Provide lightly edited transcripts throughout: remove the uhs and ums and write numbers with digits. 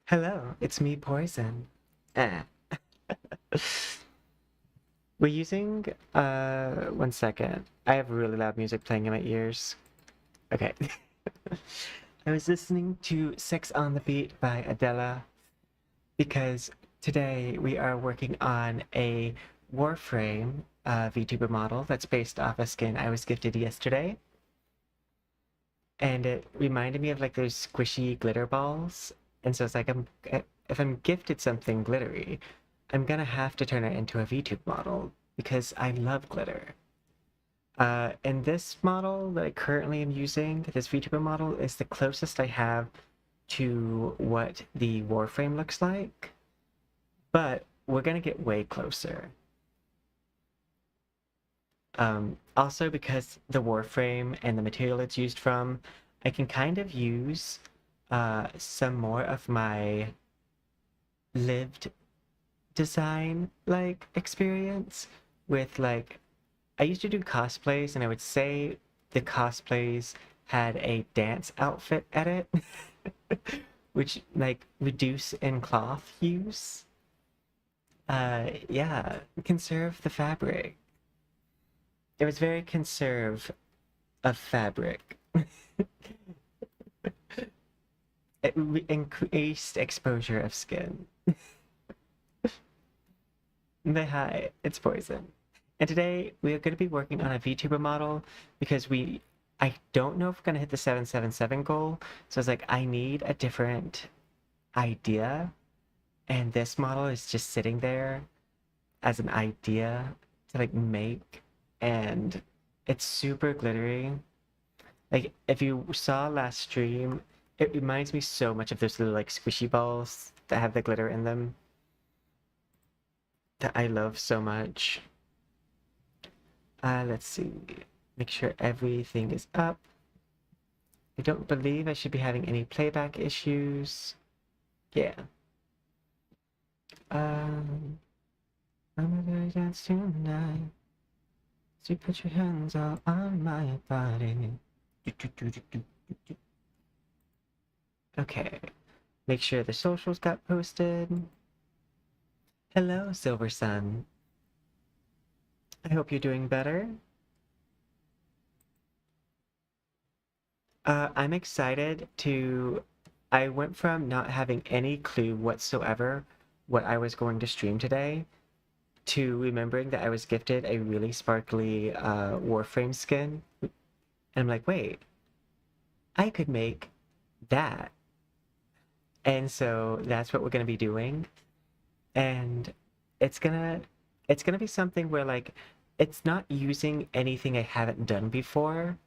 Hello, it's me, Poison. Ah. We're using, one second. I have really loud music playing in my ears. Okay. I was listening to Sex on the Beat by Adele because today we are working on a Warframe VTuber model that's based off a skin I was gifted yesterday. And it reminded me of like those squishy glitter balls. And so it's like if I'm gifted something glittery, I'm gonna have to turn it into a VTube model because I love glitter. And this model that I currently am using, this VTuber model, is the closest I have to what the Warframe looks like, but we're gonna get way closer. Also, because the Warframe and the material it's used from, I can kind of use some more of my lived design like experience with like I used to do cosplays and I would say the cosplays had a dance outfit edit which like reduce in cloth use. Yeah, conserve the fabric. It was very conserve of fabric. It increased exposure of skin. But hi, it's Poison. And today we are going to be working on a VTuber model because I don't know if we're going to hit the 777 goal. So it's like, I need a different idea. And this model is just sitting there as an idea to like make. And it's super glittery. Like if you saw last stream, it reminds me so much of those little like squishy balls that have the glitter in them that I love so much. Let's see. Make sure everything is up. I don't believe I should be having any playback issues. Yeah. I'm gonna dance tonight. So you put your hands all on my body. Okay. Make sure the socials got posted. Hello, Silver Sun. I hope you're doing better. I'm excited to. I went from not having any clue whatsoever what I was going to stream today to remembering that I was gifted a really sparkly Warframe skin. And I'm like, wait, I could make that. And so that's what we're gonna be doing. And it's gonna it's gonna be something where like it's not using anything I haven't done before.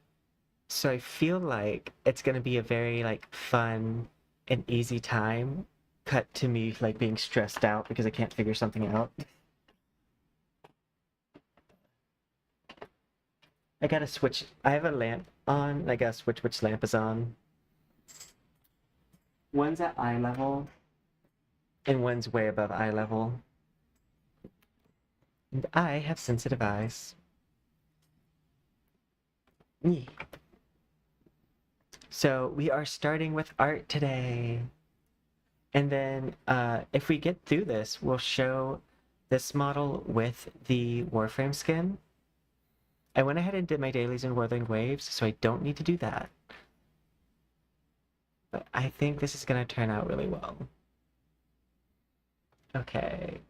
So I feel like it's gonna be a very like fun and easy time cut to me like being stressed out because I can't figure something out. I gotta switch. I have a lamp on. I gotta switch which lamp is on. One's at eye level and one's way above eye level. And I have sensitive eyes. Yeah. So we are starting with art today. And then if we get through this, we'll show this model with the Warframe skin. I went ahead and did my dailies in Whirling Waves, so I don't need to do that. But I think this is going to turn out really well. Okay.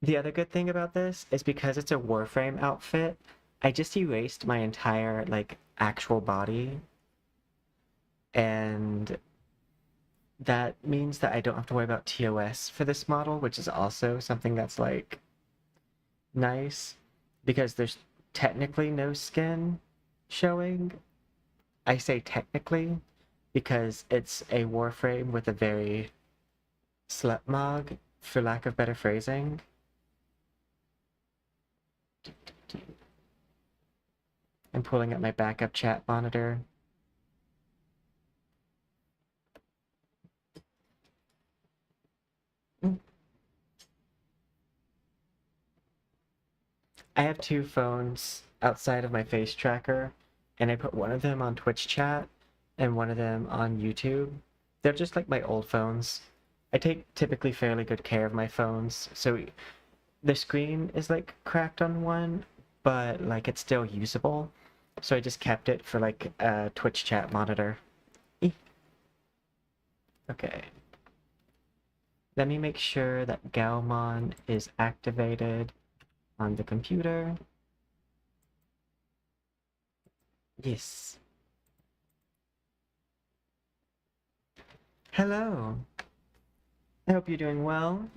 The other good thing about this is because it's a Warframe outfit, I just erased my entire, like, actual body. And that means that I don't have to worry about TOS for this model, which is also something that's, like, nice. Because there's technically no skin showing. I say technically because it's a Warframe with a very slutmog, for lack of better phrasing. I'm pulling up my backup chat monitor. I have two phones outside of my face tracker, and I put one of them on Twitch chat and one of them on YouTube. They're just like my old phones. I take typically fairly good care of my phones, so the screen is like cracked on one, but like it's still usable. So I just kept it for like a Twitch chat monitor. Okay. Let me make sure that Galmon is activated on the computer. Yes. Hello. I hope you're doing well.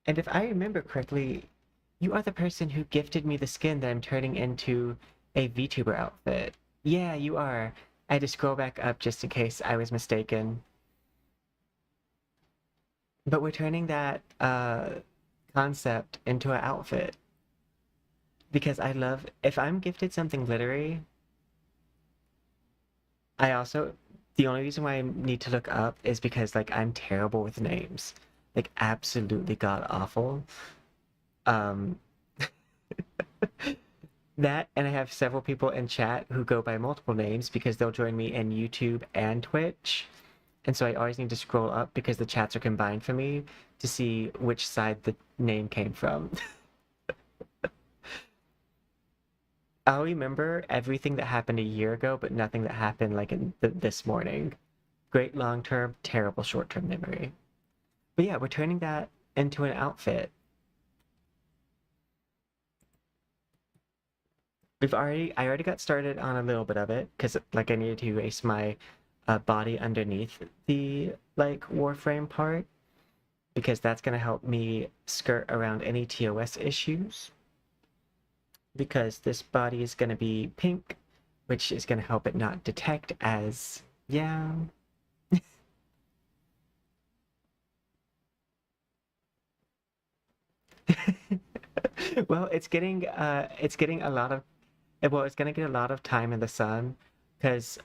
And if I remember correctly, you are the person who gifted me the skin that I'm turning into a VTuber outfit. Yeah, you are. I had to scroll back up just in case I was mistaken. But we're turning that concept into an outfit. Because I love, if I'm gifted something glittery, I also, the only reason why I need to look up is because like I'm terrible with names. Like absolutely god awful. Um, that, and I have several people in chat who go by multiple names because they'll join me in YouTube and Twitch. And so I always need to scroll up because the chats are combined for me to see which side the name came from. I'll remember everything that happened a year ago, but nothing that happened like in this morning. Great long-term, terrible short-term memory. But yeah, we're turning that into an outfit. I already got started on a little bit of it because like I needed to erase my body underneath the like Warframe part because that's gonna help me skirt around any TOS issues. Because this body is gonna be pink, which is gonna help it not detect as, yeah. Well, it's getting a lot of well, it's gonna get a lot of time in the sun because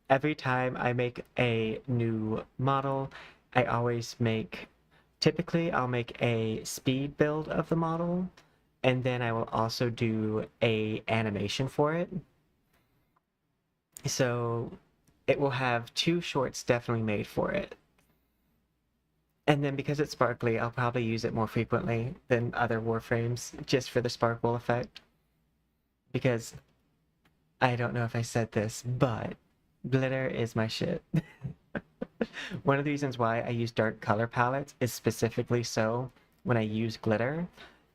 every time I make a new model, I always make typically I'll make a speed build of the model and then I will also do a animation for it. So it will have two shorts definitely made for it. And then because it's sparkly, I'll probably use it more frequently than other Warframes just for the sparkle effect. Because I don't know if I said this, but glitter is my shit. One of the reasons why I use dark color palettes is specifically so when I use glitter,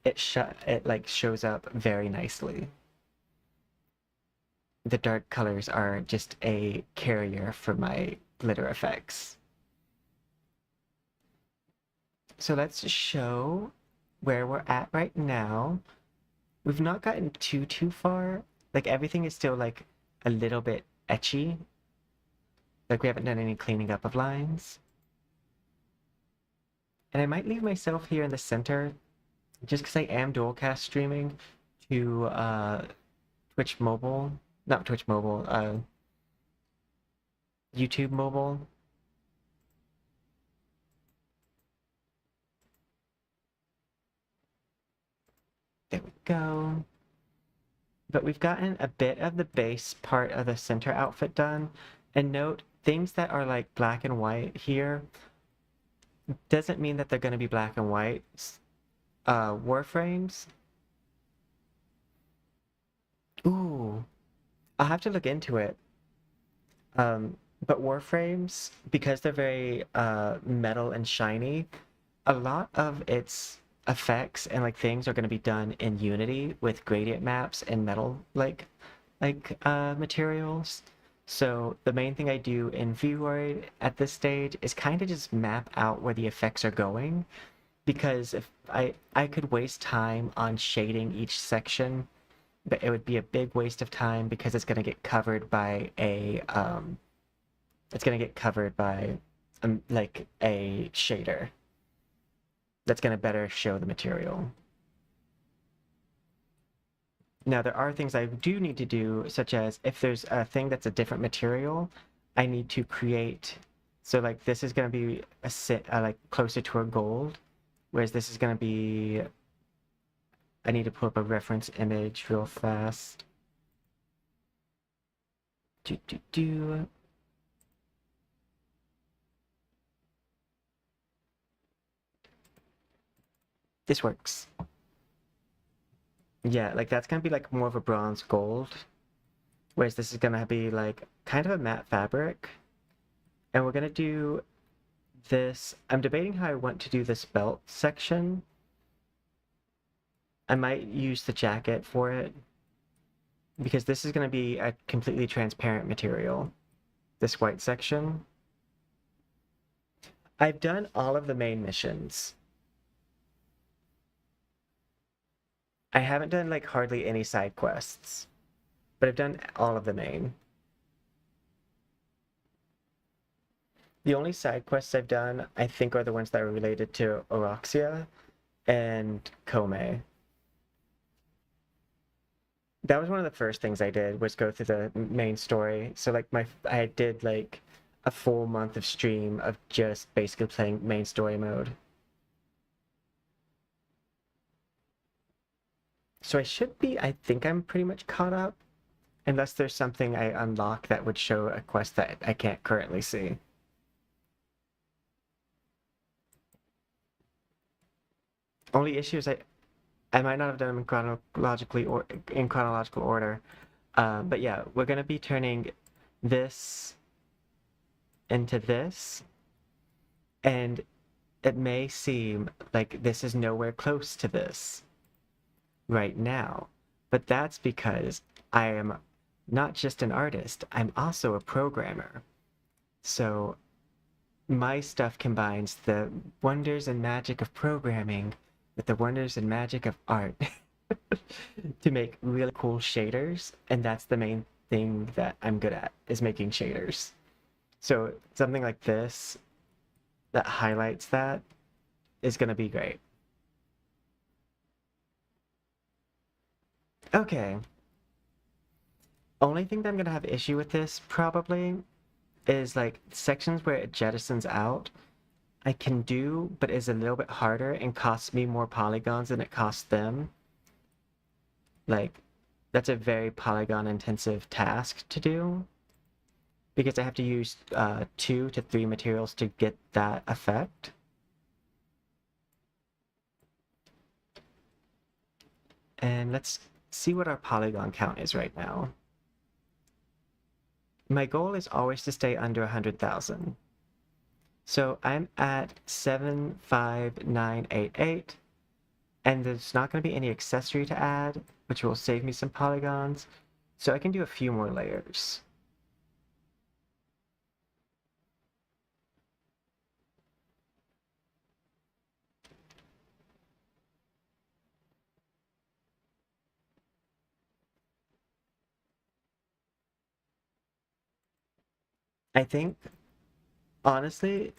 it like shows up very nicely. The dark colors are just a carrier for my glitter effects. So let's show where we're at right now. We've not gotten too far. Like everything is still like a little bit etchy. Like we haven't done any cleaning up of lines. And I might leave myself here in the center just because I am dualcast streaming to Twitch mobile, not Twitch mobile, YouTube mobile. There we go. But we've gotten a bit of the base part of the center outfit done. And note, things that are like black and white here doesn't mean that they're going to be black and white. Warframes. Ooh, I'll have to look into it. But Warframes, because they're very metal and shiny, a lot of its effects and like things are going to be done in Unity with gradient maps and metal materials. So the main thing I do in vroid at this stage is kind of just map out where the effects are going, because if I could waste time on shading each section, but it would be a big waste of time because it's going to get covered by like a shader that's going to better show the material. Now, there are things I do need to do, such as if there's a thing that's a different material, I need to create. So like this is going to be like closer to a gold. Whereas this is going to be, I need to pull up a reference image real fast. This works. Yeah, like that's going to be like more of a bronze gold. Whereas this is going to be like kind of a matte fabric. And we're going to do this. I'm debating how I want to do this belt section. I might use the jacket for it because this is going to be a completely transparent material, this white section. I've done all of the main missions. I haven't done like hardly any side quests, but I've done all of the main. The only side quests I've done, I think, are the ones that are related to Oroxia and Kome. That was one of the first things I did, was go through the main story. So like I did like a full month of stream of just basically playing main story mode. So I think I'm pretty much caught up, unless there's something I unlock that would show a quest that I can't currently see. Only issue is I might not have done them in chronological order. But yeah, we're gonna be turning this into this, and it may seem like this is nowhere close to this right now, but that's because I am not just an artist, I'm also a programmer. So my stuff combines the wonders and magic of programming with the wonders and magic of art to make really cool shaders, and that's the main thing that I'm good at, is making shaders. So something like this that highlights that is going to be great. Okay. Only thing that I'm going to have issue with this probably is like sections where it jettisons out. I can do, but is a little bit harder and costs me more polygons than it costs them. Like, that's a very polygon intensive task to do because I have to use 2 to 3 materials to get that effect. And let's see what our polygon count is right now. My goal is always to stay under 100,000. So I'm at 75988, and there's not going to be any accessory to add, which will save me some polygons. So I can do a few more layers. I think, honestly,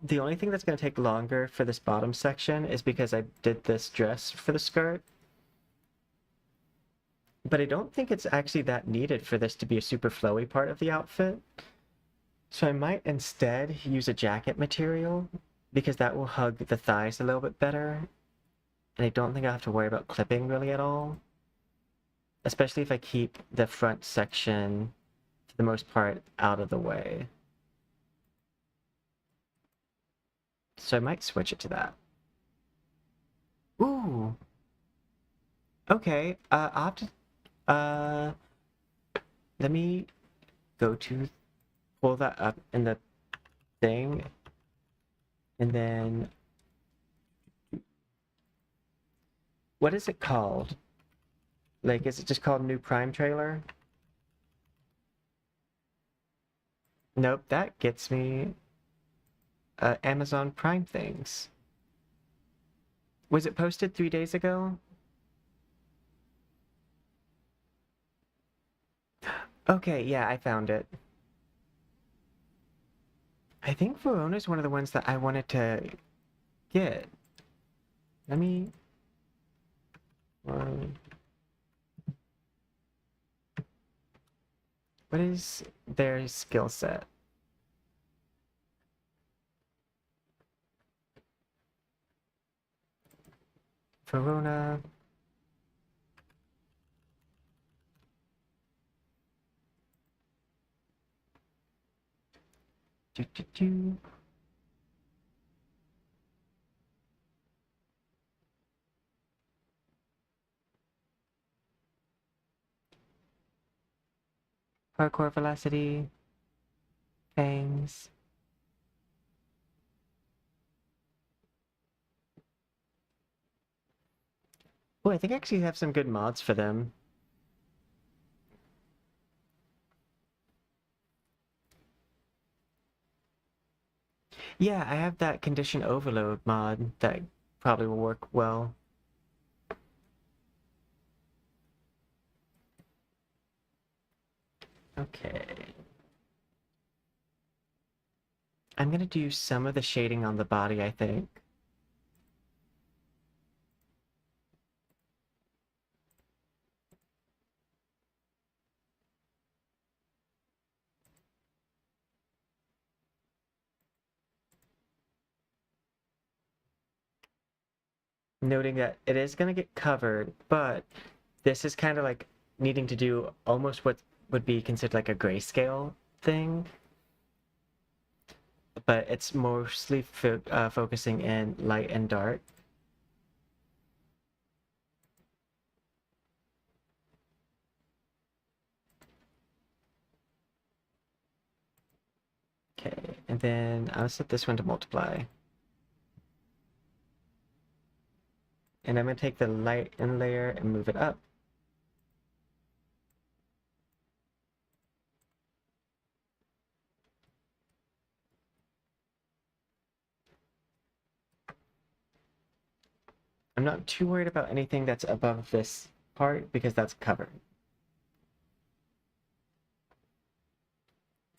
the only thing that's going to take longer for this bottom section is because I did this dress for the skirt. But I don't think it's actually that needed for this to be a super flowy part of the outfit. So I might instead use a jacket material because that will hug the thighs a little bit better. And I don't think I have to worry about clipping really at all. Especially if I keep the front section, for the most part, out of the way. So I might switch it to that. Ooh. Okay, I'll have to, let me go to pull that up in the thing, and then, what is it called? Like, is it just called New Prime Trailer? Nope, that gets me Amazon Prime things. Was it posted 3 days ago? Okay, yeah, I found it. I think Verona's one of the ones that I wanted to get. Let me... what is their skill set? Verona. Do, do, do. Hardcore velocity. Fangs. Oh, I think I actually have some good mods for them. Yeah, I have that condition overload mod that probably will work well. Okay. I'm gonna do some of the shading on the body, I think. Noting that it is gonna get covered, but this is kind of like needing to do almost what would be considered like a grayscale thing, but it's mostly focusing in light and dark. Okay, and then I'll set this one to multiply. And I'm gonna take the light in layer and move it up. I'm not too worried about anything that's above this part because that's covered.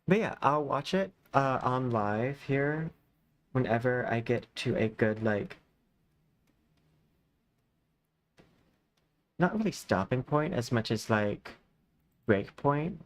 But yeah, I'll watch it on live here whenever I get to a good, like, not really stopping point as much as like break point.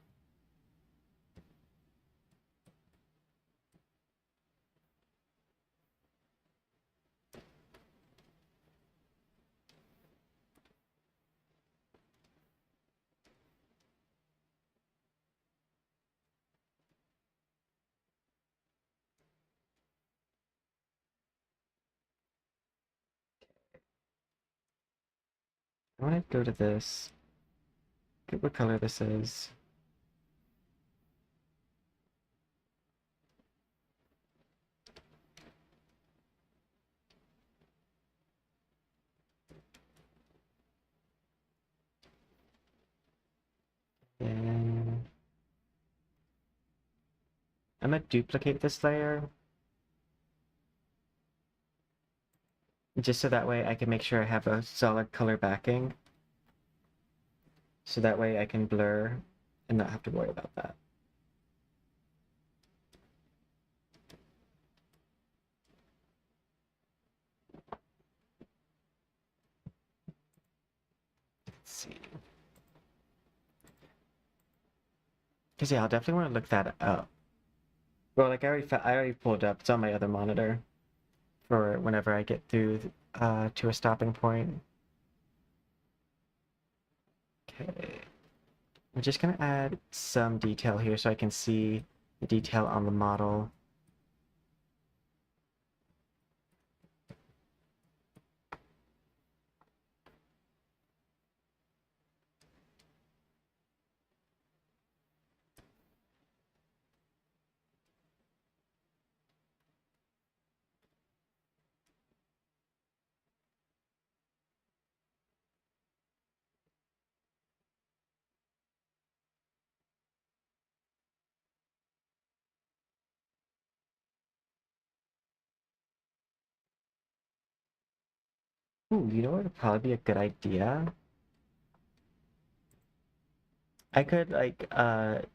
I want to go to this, get what color this is. And I'm gonna duplicate this layer just so that way I can make sure I have a solid color backing. So that way I can blur and not have to worry about that. Let's see. Because yeah, I'll definitely want to look that up. Well, like I already pulled it up. It's on my other monitor for whenever I get through to a stopping point. Okay. I'm just gonna add some detail here so I can see the detail on the model. Ooh, you know what would probably be a good idea? I could like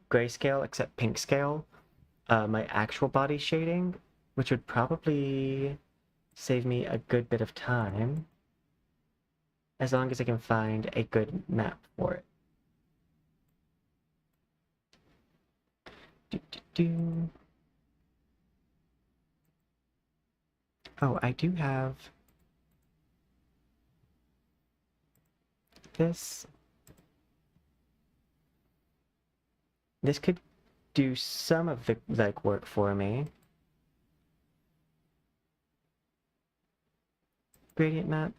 grayscale except pink scale my actual body shading, which would probably save me a good bit of time as long as I can find a good map for it. Do, do, do. Oh, I do have this. This could do some of the like work for me. Gradient map.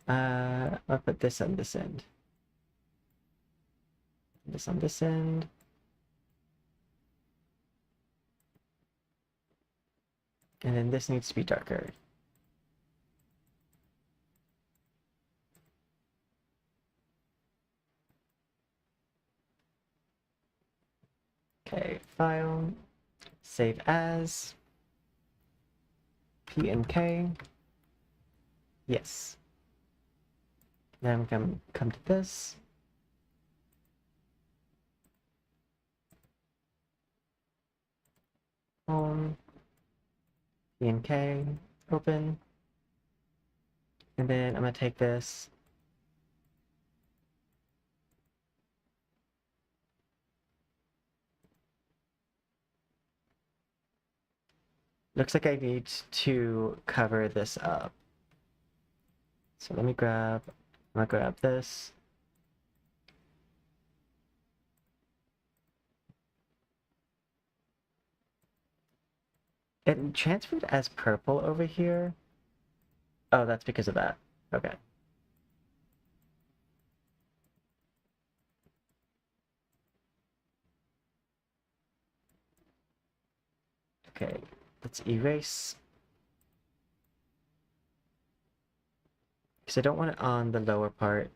I'll put this on this end. This on this end. And then this needs to be darker. Okay, file, save as, PNK, yes. Then I'm gonna come to this. Home, PNK, open. And then I'm gonna take this. Looks like I need to cover this up. So I'm gonna grab this. It transferred as purple over here. Oh, that's because of that. Okay. Okay, let's erase. Because I don't want it on the lower part.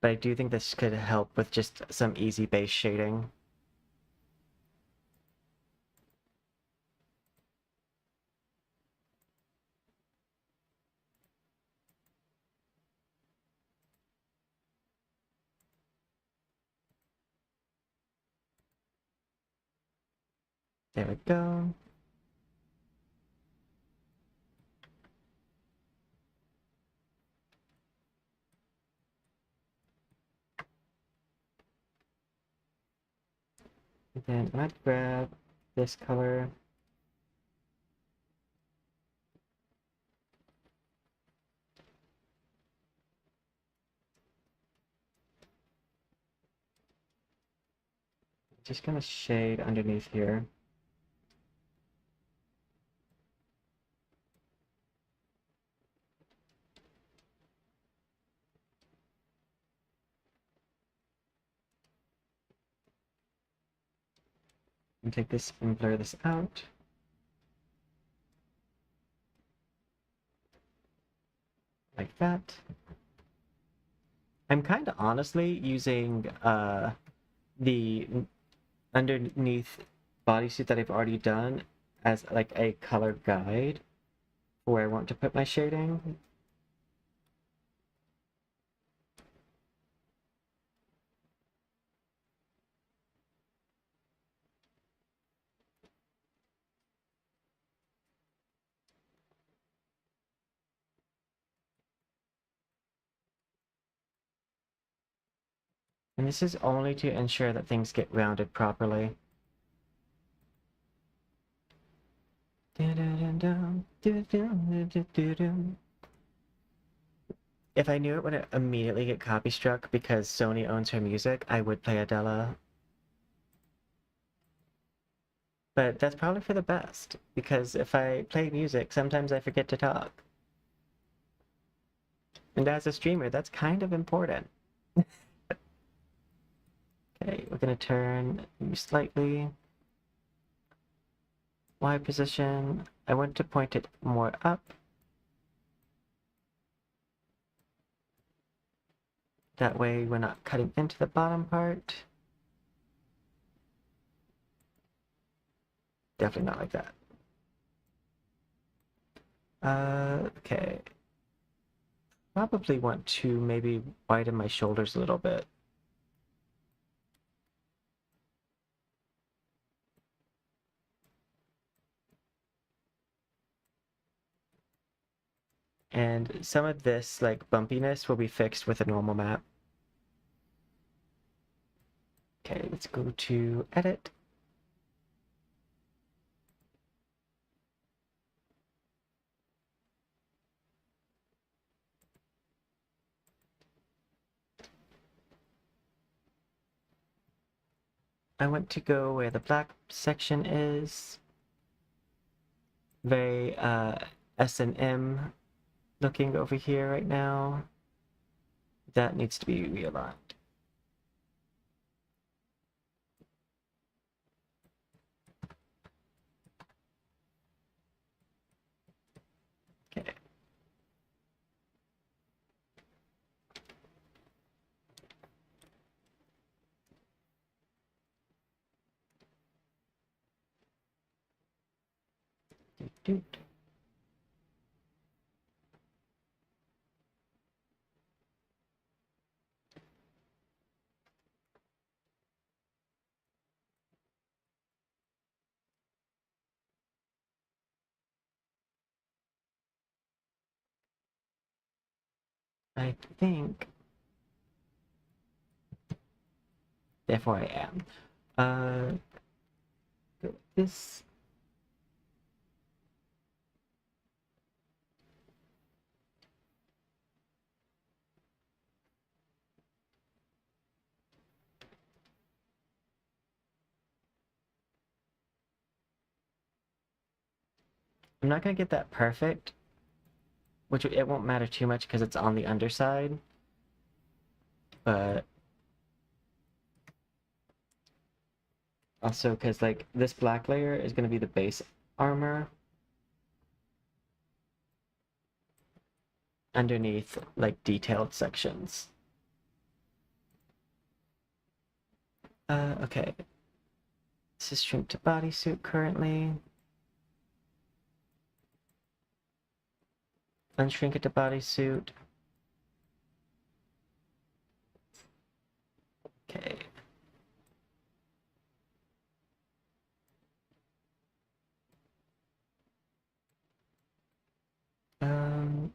But I do think this could help with just some easy base shading. There we go. And then I might grab this color. Just gonna shade underneath here. And take this and blur this out. Like that. I'm kind of honestly using the underneath bodysuit that I've already done as like a color guide for where I want to put my shading. And this is only to ensure that things get rounded properly. If I knew it would immediately get copy struck because Sony owns her music, I would play Adela. But that's probably for the best, because if I play music, sometimes I forget to talk. And as a streamer, that's kind of important. Okay, we're gonna turn you slightly. Y position, I want to point it more up. That way we're not cutting into the bottom part. Definitely not like that. Okay. Probably want to maybe widen my shoulders a little bit. And some of this like bumpiness will be fixed with a normal map. Okay, let's go to edit. I want to go where the black section is. Very S&M looking over here right now. That needs to be realigned. Okay. Doot. I think, therefore I am. This. I'm not gonna get that perfect, which it won't matter too much because it's on the underside, but also because like this black layer is gonna be the base armor underneath like detailed sections. Okay. This is shrink to bodysuit currently. Unshrink it to bodysuit. Okay. Um,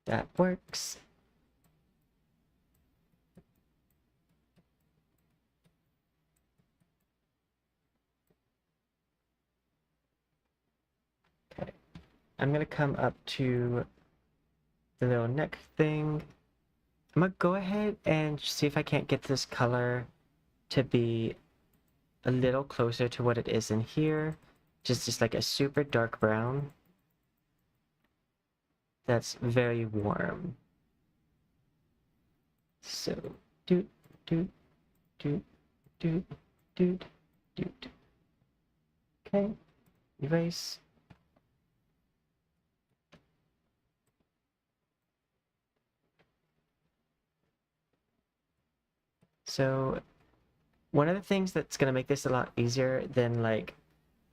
that works. Okay. I'm gonna come up to the little neck thing. I'm gonna go ahead and see if I can't get this color to be a little closer to what it is in here. Just like a super dark brown. That's very warm. So, doot, doot, doot, doot, doot, doot. Okay, erase. So, one of the things that's going to make this a lot easier than like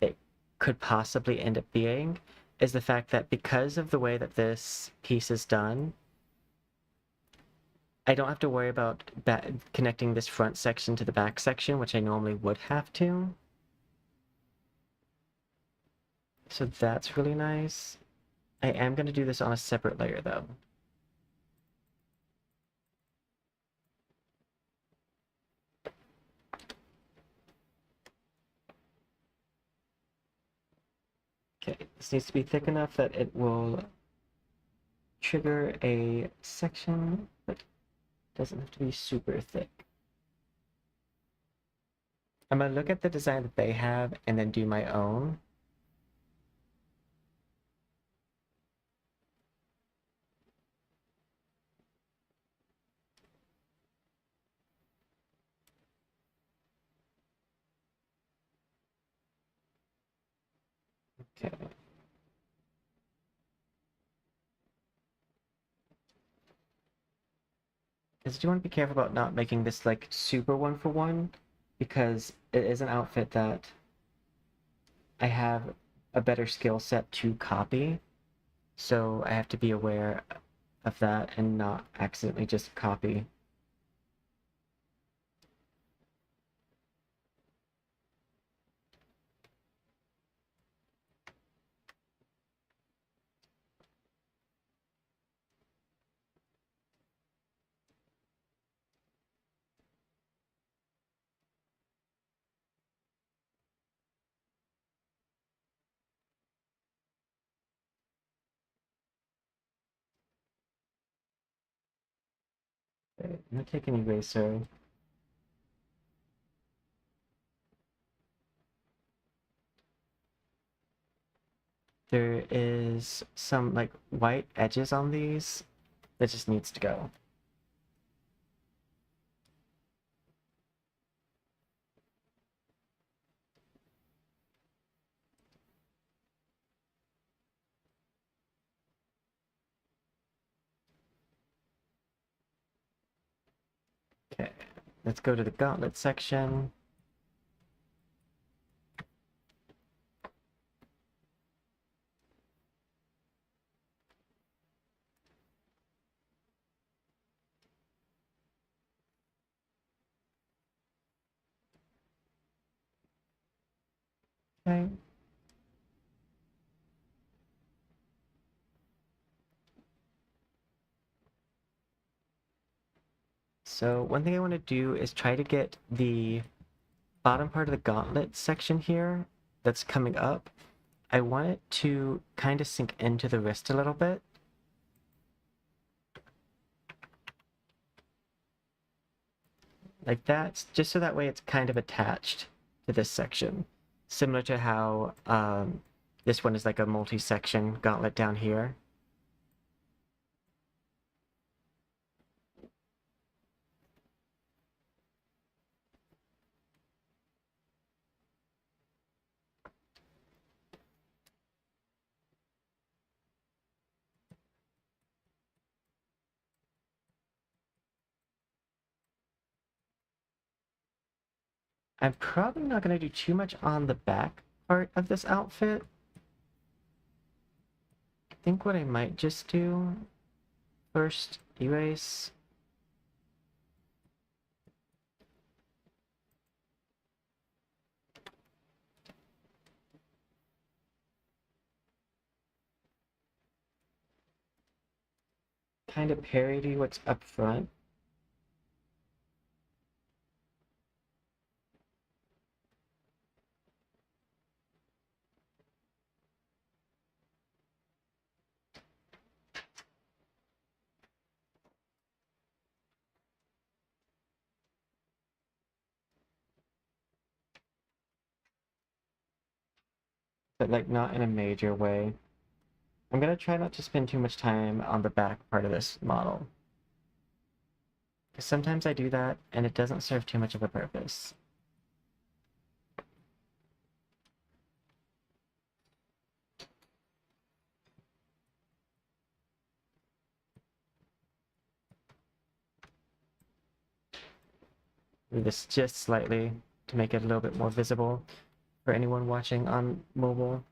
it could possibly end up being is the fact that because of the way that this piece is done, I don't have to worry about connecting this front section to the back section, which I normally would have to. So that's really nice. I am going to do this on a separate layer though. Okay, this needs to be thick enough that it will trigger a section, but doesn't have to be super thick. I'm going to look at the design that they have and then do my own. Okay. Because I do want to be careful about not making this like super one for one, because it is an outfit that I have a better skill set to copy. So I have to be aware of that and not accidentally just copy. Okay, I'm gonna take an eraser. There is some like white edges on these that just needs to go. Okay, let's go to the gauntlet section. Okay. So one thing I want to do is try to get the bottom part of the gauntlet section here that's coming up. I want it to kind of sink into the wrist a little bit. Like that, just so that way it's kind of attached to this section. Similar to how this one is like a multi-section gauntlet down here. I'm probably not going to do too much on the back part of this outfit. I think what I might just do first, erase. Kind of parody what's up front. But like not in a major way. I'm gonna try not to spend too much time on the back part of this model. Because sometimes I do that and it doesn't serve too much of a purpose. Move this just slightly to make it a little bit more visible for anyone watching on mobile.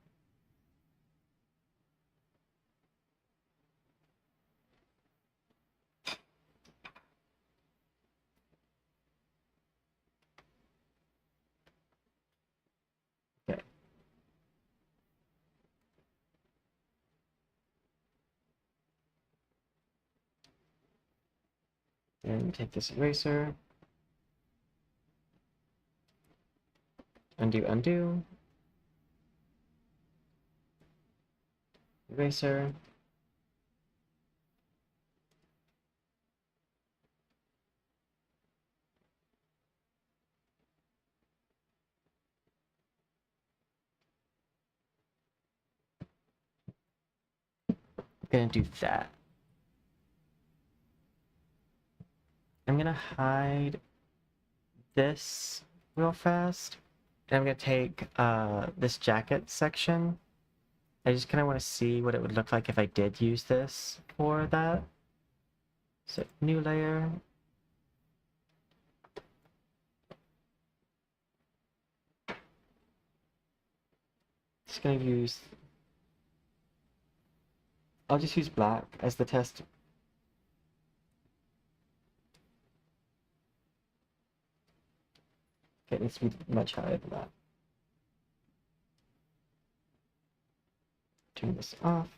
Okay. And take this eraser. Undo, undo. Eraser. I'm gonna do that. I'm gonna hide this real fast. And I'm gonna take this jacket section. I just kind of want to see what it would look like if I did use this for that. So new layer. Just gonna use, I'll just use black as the test. Okay, it needs to be much higher than that. Turn this off.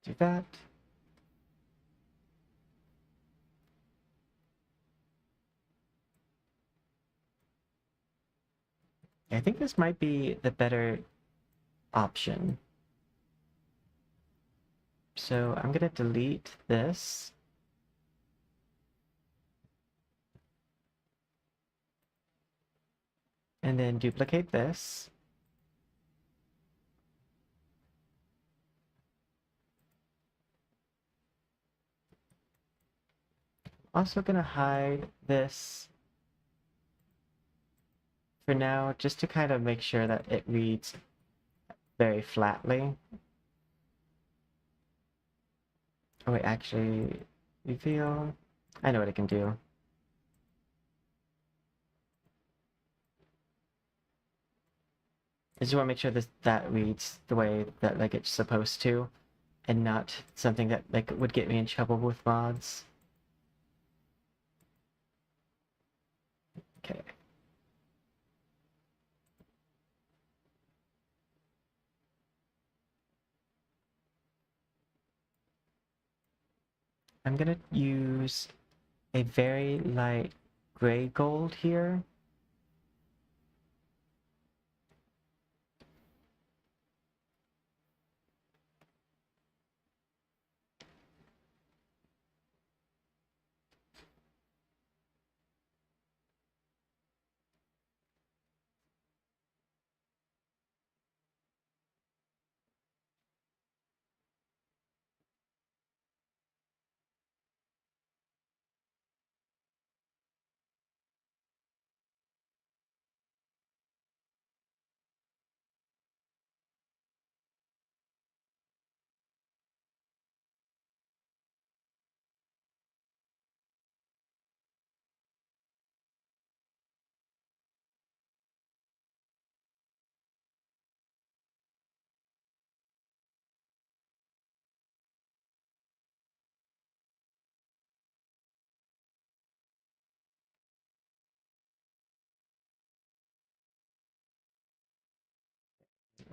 Do that. I think this might be the better option. So I'm gonna delete this. And then duplicate this. Also gonna hide this for now, just to kind of make sure that it reads very flatly. Oh wait, actually, reveal. I know what I can do. I just want to make sure that reads the way that like it's supposed to, and not something that like would get me in trouble with mods. Okay. I'm gonna use a very light gray gold here.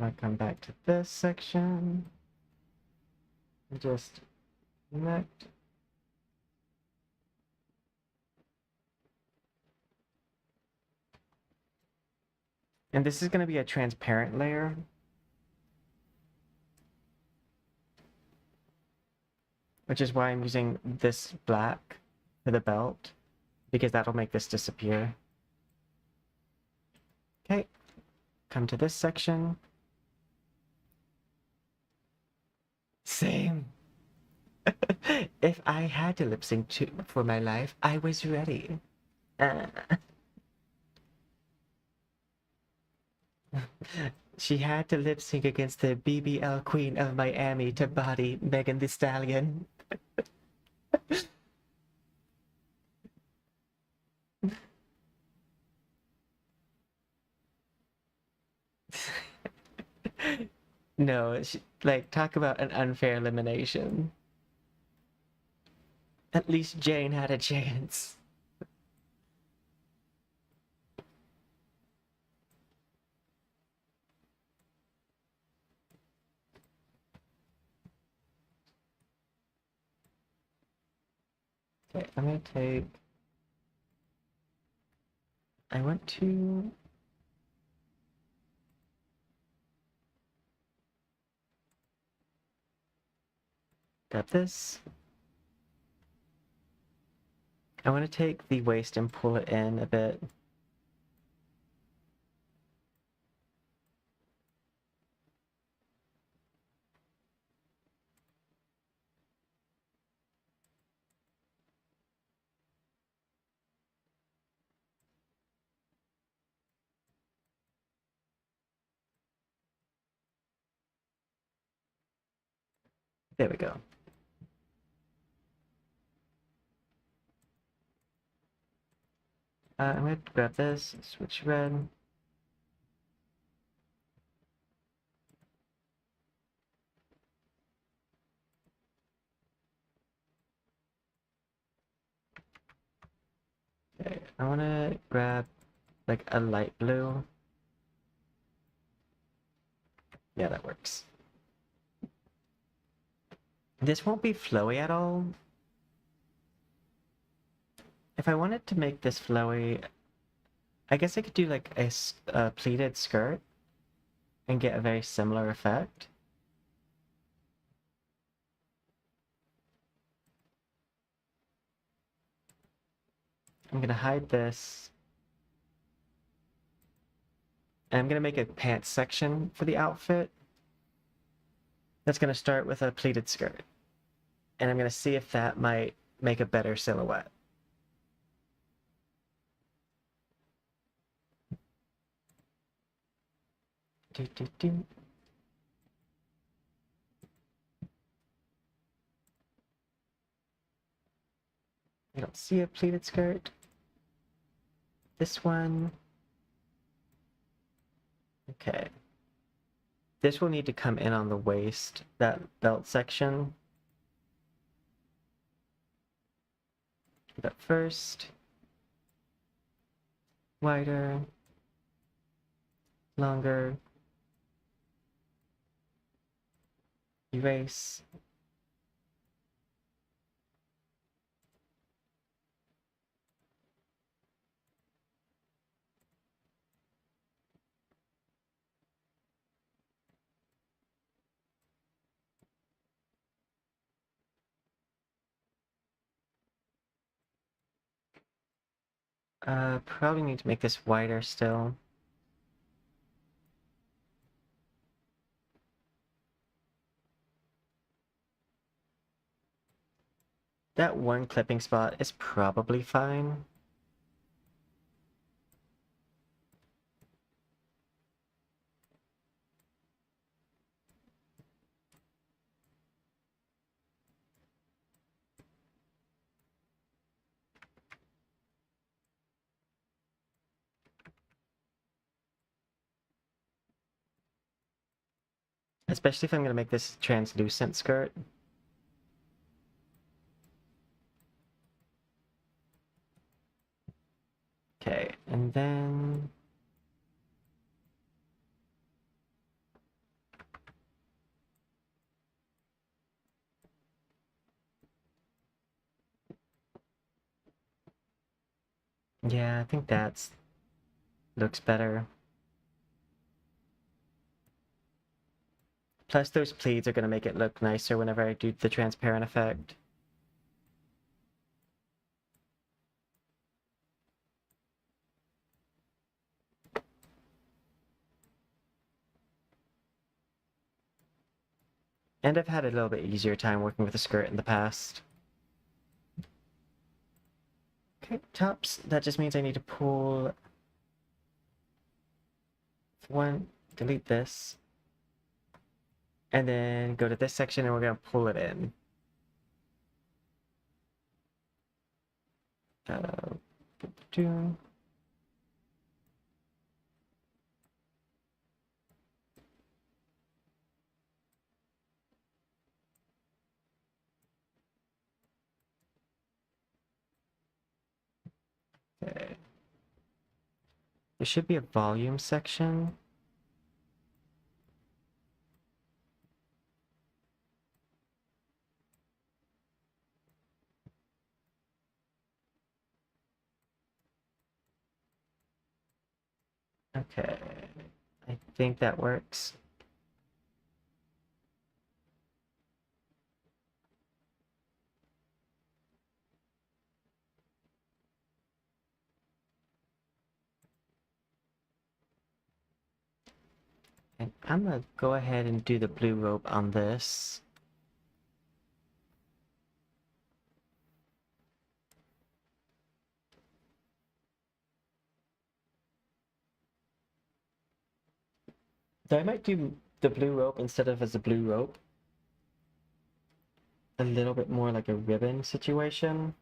I'll come back to this section and just connect. And this is going to be a transparent layer. Which is why I'm using this black for the belt, because that'll make this disappear. Okay, come to this section. Same. If I had to lip sync for my life, I was ready. She had to lip sync against the BBL Queen of Miami to body Megan Thee Stallion. No, like, talk about an unfair elimination. At least Jane had a chance. Okay, I'm gonna take... I want to... grab this. I want to take the waist and pull it in a bit. There we go. I'm going to grab this, switch red. Okay, I want to grab like a light blue. Yeah, that works. This won't be flowy at all. If I wanted to make this flowy, I guess I could do like a pleated skirt and get a very similar effect. I'm gonna hide this. And I'm gonna make a pants section for the outfit. That's gonna start with a pleated skirt. And I'm gonna see if that might make a better silhouette. Do, do, do. I don't see a pleated skirt. This one. Okay. This will need to come in on the waist, that belt section. But first, wider, longer, erase. Probably need to make this wider still. That one clipping spot is probably fine. Especially if I'm gonna make this translucent skirt. Okay, and then yeah, I think that's looks better. Plus those pleats are gonna make it look nicer whenever I do the transparent effect. And I've had a little bit easier time working with a skirt in the past. Okay, tops. That just means I need to pull one, delete this, and then go to this section and we're gonna pull it in. Uh, do. Okay. There should be a volume section. Okay, I think that works. And I'm gonna go ahead and do the blue rope on this. So I might do the blue rope instead of as a blue rope. A little bit more like a ribbon situation.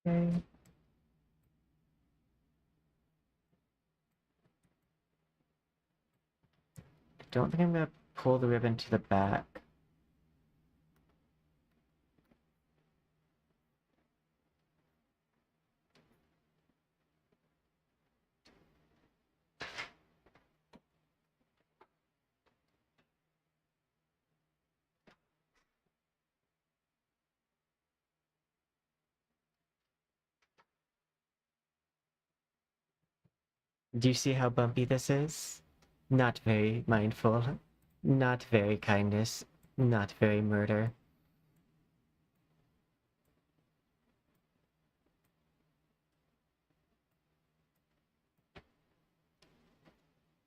Okay. I don't think I'm gonna pull the ribbon to the back. Do you see how bumpy this is? Not very mindful. Not very kindness. Not very murder.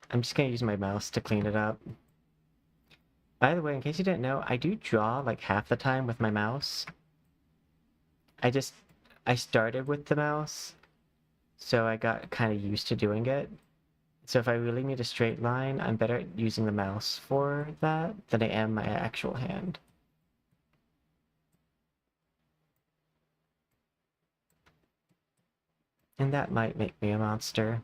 I'm just gonna use my mouse to clean it up. By the way, in case you didn't know, I do draw like half the time with my mouse. I started with the mouse, so I got kind of used to doing it. So if I really need a straight line, I'm better at using the mouse for that than I am my actual hand. And that might make me a monster.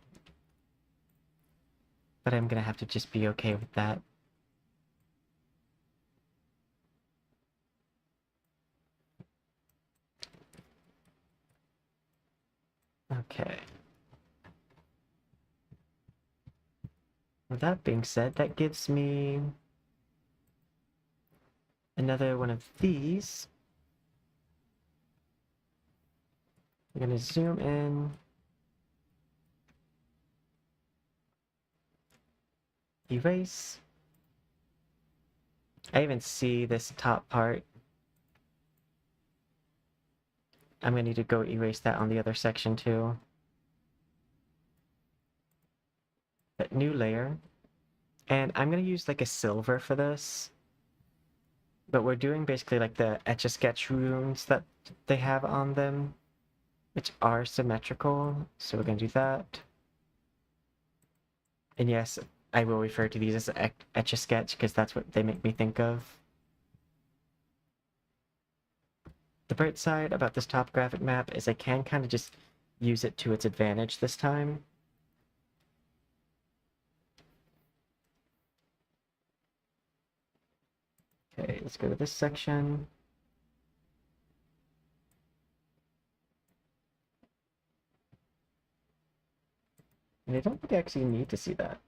But I'm gonna have to just be okay with that. Okay. With that being said, that gives me another one of these. I'm gonna zoom in. Erase. I even see this top part. I'm gonna need to go erase that on the other section too. But new layer. And I'm gonna use like a silver for this. But we're doing basically like the Etch-a-Sketch runes that they have on them, which are symmetrical. So we're gonna do that. And yes, I will refer to these as Etch-a-Sketch because that's what they make me think of. The bright side about this top graphic map is I can kind of just use it to its advantage this time. Okay, let's go to this section. And I don't think I actually need to see that.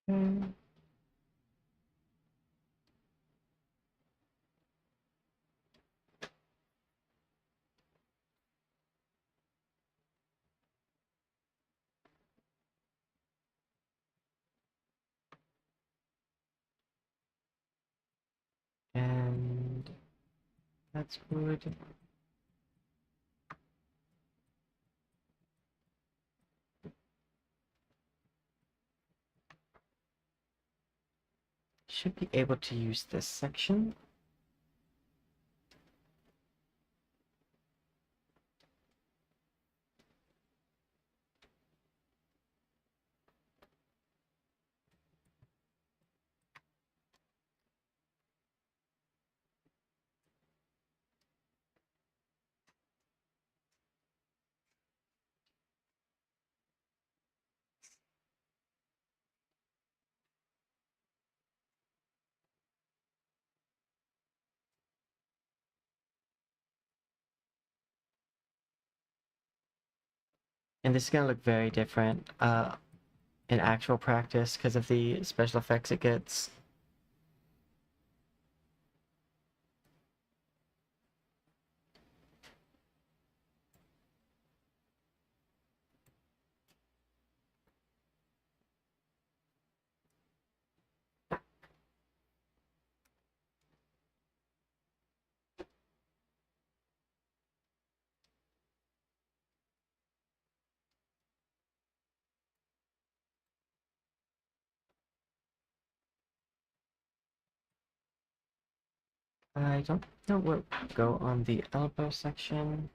Hmm. And that's good. Should be able to use this section. And this is gonna look very different. in actual practice because of the special effects it gets. I don't know what would go on the elbow section.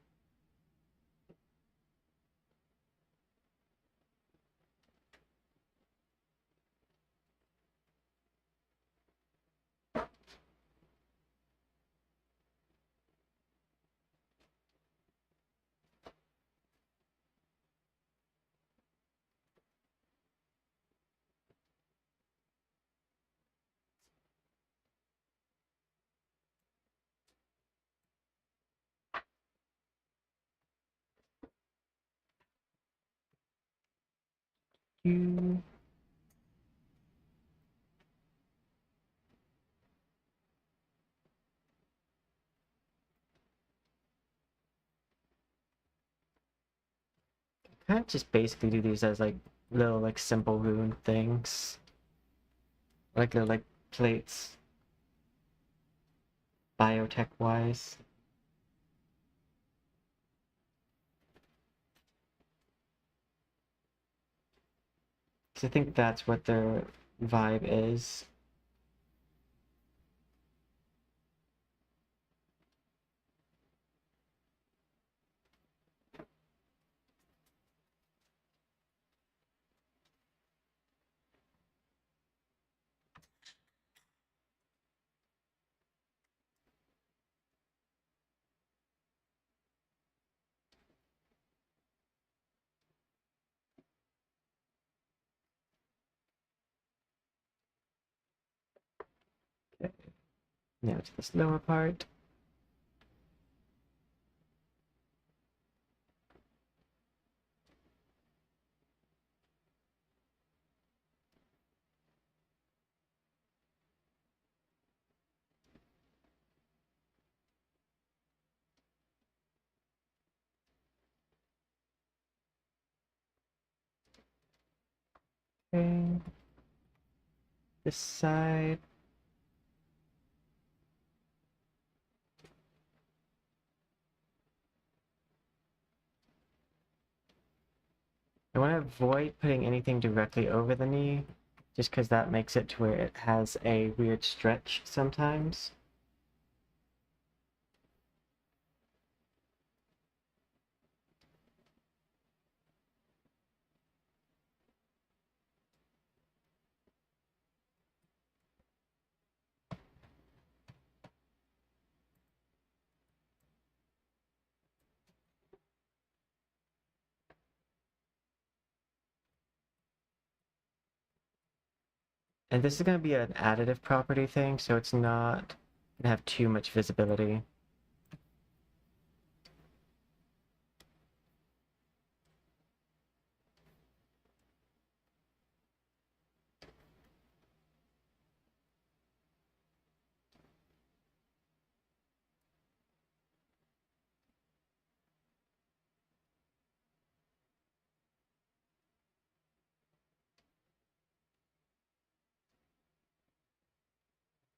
You kind of just basically do these as like little like simple rune things. Like they're like plates, biotech wise. So I think that's what their vibe is. Okay. Now to this lower part. Okay. This side. I want to avoid putting anything directly over the knee, just because that makes it to where it has a weird stretch sometimes. And this is going to be an additive property thing, so it's not going to have too much visibility.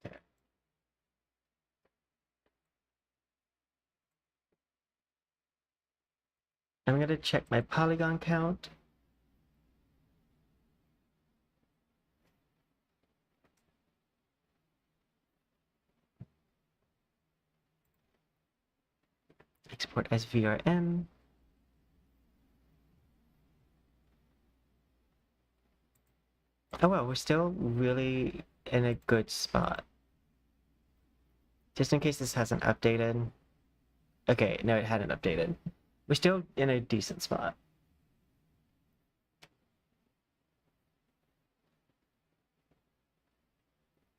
Okay. I'm going to check my polygon count. Export as VRM. Oh well, we're still really in a good spot. Just in case this hasn't updated. Okay, no, it hadn't updated. We're still in a decent spot.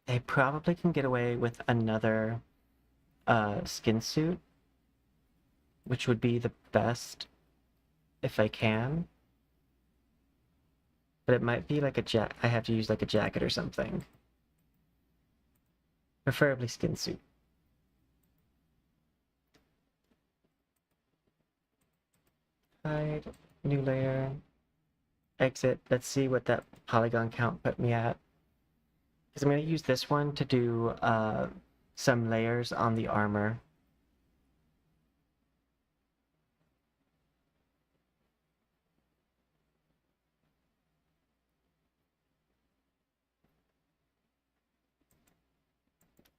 I probably can get away with another skin suit, which would be the best if I can. but it might be like I have to use like a jacket or something. Preferably skin suit. Hide, new layer, exit. Let's see what that polygon count put me at. Because I'm going to use this one to do some layers on the armor.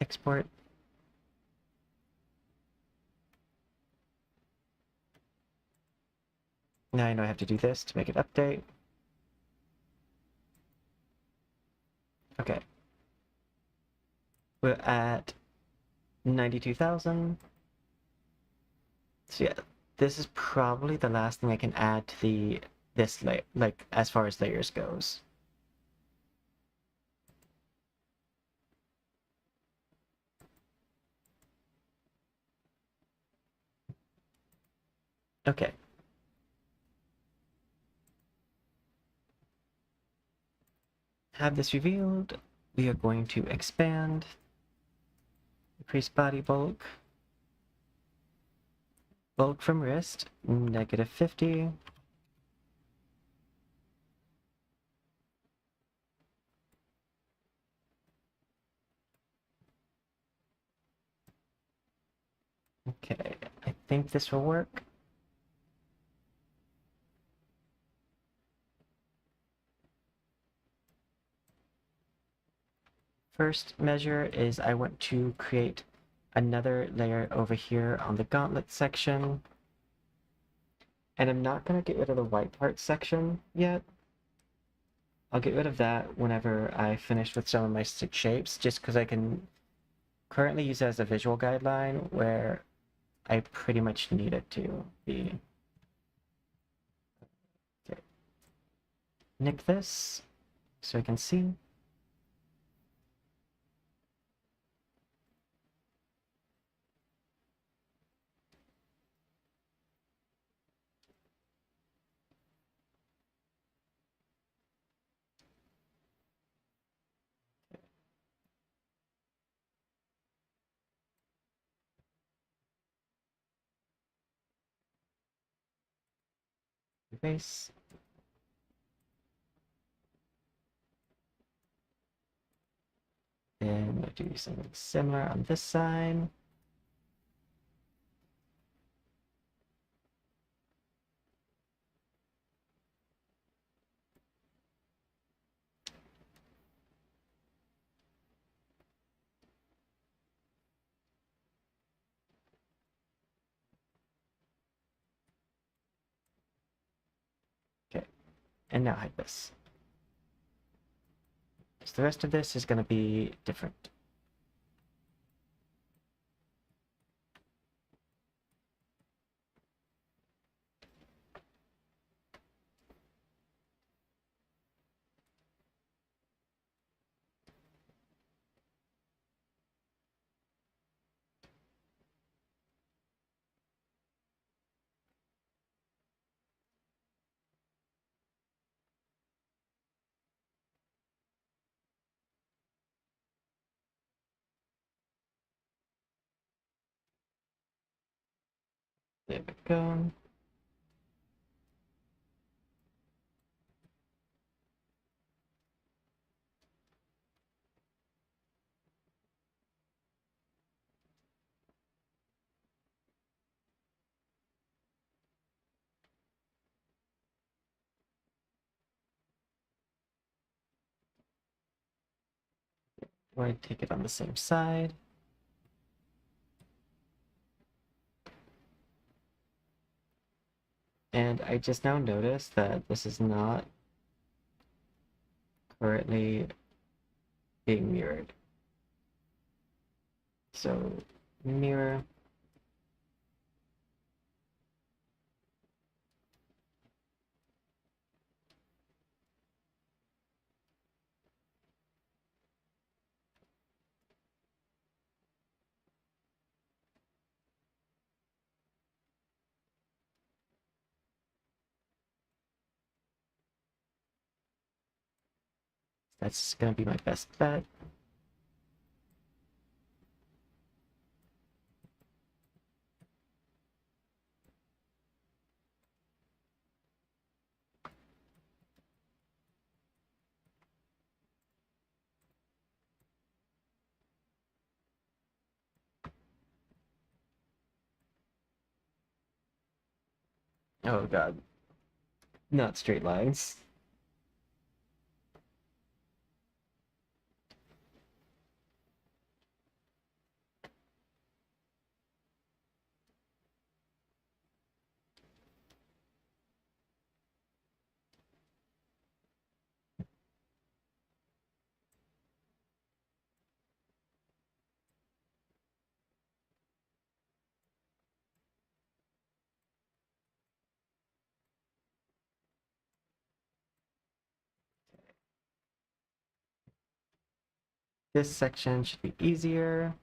Export. Now I know I have to do this to make it update. Okay. We're at 92,000. So yeah, this is probably the last thing I can add to this layer, like as far as layers goes. Okay. Have this revealed. We are going to expand. Increase body bulk. Bulk from wrist, -50. Okay, I think this will work. First measure is I want to create another layer over here on the gauntlet section. And I'm not going to get rid of the white part section yet. I'll get rid of that whenever I finish with some of my stick shapes, just because I can currently use it as a visual guideline where I pretty much need it to be. Okay. Nick this so I can see. Base. Then we'll do something similar on this side. Okay, and now hide this. So the rest of this is going to be different. There we go. Go ahead and take it on the same side. And I just now noticed that this is not currently being mirrored. So mirror. That's gonna be my best bet. Oh god. Not straight lines. This section should be easier.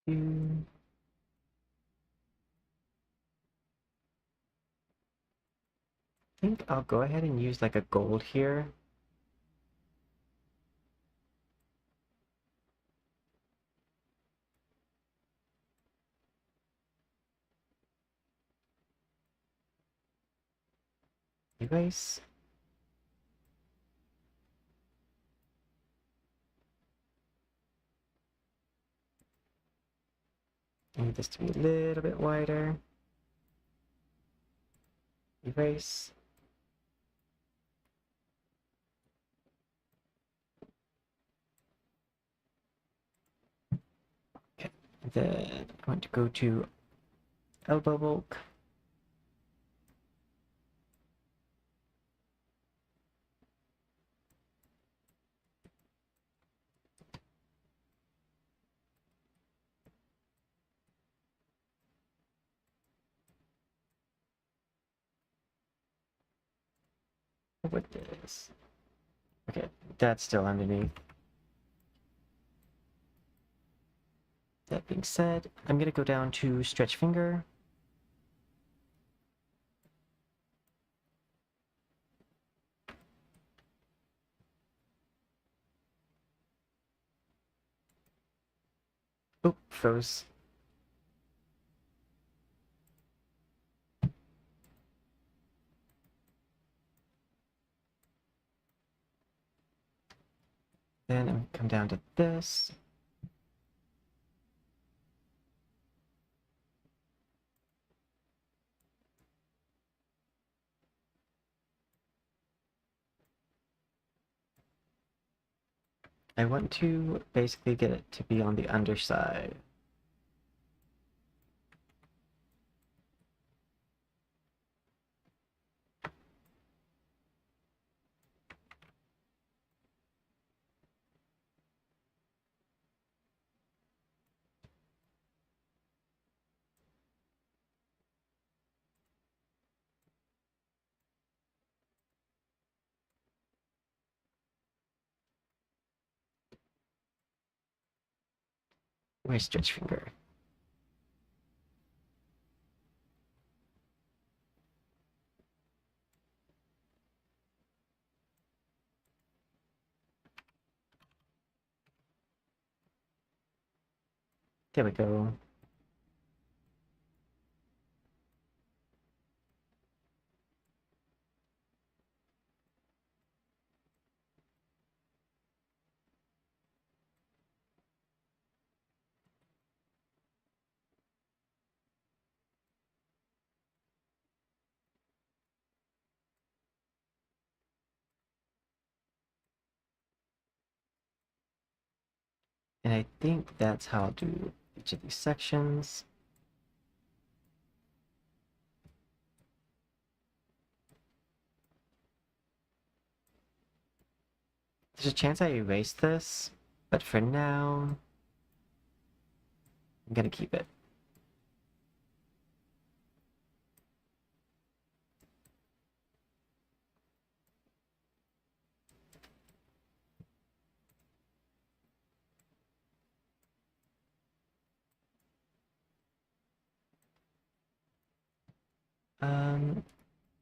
I think I'll go ahead and use like a gold here. Erase. I need this to be a little bit wider. Erase. Okay, then I want to go to elbow bulk. With this. Okay, that's still underneath. That being said, I'm gonna go down to stretch finger. Oh, froze. Then I'm gonna come down to this. I want to basically get it to be on the underside. Where's stretch finger? There we go. And I think that's how I'll do each of these sections. There's a chance I erase this, but for now, I'm gonna keep it.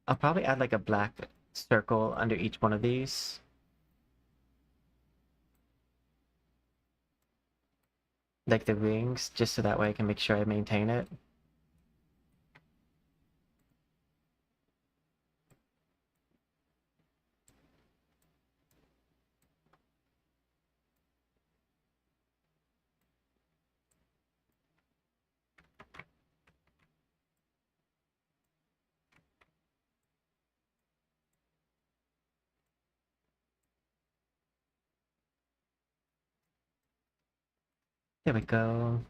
I'll probably add like a black circle under each one of these. Like the rings, just so that way I can make sure I maintain it. There we go.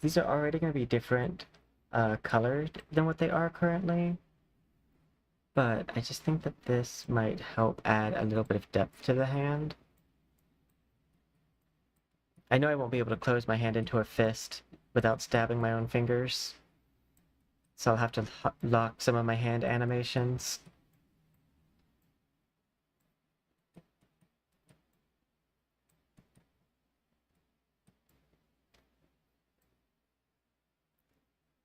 These are already going to be different colored than what they are currently, but I just think that this might help add a little bit of depth to the hand. I know I won't be able to close my hand into a fist without stabbing my own fingers, so I'll have to lock some of my hand animations.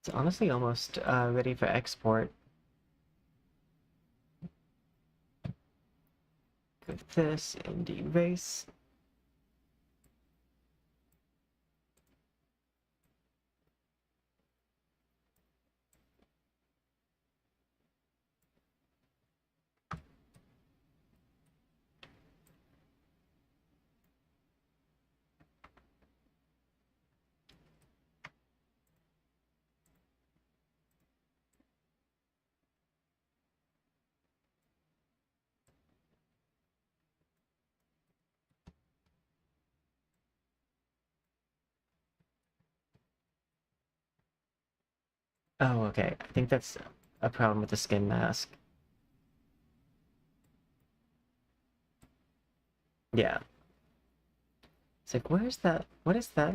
It's honestly almost ready for export. With this and erase. Oh, okay. I think that's a problem with the skin mask. Yeah. It's like, where's that? What is that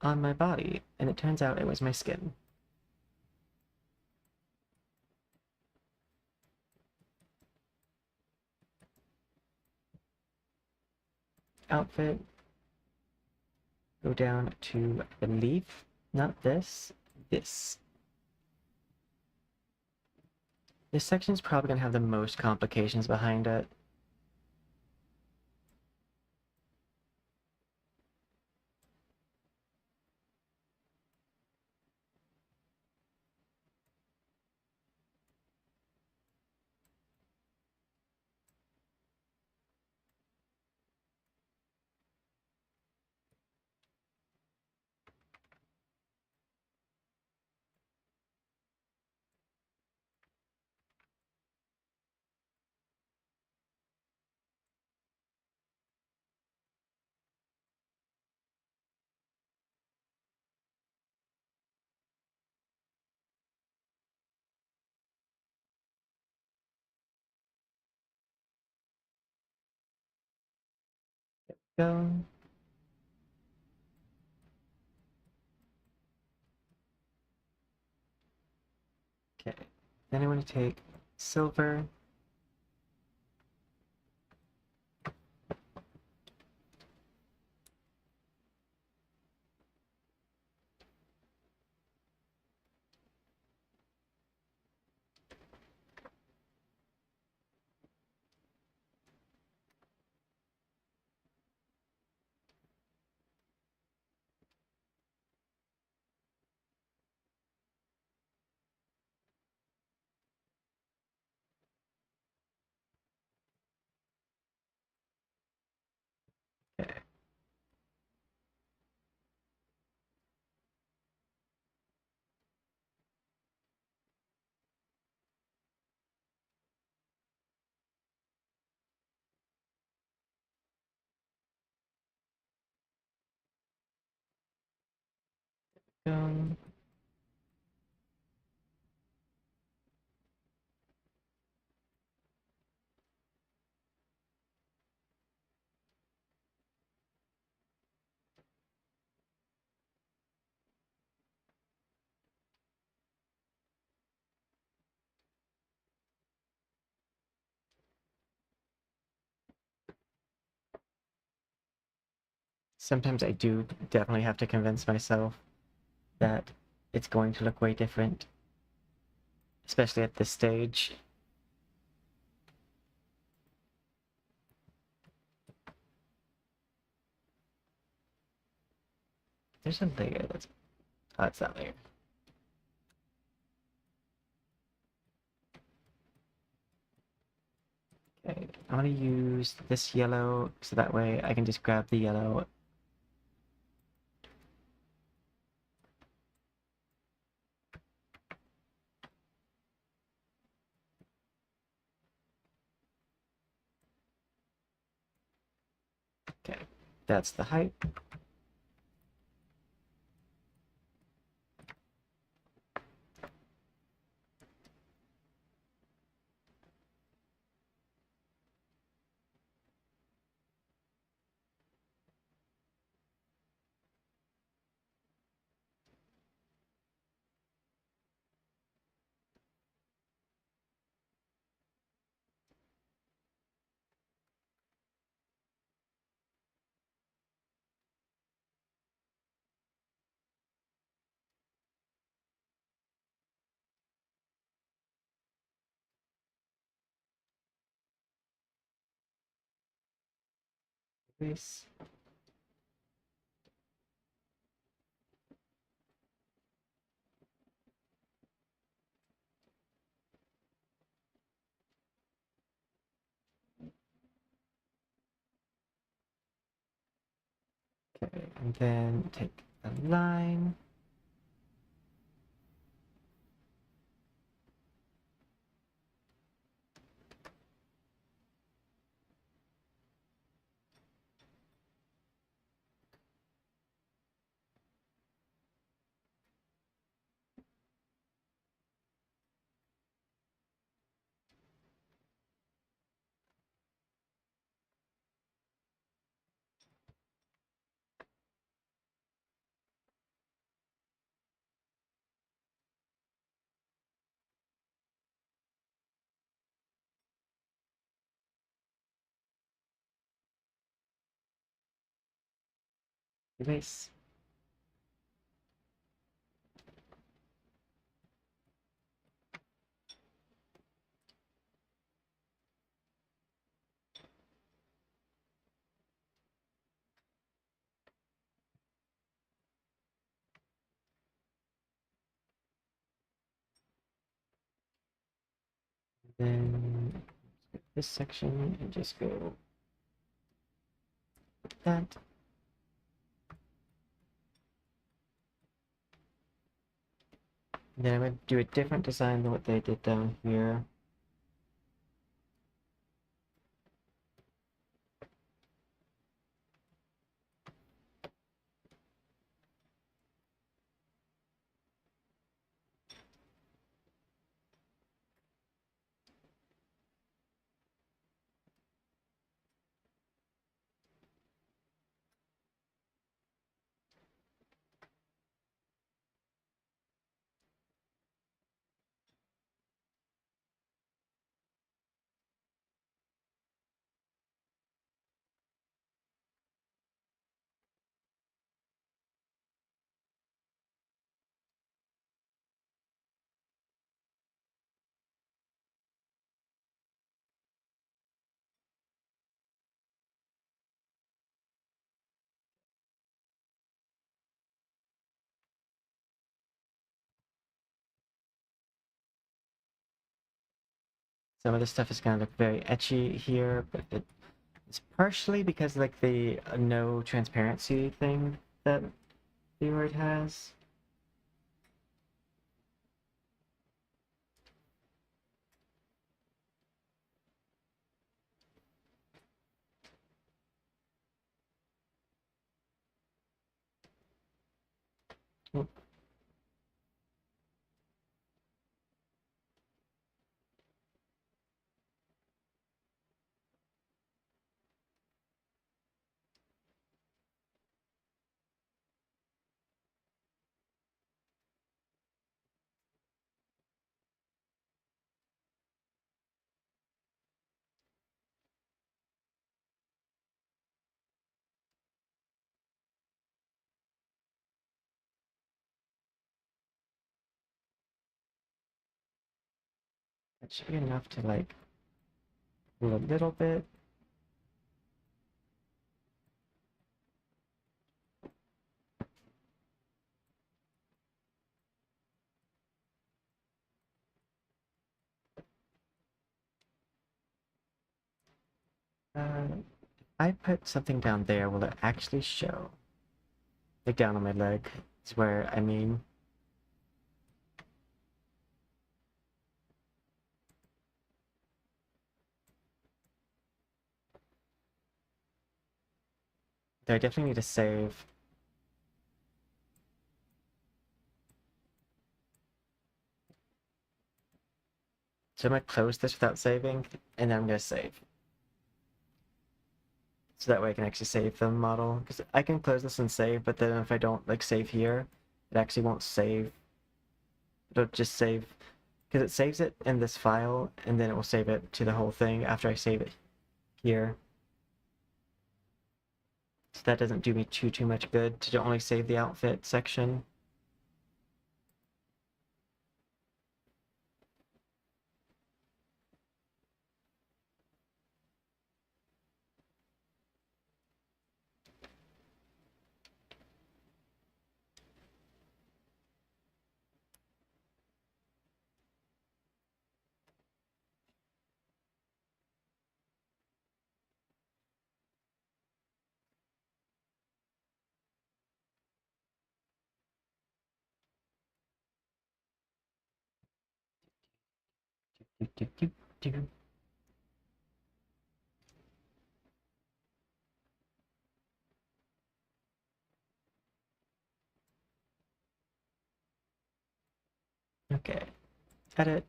on my body? And it turns out it was my skin. Outfit. Go down to the leaf. Not this. This. This section's probably gonna have the most complications behind it. Go. Okay. Then I want to take silver. Stone. Sometimes I do definitely have to convince myself that it's going to look way different, especially at this stage. There's a layer that's... Oh, it's that layer. Okay, I want to use this yellow so that way I can just grab the yellow. Okay, that's the height. This. Okay, and then take a line. Erase. Then this section and just go like that. Then I'm going to do a different design than what they did down here. Some of the stuff is going to look very etchy here, but it's partially because like the no transparency thing that vroid has. That should be enough to like pull a little bit. I put something down there, will it actually show? Like down on my leg is where I mean. Though I definitely need to save. So I'm gonna close this without saving, and then I'm gonna save. So that way I can actually save the model. Because I can close this and save, but then if I don't like save here, it actually won't save. It'll just save, because it saves it in this file, and then it will save it to the whole thing after I save it here. So that doesn't do me too much good to only save the outfit section. Okay, edit.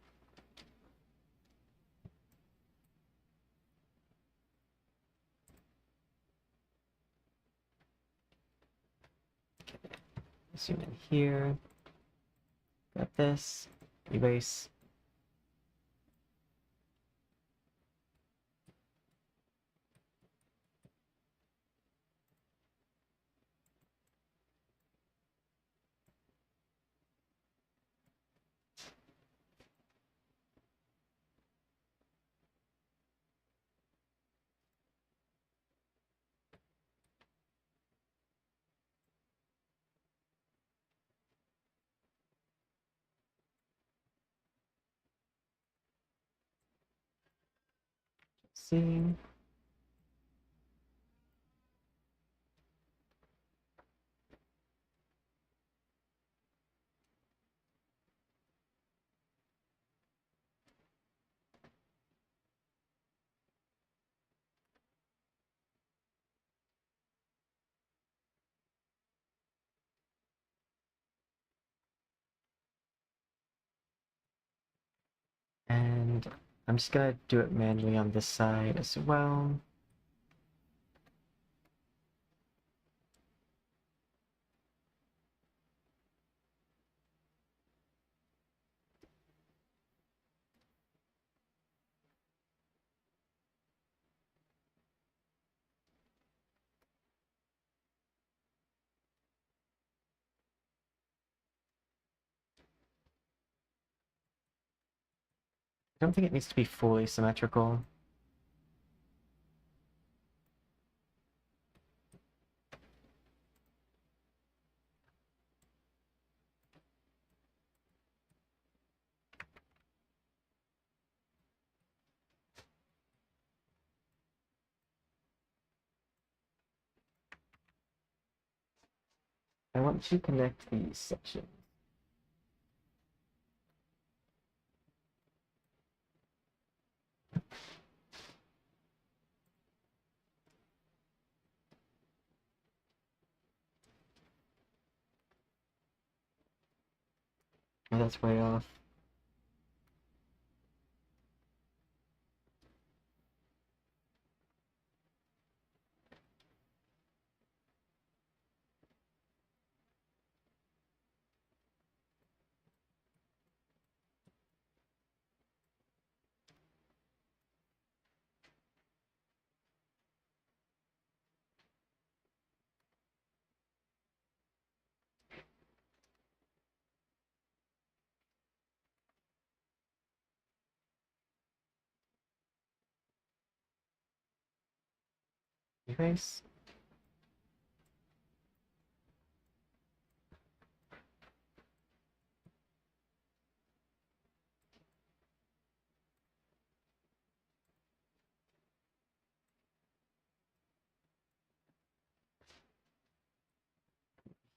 Okay. Zoom in here. Got this. Erase. See. And I'm just gonna do it manually on this side as well. I don't think it needs to be fully symmetrical. I want to connect these sections. Oh, that's way off. Erase.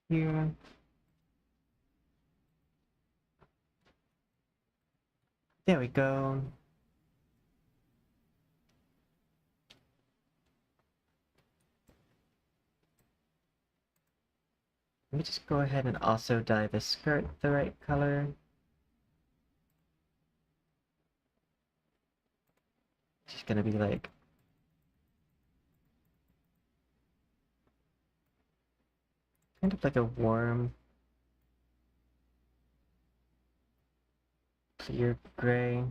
Here. There we go. Let me just go ahead and also dye the skirt the right color. She's gonna be like kind of like a warm clear gray.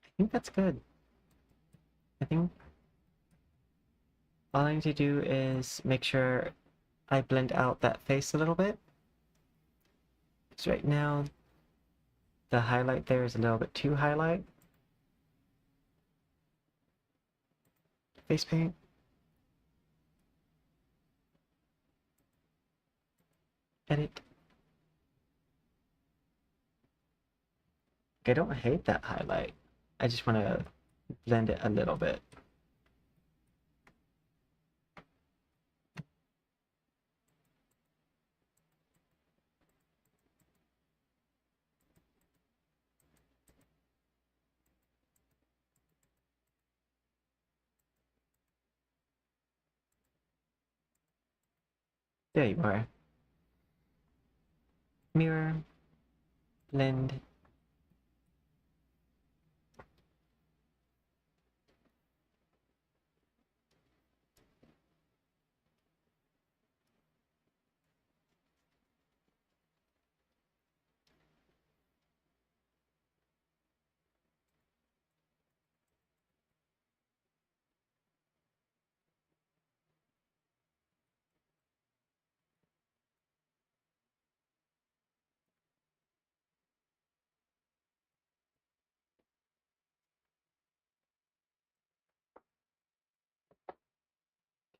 I think that's good. I think all I need to do is make sure I blend out that face a little bit. Because right now, the highlight there is a little bit too highlight. Face paint. Edit. I don't hate that highlight. I just want to blend it a little bit. There you are. Mirror. Blend.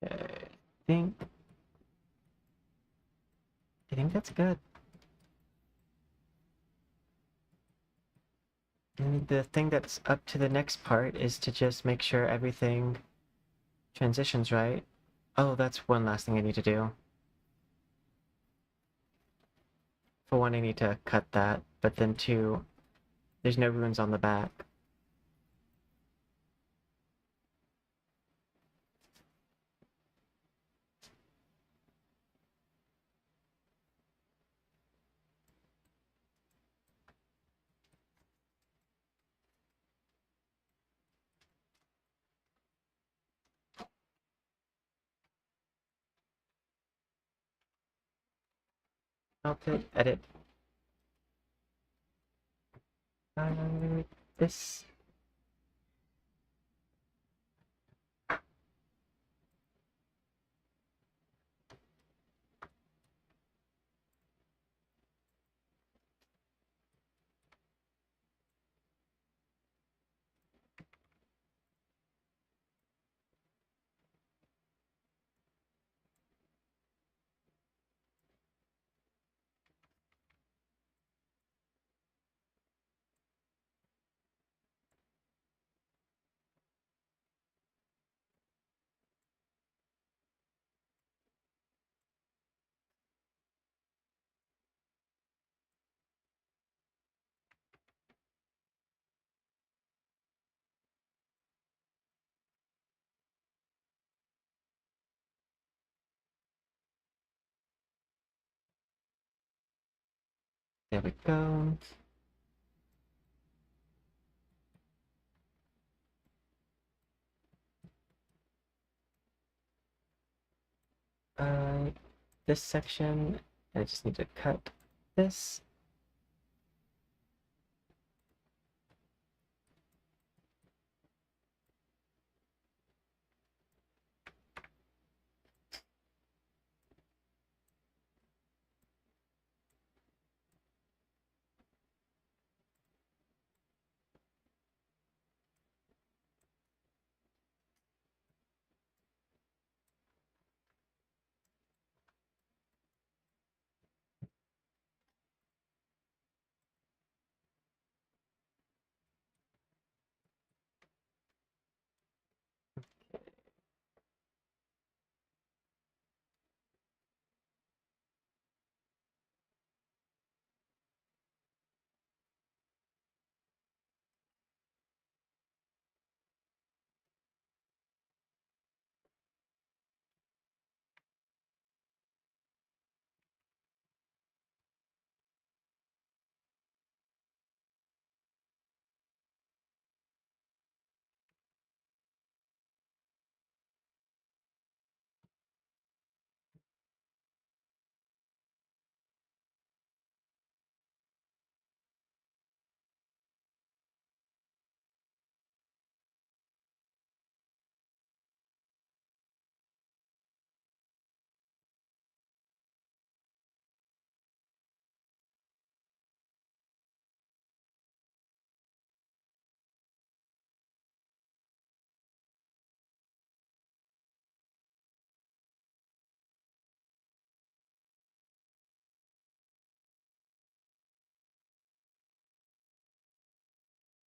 Okay. I think that's good. And the thing that's up to the next part is to just make sure everything transitions right. Oh, that's one last thing I need to do. For one, I need to cut that, but then two, there's no runes on the back. Outfit, edit. This. There we go. This section, I just need to cut this.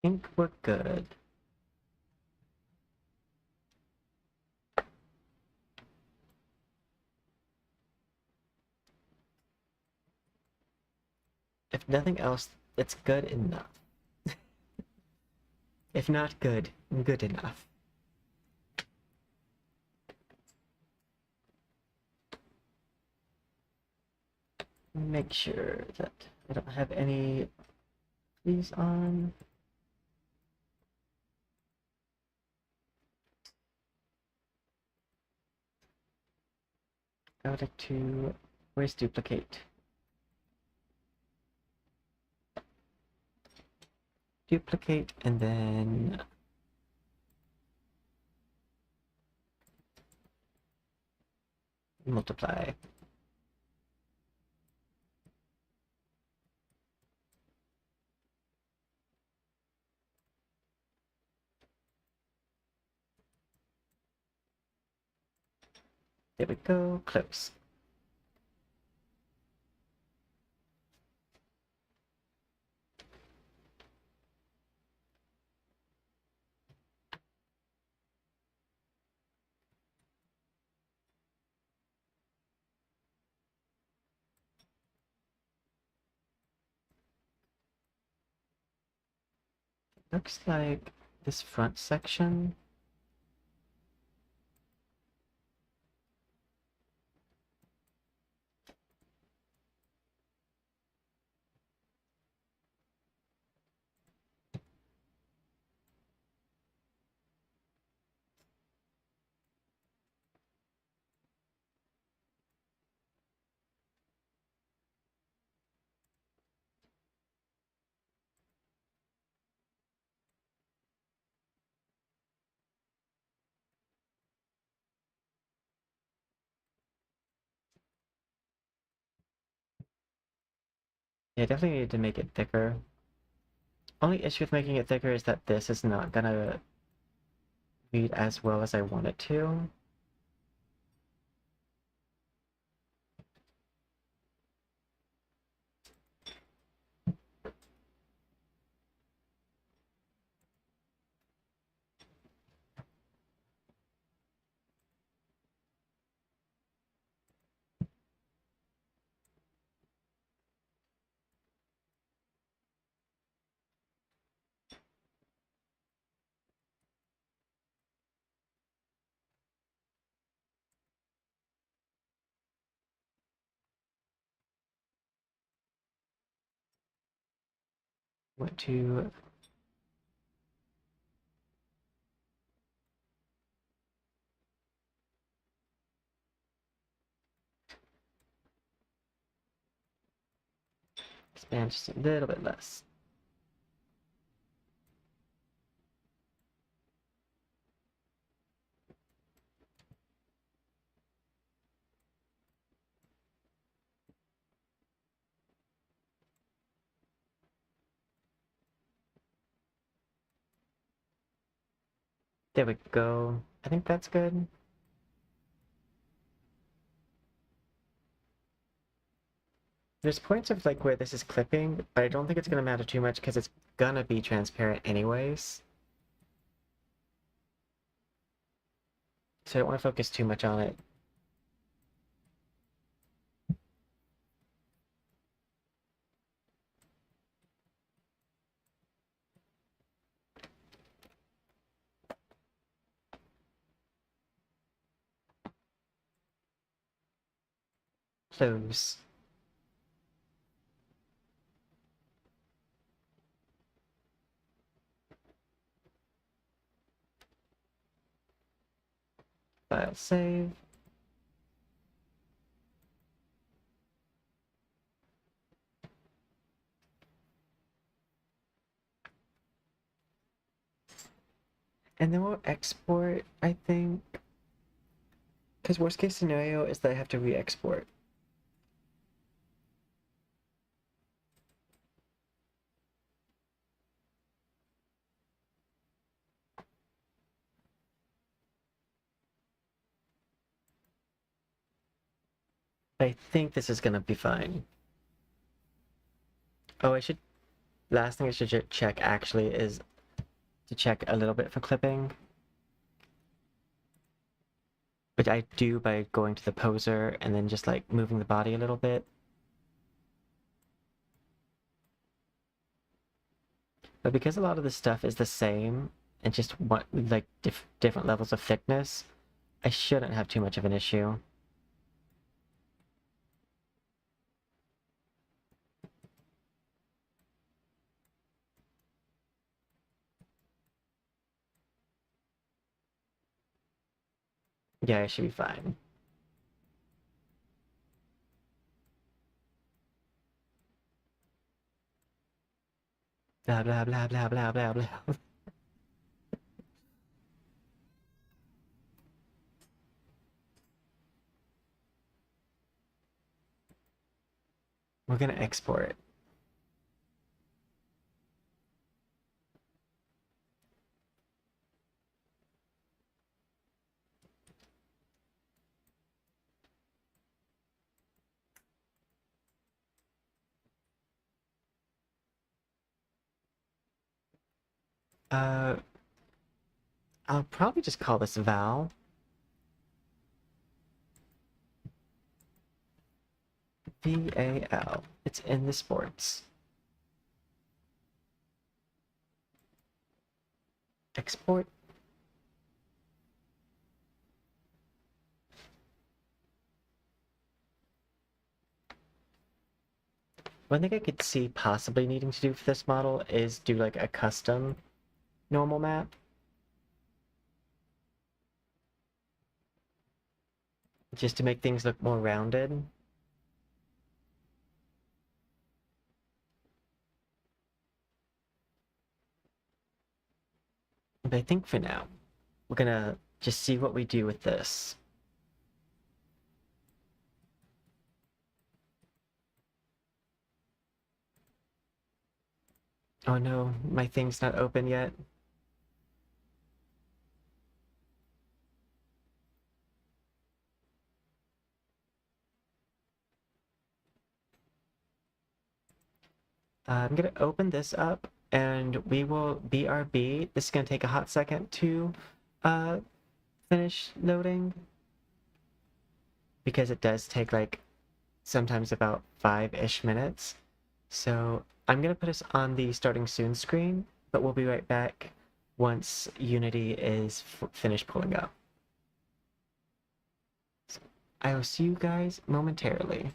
think we're good. If nothing else, it's good enough. If not good, good enough. Make sure that I don't have any these on. I would like to, where's duplicate? Duplicate and then multiply. There we go, close. Looks like this front section. Yeah, definitely need to make it thicker. Only issue with making it thicker is that this is not gonna read as well as I want it to. Want to expand just a little bit less. There we go. I think that's good. There's points of like where this is clipping, but I don't think it's gonna matter too much because it's gonna be transparent anyways. So I don't want to focus too much on it. Close. File save. And then we'll export, I think. Because worst case scenario is that I have to re-export. I think this is gonna be fine. Oh, last thing I should check actually is to check a little bit for clipping, which I do by going to the poser and then just like moving the body a little bit. But because a lot of the stuff is the same and just what like different levels of thickness, I shouldn't have too much of an issue. Yeah, I should be fine. Blah blah blah blah blah blah blah. We're gonna export. Uh, I'll probably just call this Val. VAL. It's in the sports. Export. One thing I could see possibly needing to do for this model is do like a custom normal map. Just to make things look more rounded. But I think for now, we're gonna just see what we do with this. Oh no, my thing's not open yet. I'm gonna open this up and we will BRB. This is gonna take a hot second to uh, finish loading because it does take like sometimes about 5-ish minutes. So I'm gonna put us on the starting soon screen, but we'll be right back once Unity is finished pulling up. So I will see you guys momentarily.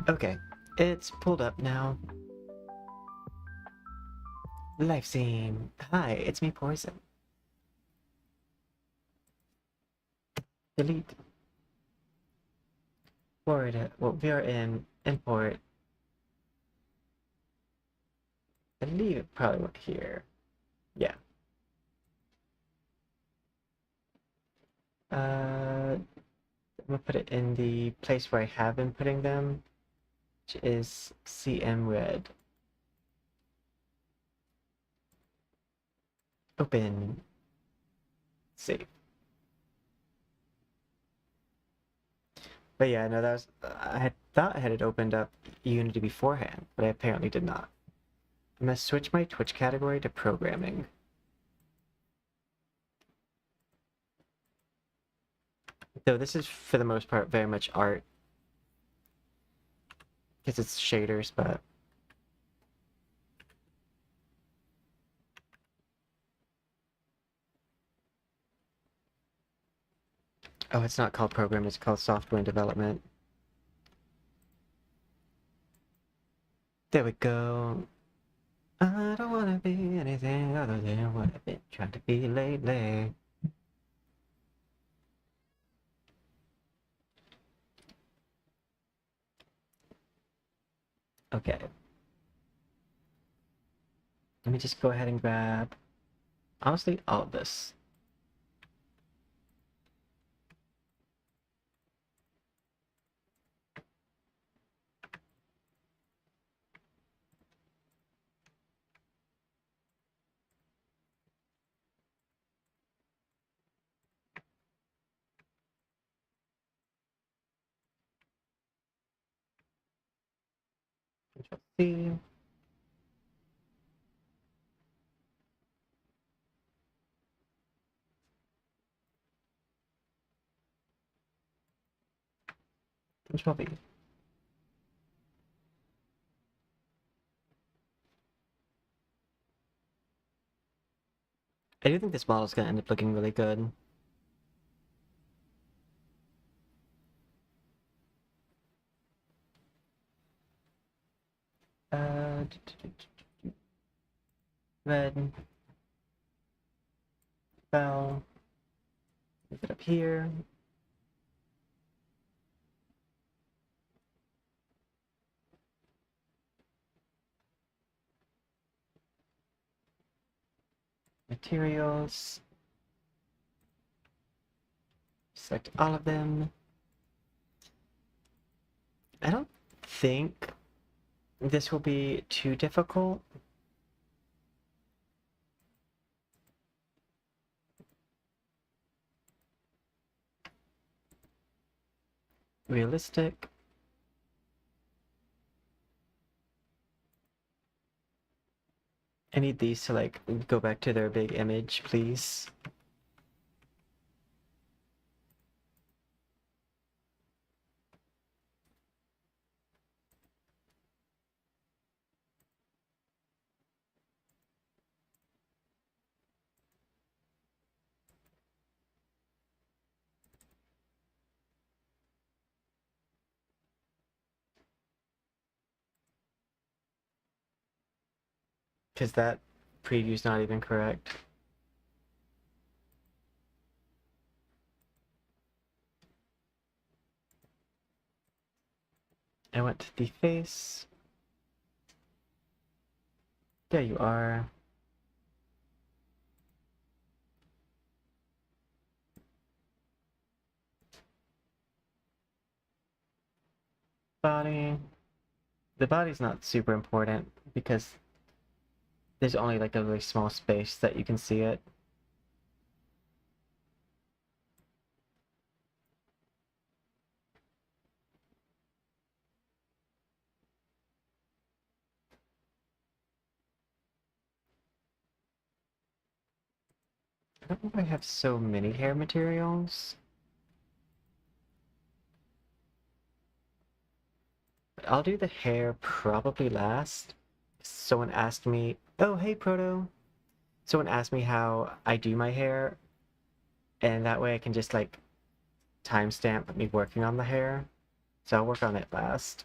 Okay, it's pulled up now. Life scene. Hi, it's me, Poison. Delete. Forward. Well, we are in import. I believe it probably went here. Yeah. I'm gonna put it in the place where I have been putting them, which is CM Red. Open. Save. But yeah, no, that was. I had thought I had it opened up Unity beforehand, but I apparently did not. I'm gonna switch my Twitch category to programming. Though this is, for the most part, very much art. Because it's shaders, but... Oh, it's not called programming, it's called software and development. There we go. I don't wanna be anything other than what I've been trying to be lately. Okay. Let me just go ahead and grab, honestly, all of this. Control C. Control V. I do think this model is going to end up looking really good. Red. Bell. Move it up here. Materials. Select all of them. I don't think this will be too difficult. Realistic. I need these to like go back to their big image, please. Because that preview's not even correct. I went to the face. There you are. Body. The body's not super important because there's only like a really small space that you can see it. I don't know if I have so many hair materials. But I'll do the hair probably last. Someone asked me, oh, hey, Proto. Someone asked me how I do my hair, and that way I can just like timestamp me working on the hair. So I'll work on it last.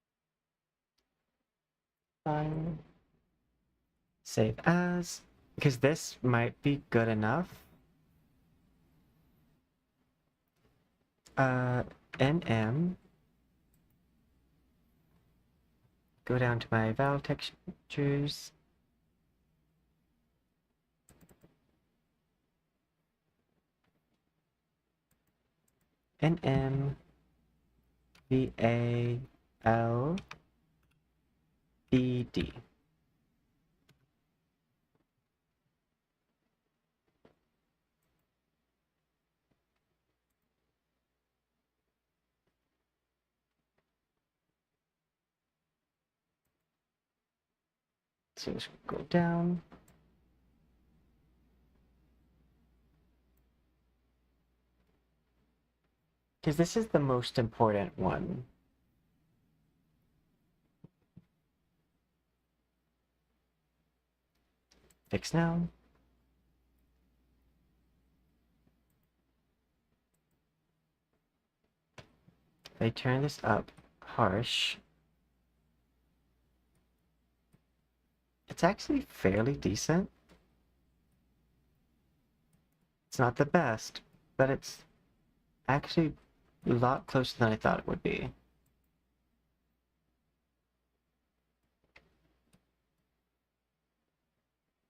fine. Save as, because this might be good enough. NM. Go down to my Val textures. NM VAL BD. So just go down. Because this is the most important one. Fix now. If I turn this up harsh, it's actually fairly decent. It's not the best, but it's actually a lot closer than I thought it would be.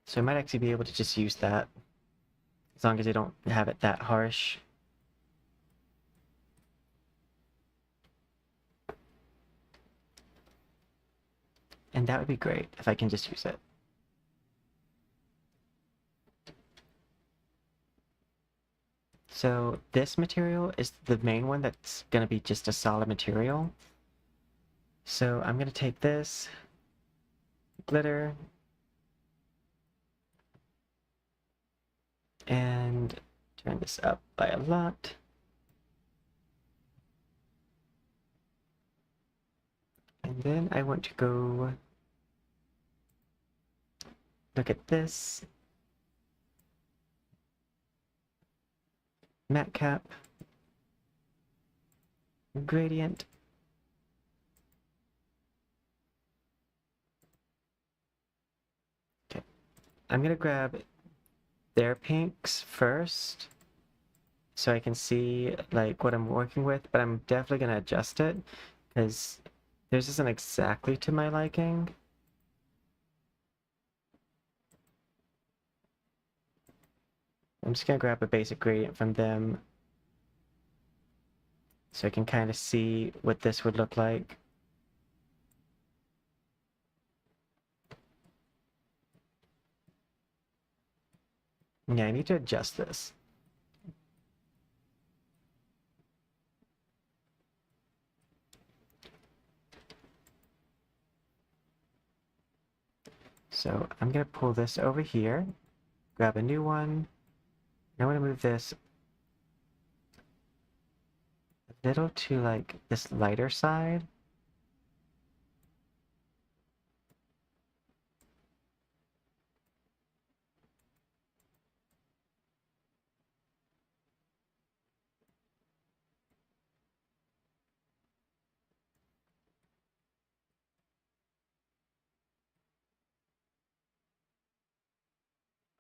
So I might actually be able to just use that, as long as I don't have it that harsh. And that would be great if I can just use it. So this material is the main one that's going to be just a solid material. So I'm going to take this glitter and turn this up by a lot. And then I want to go look at this. Matte cap. Gradient. Okay. I'm gonna grab their pinks first so I can see like what I'm working with, but I'm definitely gonna adjust it because theirs isn't exactly to my liking. I'm just gonna grab a basic gradient from them so I can kind of see what this would look like. Yeah, I need to adjust this. So I'm gonna pull this over here, grab a new one. I want to move this a little to like this lighter side.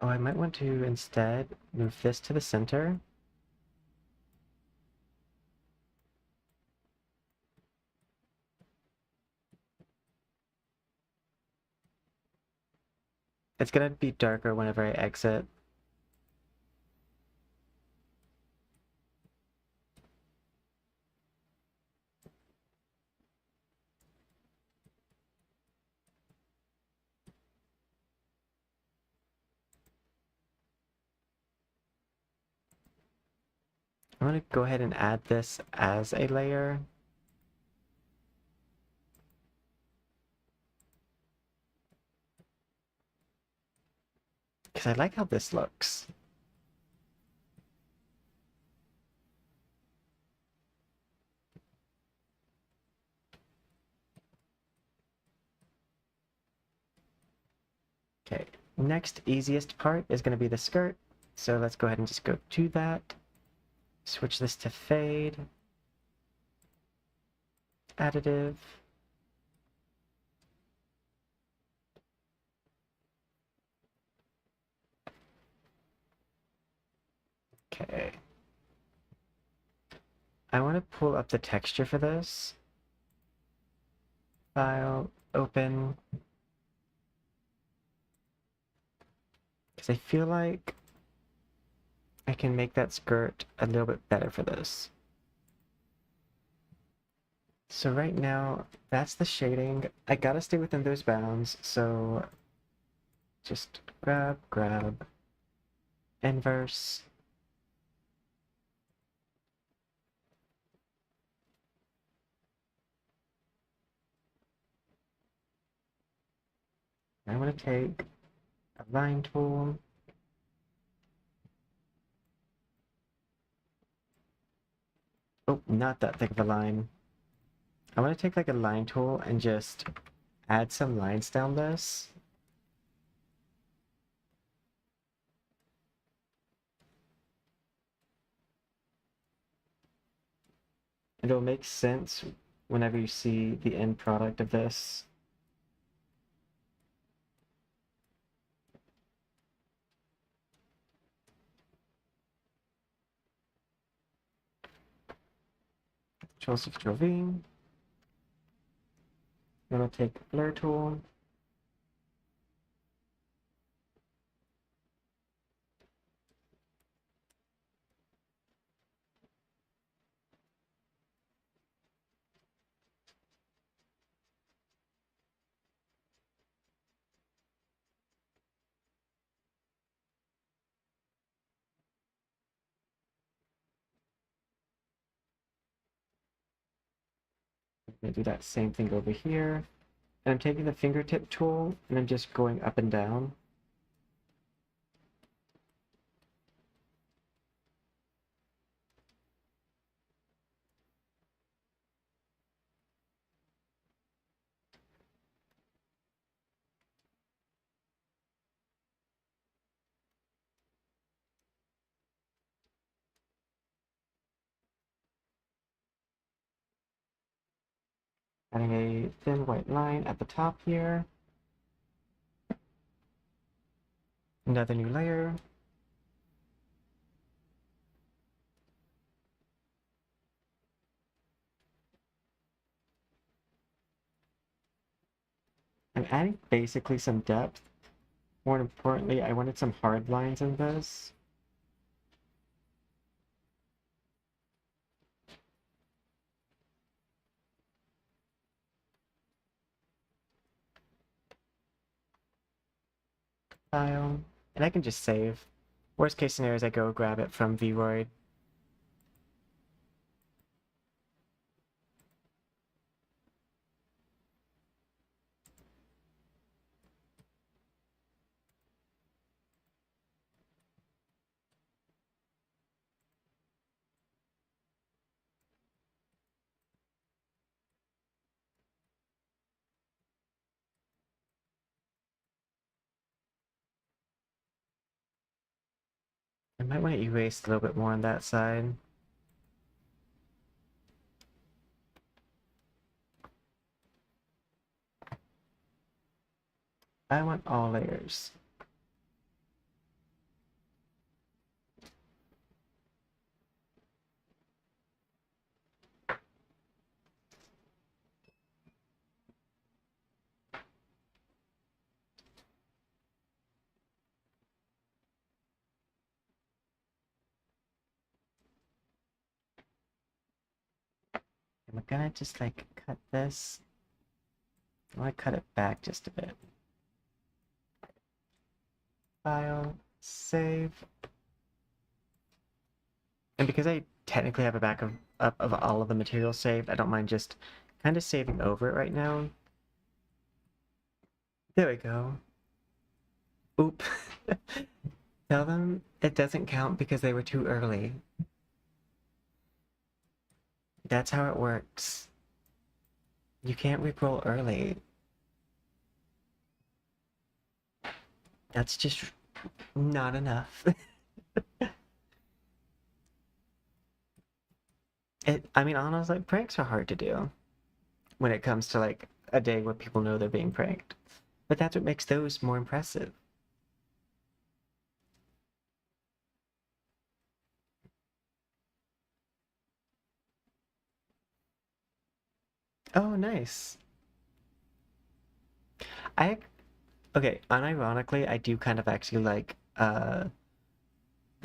Oh, I might want to instead move this to the center. It's gonna be darker whenever I exit. I'm gonna go ahead and add this as a layer. Because I like how this looks. Okay, next easiest part is gonna be the skirt. So let's go ahead and just go to that. Switch this to fade. Additive. Okay. I want to pull up the texture for this. File, open. Because I feel like I can make that skirt a little bit better for this. So right now, that's the shading. I gotta stay within those bounds, so just grab, inverse. I'm gonna take a line tool. Oh, not that thick of a line. I want to take like a line tool and just add some lines down this. It'll make sense whenever you see the end product of this. Control-C, Control-V. I'm gonna take the blur tool. I'm gonna do that same thing over here. And I'm taking the fingertip tool and I'm just going up and down. Adding a thin white line at the top here. Another new layer. I'm adding basically some depth. More importantly, I wanted some hard lines in this. File, and I can just save. Worst case scenario is I go grab it from vroid. I might want to erase a little bit more on that side. I want all layers. I'm gonna just like cut this. I want to cut it back just a bit. File, save. And because I technically have a backup of all of the material saved, I don't mind just kind of saving over it right now. There we go. Oop. Tell them it doesn't count because they were too early. That's how it works. You can't reroll early. That's just not enough. I mean, honestly, pranks are hard to do when it comes to like a day where people know they're being pranked. But that's what makes those more impressive. Oh, nice. I okay, unironically, I do kind of actually like the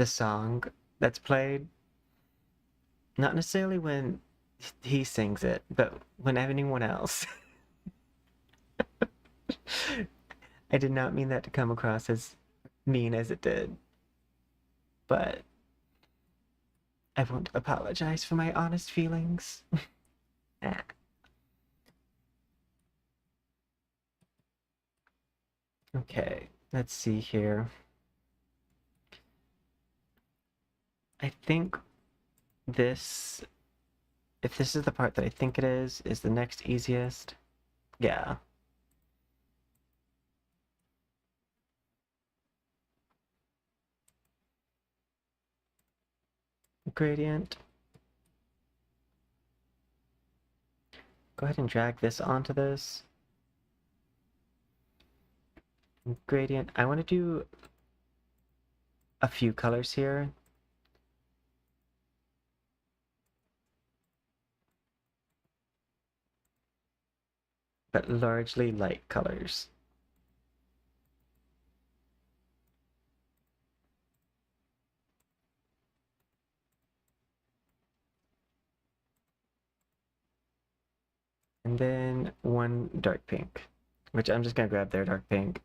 song that's played. Not necessarily when he sings it, but when anyone else. I did not mean that to come across as mean as it did, but I won't apologize for my honest feelings. Ah. Okay, let's see here. I think this, if this is the part that I think it is the next easiest. Yeah. Gradient. Go ahead and drag this onto this. Gradient. I want to do a few colors here. But largely light colors. And then one dark pink, which I'm just gonna grab their dark pink.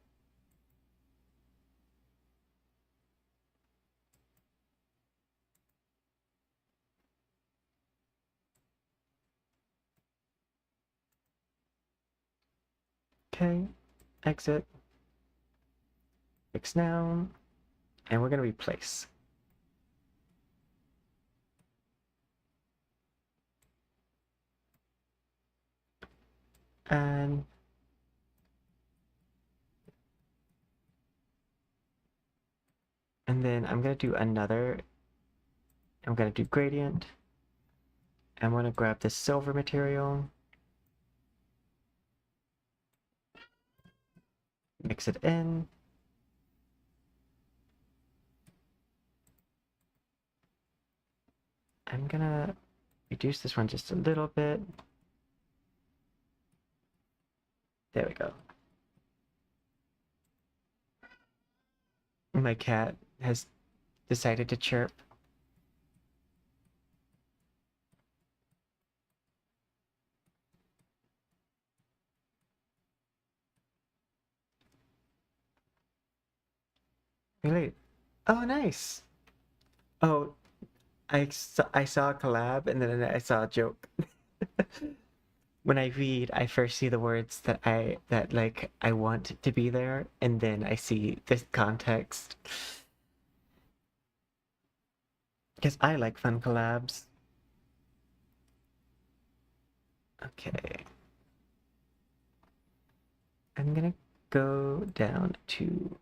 Okay, exit, fix now, and we're gonna replace. And then I'm gonna do another, I'm gonna do gradient. I'm gonna grab this silver material, mix it in. I'm gonna reduce this one just a little bit. There we go. My cat has decided to chirp. Really? Oh, nice. Oh, I saw a collab and then I saw a joke. When I read, I first see the words that like I want to be there, and then I see this context. Because I like fun collabs. Okay. I'm gonna go down to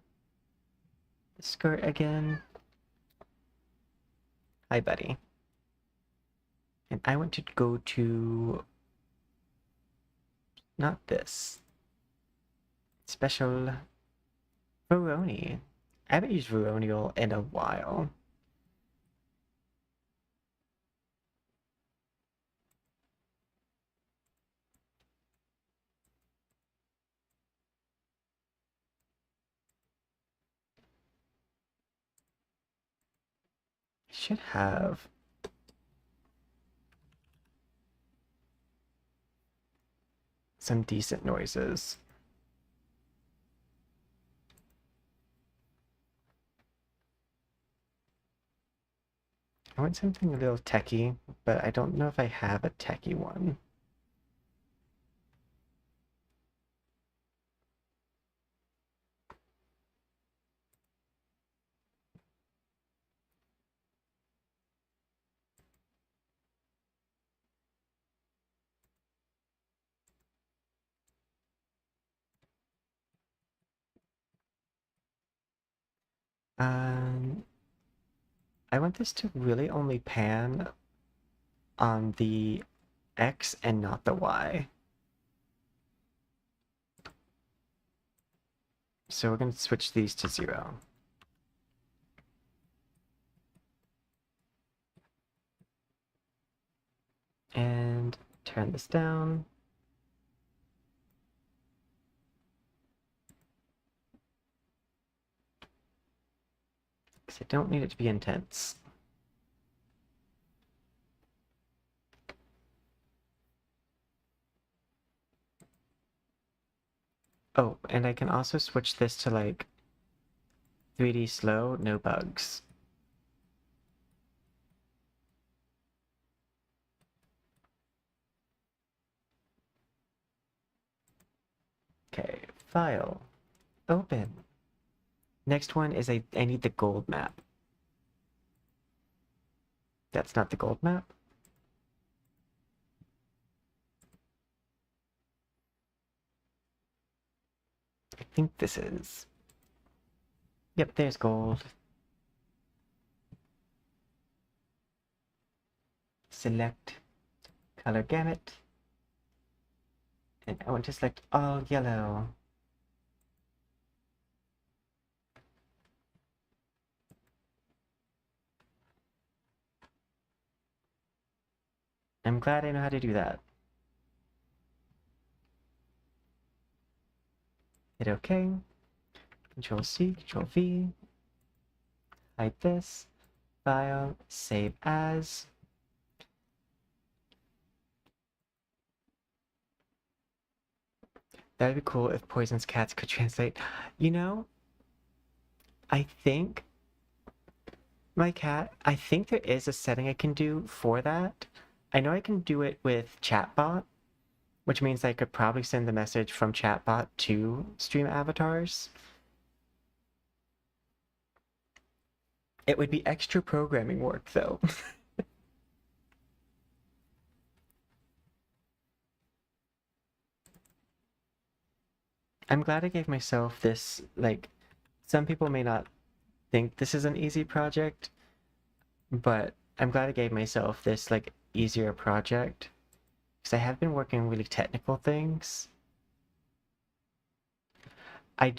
the skirt again. Hi, buddy. And I want to go to not this. Special Veroni. I haven't used Veronial in a while. I should have some decent noises. I want something a little techy, but I don't know if I have a techy one. Um, I want this to really only pan on the X and not the Y. So we're going to switch these to 0. And turn this down. because I don't need it to be intense. Oh, and I can also switch this to like 3D slow, no bugs. Okay, file, open. Next one is I need the gold map. That's not the gold map. I think this is. Yep, there's gold. Select color gamut. And I want to select all yellow. I'm glad I know how to do that. Hit OK. Control C, Control V. Hide this. File, save as. That'd be cool if Poison's Cats could translate. You know, I think I think there is a setting I can do for that. I know I can do it with chatbot, which means I could probably send the message from chatbot to stream avatars. It would be extra programming work though. I'm glad I gave myself this, like, some people may not think this is an easy project, but I'm glad I gave myself this, like, easier project, because I have been working on really technical things. I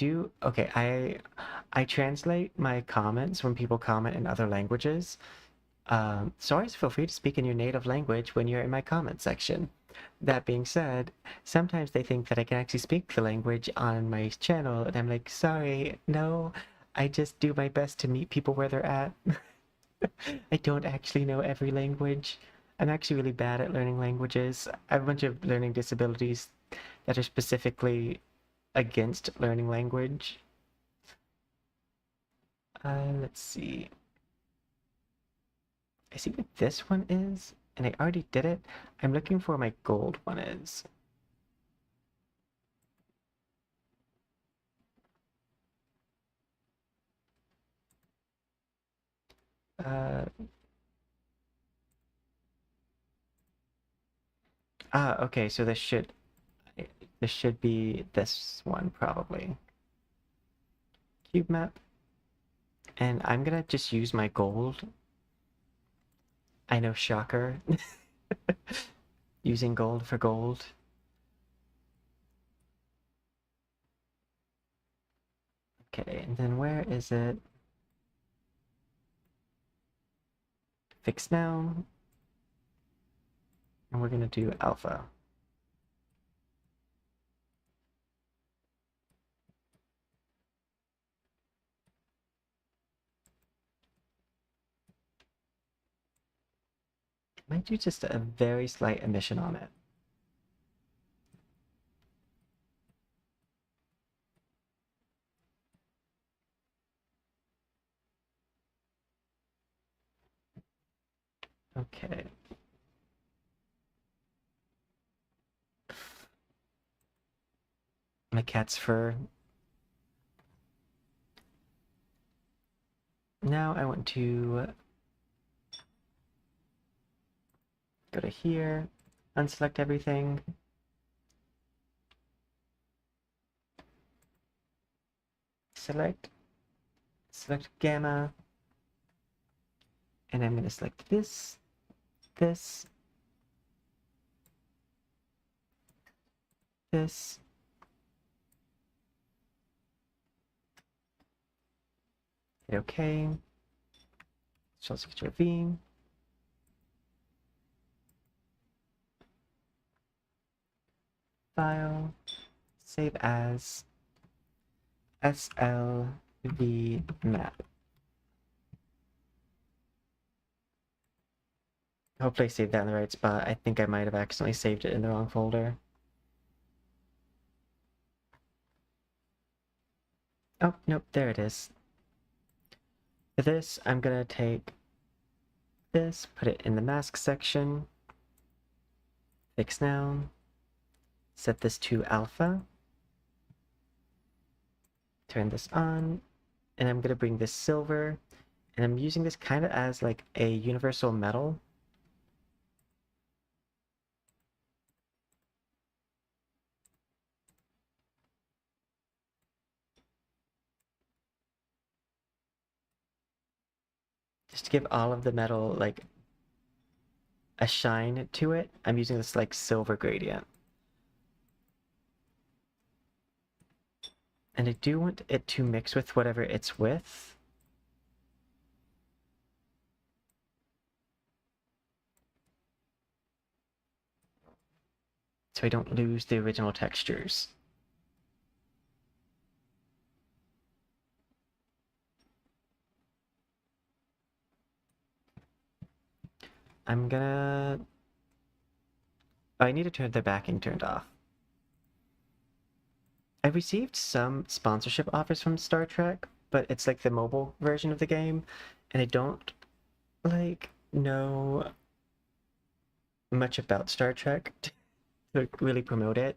translate my comments when people comment in other languages. So always feel free to speak in your native language when you're in my comment section. That being said, sometimes they think that I can actually speak the language on my channel, and I'm like, sorry, no, I just do my best to meet people where they're at. I don't actually know every language. I'm actually really bad at learning languages. I have a bunch of learning disabilities that are specifically against learning language. Let's see. I see what this one is, and I already did it. I'm looking for my gold one is. Uh, okay, so this should be this one probably. Cube map. And I'm gonna just use my gold. I know, shocker. Using gold for gold. Okay, and then where is it? Fix now. And we're gonna do alpha. Might do just a very slight emission on it. Okay. My cat's fur. Now I want to go to here, unselect everything. Select gamma. And I'm going to select this, this, this. Hit OK. Control C, Control V. File, save as SLV map. Hopefully I saved that in the right spot. I think I might have accidentally saved it in the wrong folder. Oh, nope, there it is. For this, I'm gonna take this, put it in the mask section, fix now, set this to alpha, turn this on, and I'm gonna bring this silver, and I'm using this kind of as like a universal metal. Just to give all of the metal like a shine to it, I'm using this like silver gradient. And I do want it to mix with whatever it's with. So I don't lose the original textures. I'm gonna... Oh, I need to turn the backing turned off. I've received some sponsorship offers from Star Trek, but it's like the mobile version of the game, and I don't like know much about Star Trek to really promote it.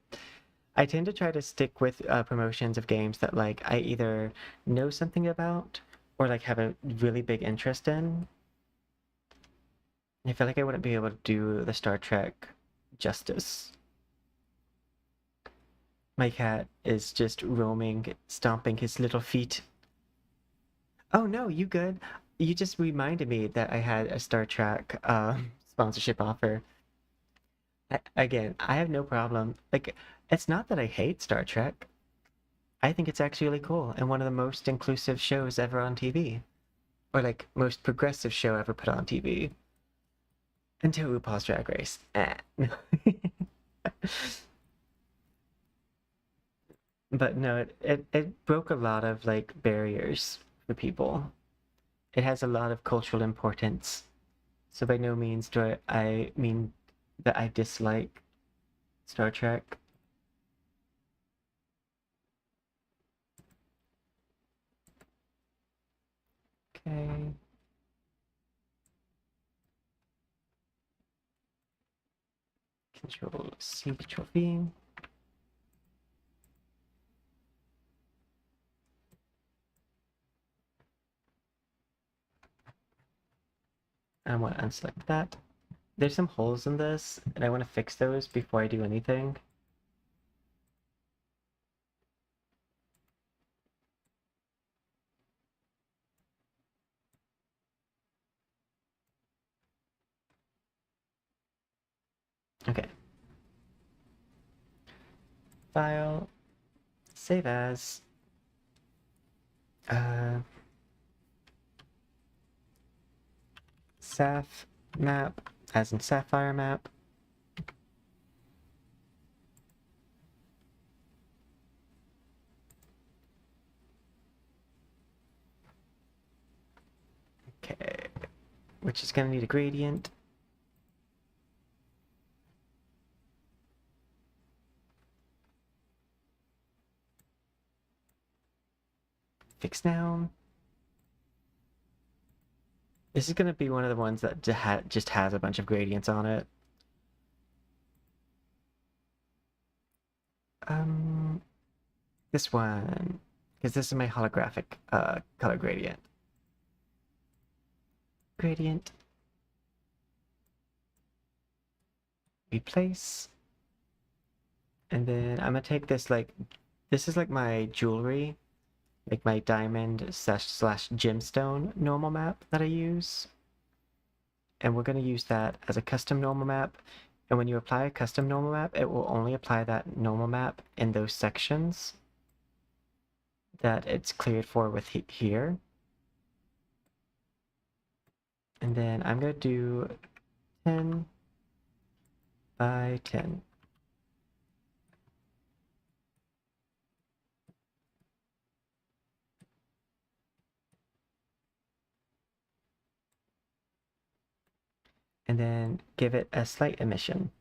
I tend to try to stick with promotions of games that like I either know something about or like have a really big interest in. I feel like I wouldn't be able to do the Star Trek justice. My cat is just roaming, stomping his little feet. Oh no, you good? You just reminded me that I had a Star Trek sponsorship offer. Again, I have no problem. Like, it's not that I hate Star Trek. I think it's actually really cool and one of the most inclusive shows ever on TV. Or like most progressive show ever put on TV. Until RuPaul's Drag Race. But no, it broke a lot of like barriers for people. It has a lot of cultural importance. So by no means do I mean that I dislike Star Trek. Okay. Control C, Control V. I want to unselect that. There's some holes in this, and I want to fix those before I do anything. Okay. File, save as. Uh, Saph map, as in Sapphire map. Okay, which is gonna need a gradient. Fix now. This is gonna be one of the ones that just has a bunch of gradients on it. Um, this one, because this is my holographic color gradient. Gradient. Replace. And then I'm gonna take this like, this is like my jewelry, like my diamond slash gemstone normal map that I use. And we're gonna use that as a custom normal map. And when you apply a custom normal map, it will only apply that normal map in those sections that it's cleared for with here. And then I'm gonna do 10 by 10. and then give it a slight emission.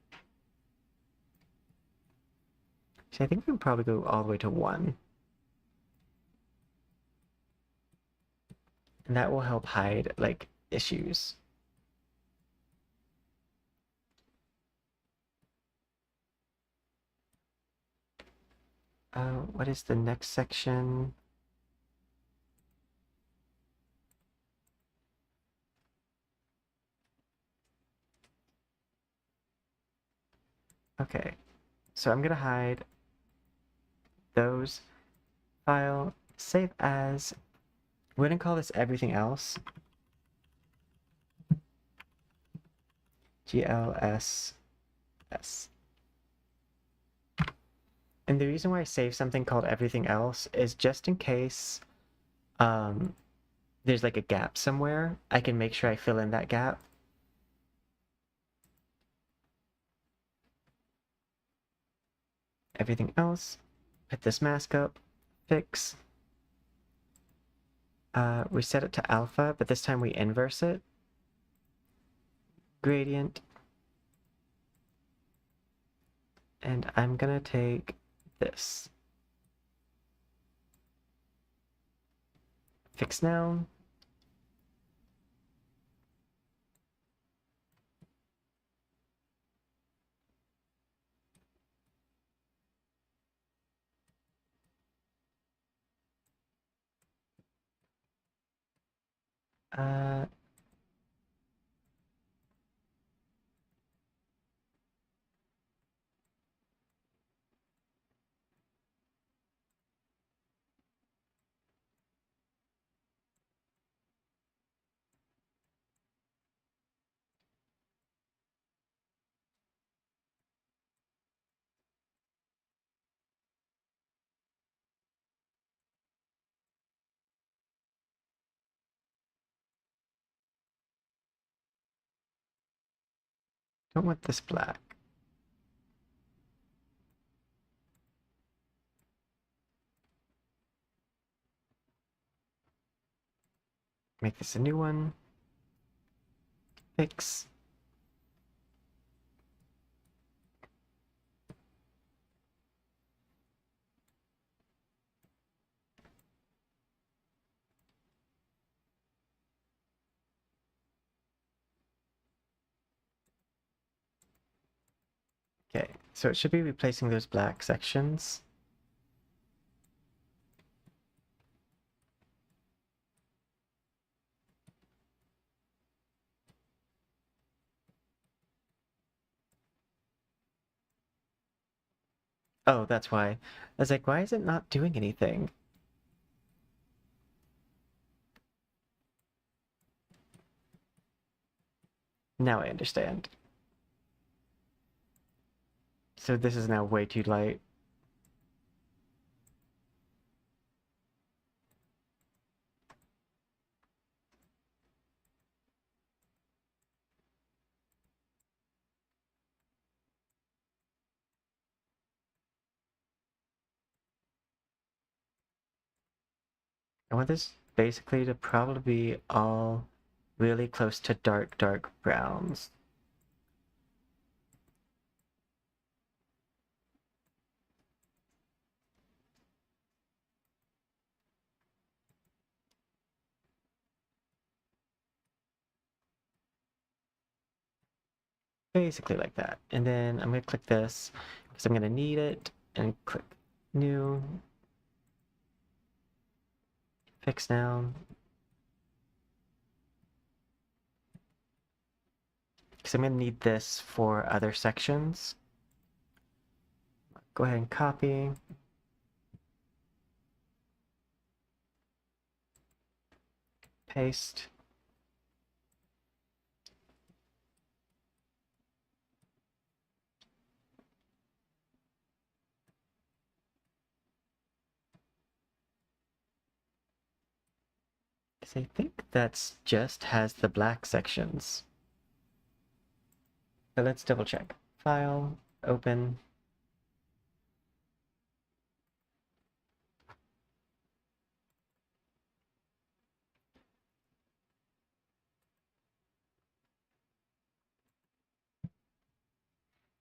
So I think we can probably go all the way to 1. And that will help hide, like, issues. What is the next section? Okay, so I'm gonna hide those. File, save as. We're gonna call this everything else. GLSS. And the reason why I save something called everything else is just in case there's like a gap somewhere, I can make sure I fill in that gap. Everything else, put this mask up, fix. We set it to alpha, but this time we inverse it. Gradient. And I'm gonna take this. Fix now. Uh, don't want this black. Make this a new one. Fix. Okay, so it should be replacing those black sections. Oh, that's why. I was like, why is it not doing anything? Now I understand. So this is now way too light. I want this basically to probably be all really close to dark, dark browns. Basically like that. And then I'm going to click this because I'm going to need it and click new, fix now. Because I'm going to need this for other sections. Go ahead and copy. Paste. Because I think that's just has the black sections. So let's double check. File, open.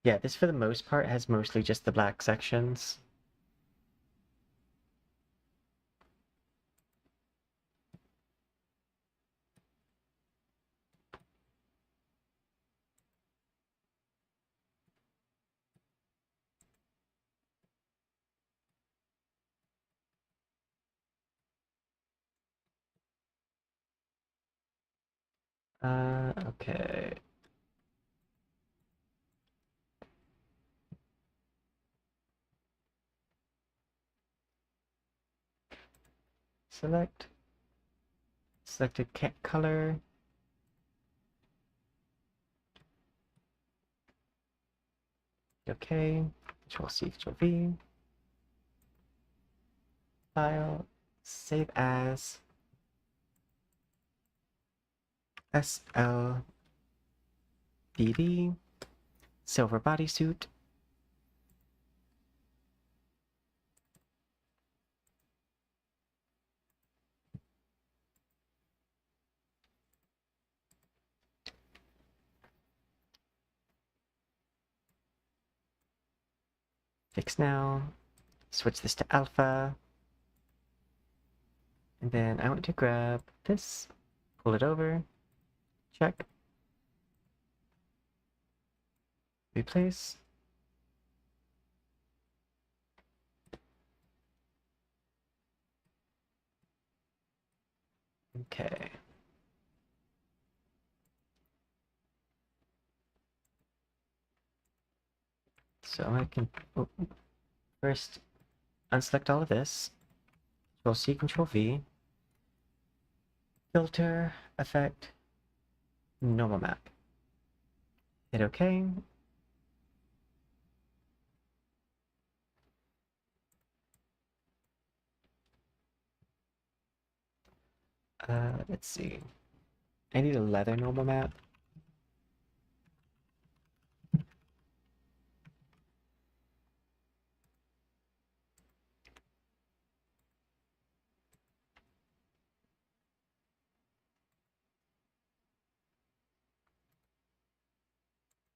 Yeah, this for the most part has mostly just the black sections. Okay. Select. Selected color. Okay. Control C, Control V. File. Save as. SLBB. Silver bodysuit. Fix now. Switch this to alpha. And then I want to grab this, pull it over, check, replace. Okay. So I can first unselect all of this. Control C, Control V. Filter, effect, normal map. Hit OK. Let's see. I need a leather normal map.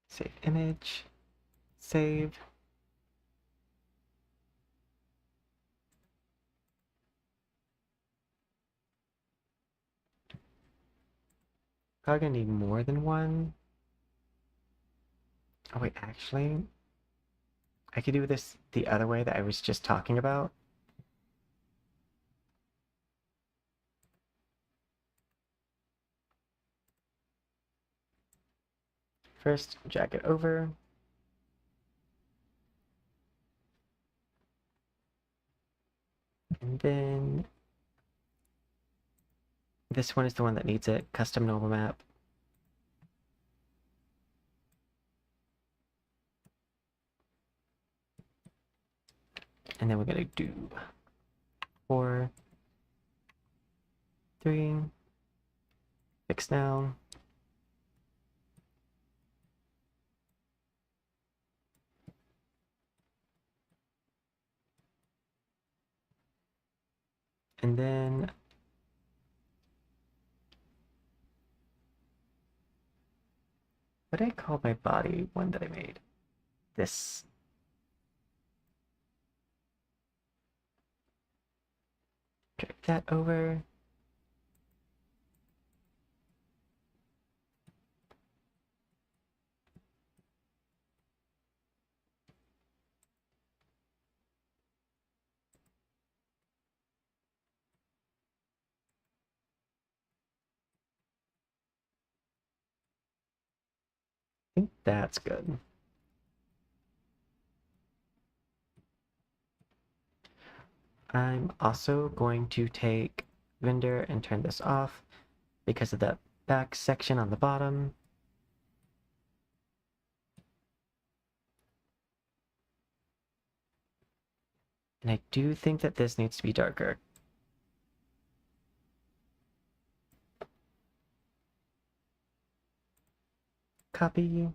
Save image. Save. Probably gonna need more than one. Oh wait, actually, I could do this the other way that I was just talking about. First, drag it over. And then this one is the one that needs it. Custom normal map. And then we're gonna do 4, 3, fix now. And then what did I call my body one that I made? This. Drag that over. I think that's good. I'm also going to take render and turn this off because of the back section on the bottom. And I do think that this needs to be darker. Copy.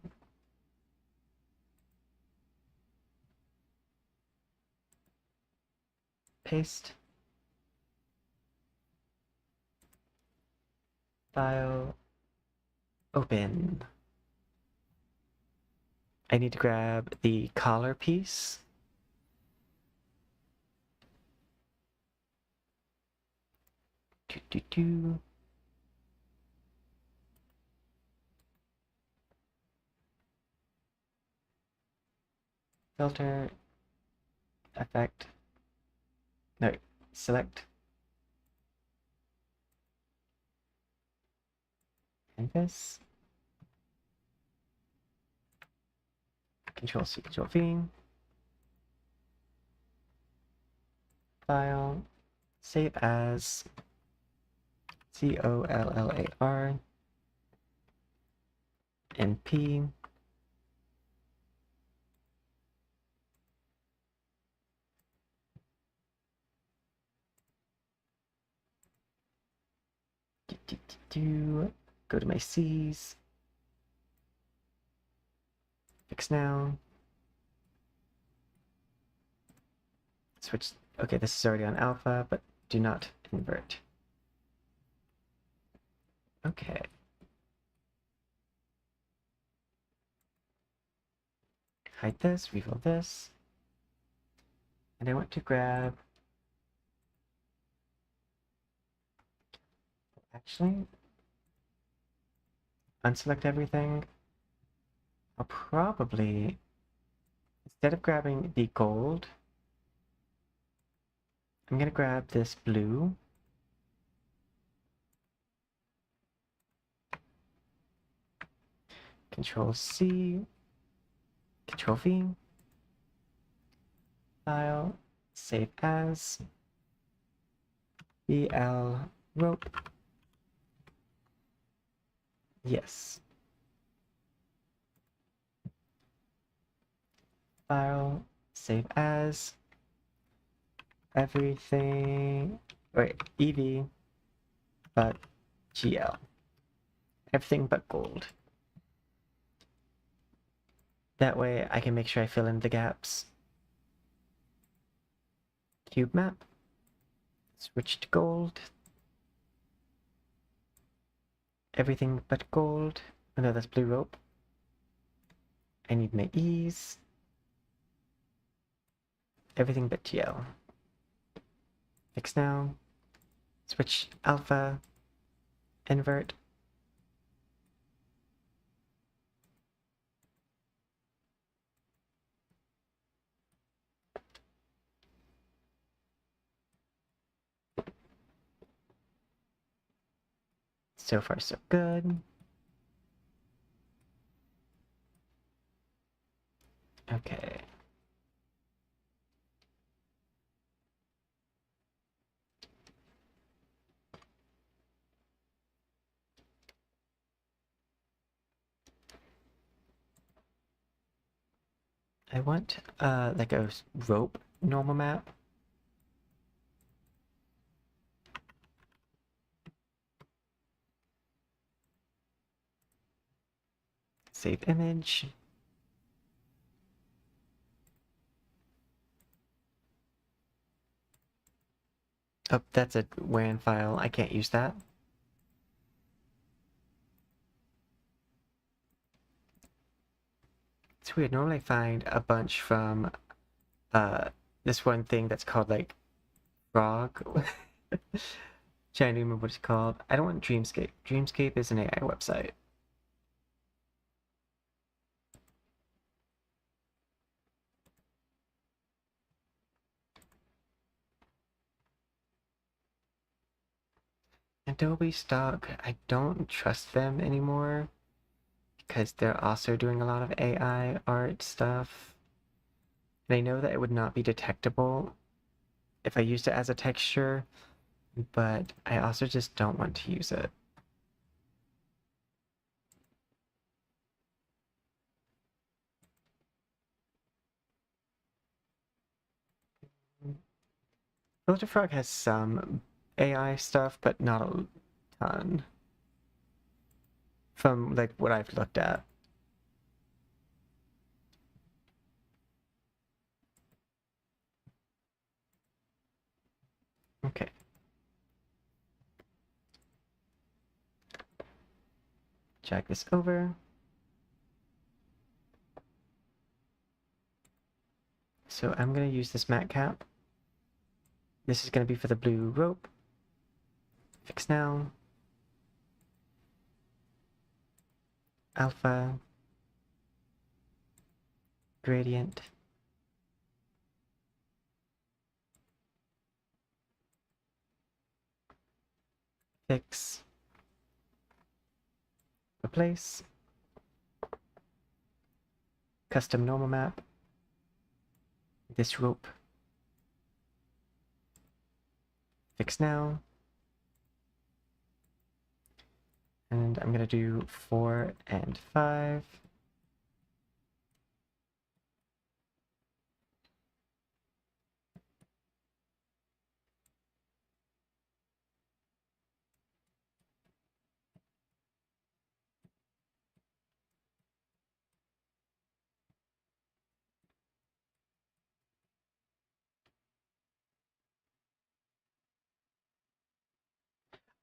Paste. File. Open. I need to grab the collar piece. Filter, effect, no, select, canvas, Control C, Control V, file, save as, COLLAR, NP, go to my C's, fix now, switch, okay, this is already on alpha, but do not invert. Okay. Hide this, refill this, and I want to grab, actually, unselect everything. I'll probably, instead of grabbing the gold, I'm gonna grab this blue. Control C, Control V, file, save as, BL rope. Yes. File, save as, everything, wait, EV, but GL. Everything but gold. That way I can make sure I fill in the gaps. Cube map. Switch to gold. Everything but gold. Oh no, that's blue rope. I need my E's. Everything but GL. Fix now. Switch alpha. Invert. So far so good. Okay. I want like a rope normal map. Save image. Oh, that's a WAN file. I can't use that. It's weird. Normally I find a bunch from this one thing that's called like Frog. Trying to remember what it's called. I don't want Dreamscape. Dreamscape is an AI website. Adobe stock, I don't trust them anymore because they're also doing a lot of AI art stuff. And I know that it would not be detectable if I used it as a texture, but I also just don't want to use it. Filter Frog has some AI stuff, but not a ton from like what I've looked at. Okay. Drag this over. So I'm going to use this mat cap. This is going to be for the blue rope. Fix now. Alpha. Gradient. Fix. Replace. Custom normal map. This rope. Fix now. And I'm going to do 4 and 5.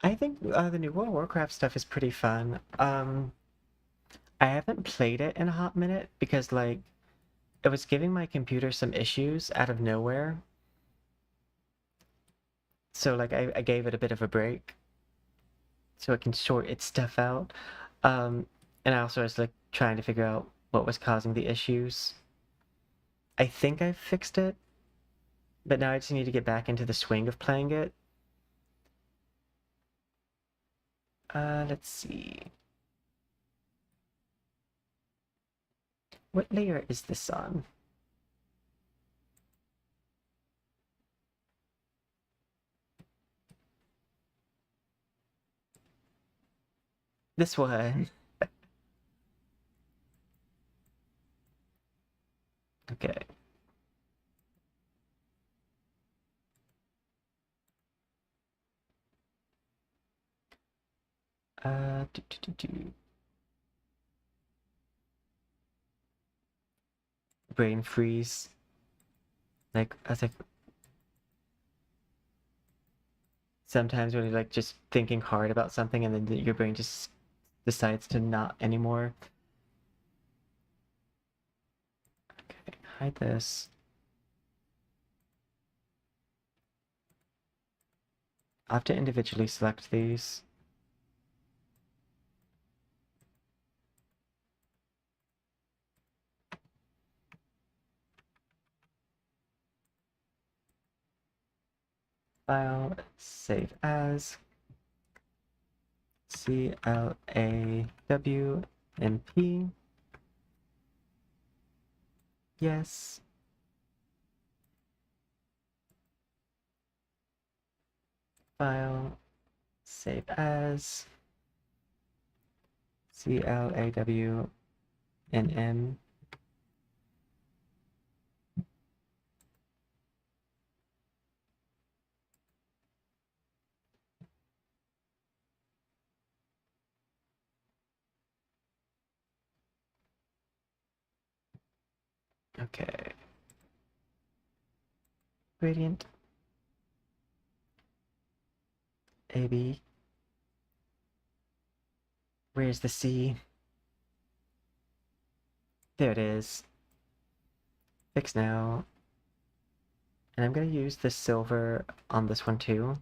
I think the new World of Warcraft stuff is pretty fun. I haven't played it in a hot minute because, like, it was giving my computer some issues out of nowhere. So, like, I gave it a bit of a break so it can sort its stuff out. And I also was, like, trying to figure out what was causing the issues. I think I fixed it, but now I just need to get back into the swing of playing it. Let's see. What layer is this on? This one. Okay. Do, do, do, do. Brain freeze. Like, I was like, sometimes when you're like just thinking hard about something and then your brain just decides to not anymore. Okay, hide this. I'll have to individually select these. File, save as, CLAWMP. Yes. File, save as, CLAWNM. Okay. Gradient. AB. Where's the C? There it is. Fix now. And I'm going to use the silver on this one too.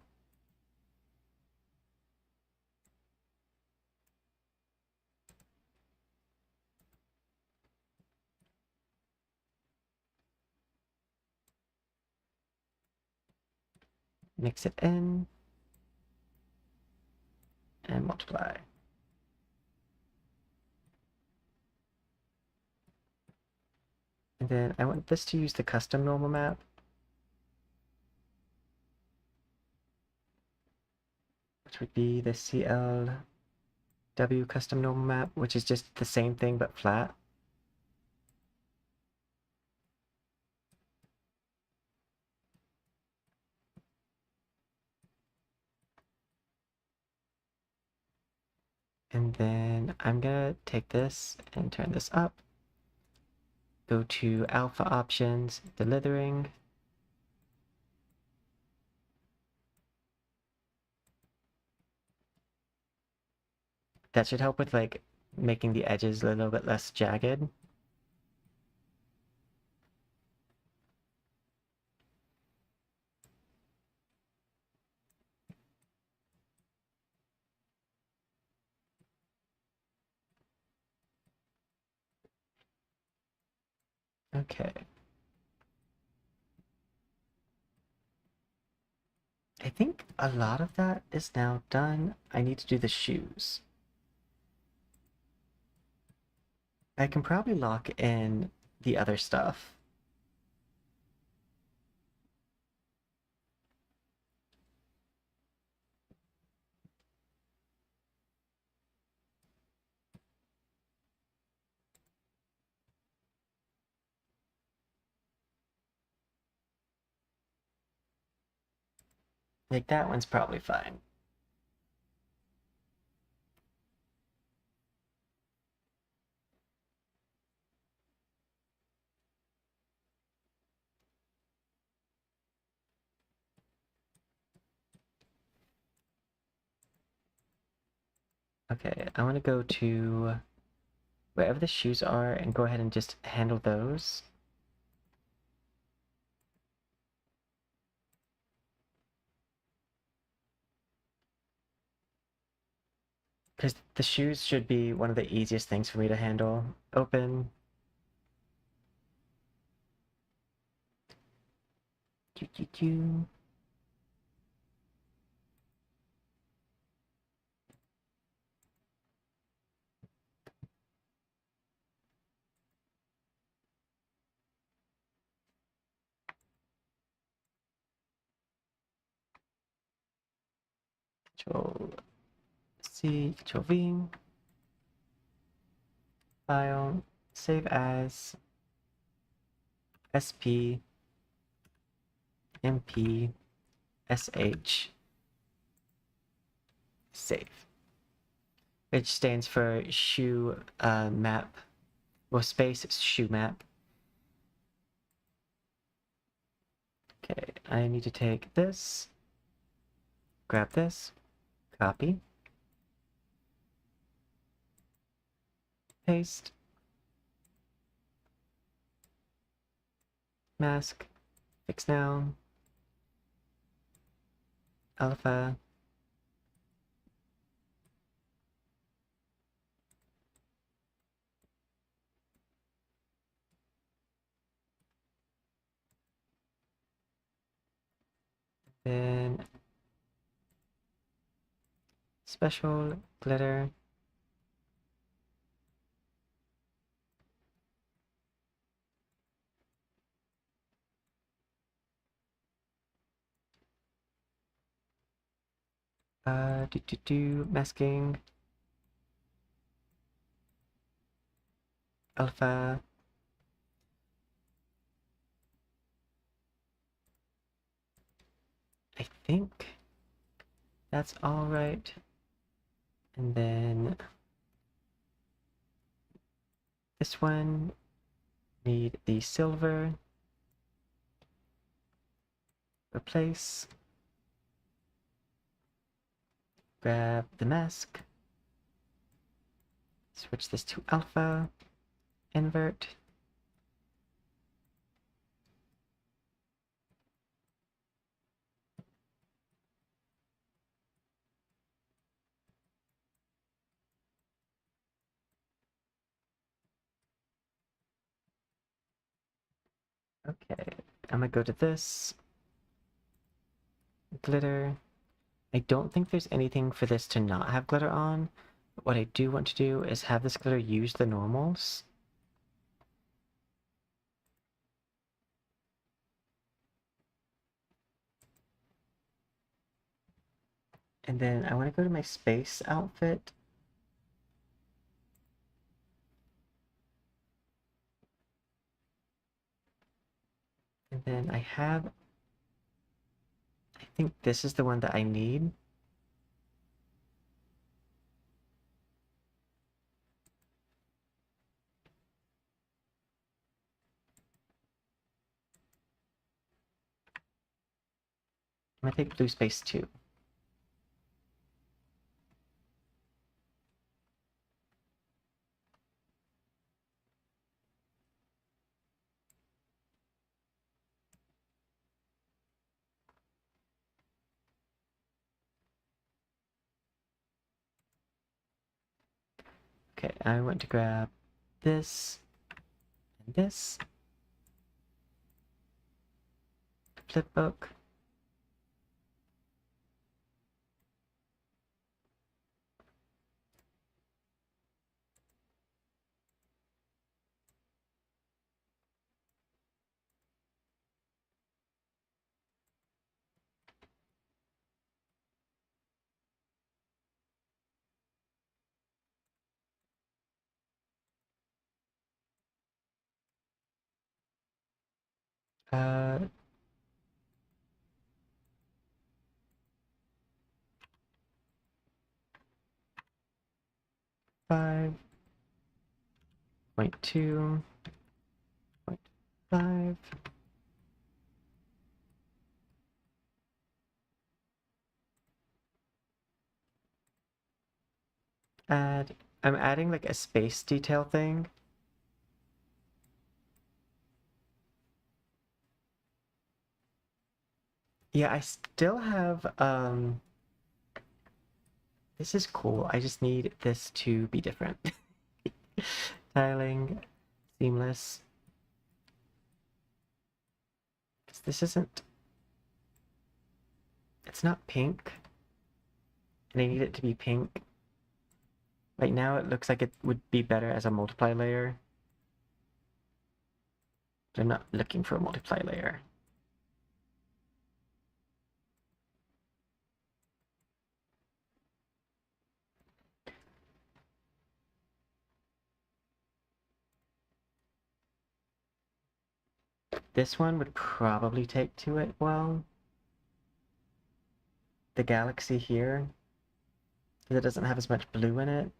Mix it in. And multiply. And then I want this to use the custom normal map. Which would be the CLW custom normal map, which is just the same thing but flat. And then I'm gonna take this and turn this up. Go to alpha options, dithering. That should help with like making the edges a little bit less jagged. Okay. I think a lot of that is now done. I need to do the shoes. I can probably lock in the other stuff. Like, that one's probably fine. Okay, I want to go to wherever the shoes are and go ahead and just handle those. Because the shoes should be one of the easiest things for me to handle. Open. Choo, choo, choo. Control C, Control V. File. Save as SP MP SH. Save. Which stands for shoe map. Well, space shoe map. Okay, I need to take this, grab this, copy, paste, mask, fix now, alpha, then special glitter, masking, alpha, I think that's all right. And then this one, need the silver, replace, grab the mask, switch this to alpha, invert, okay, I'm gonna go to this, glitter. I don't think there's anything for this to not have glitter on, but what I do want to do is have this glitter use the normals. And then I want to go to my space outfit. And then I think this is the one that I need. I'm gonna take blue space too. Okay, I want to grab this and this. flip book. Uh, five. 0.2, 0.5. I'm adding like a space detail thing. Yeah, I still have, this is cool. I just need this to be different. Tiling, seamless. This isn't, it's not pink. And I need it to be pink. Right now it looks like it would be better as a multiply layer. But I'm not looking for a multiply layer. This one would probably take to it well. The galaxy here, because it doesn't have as much blue in it.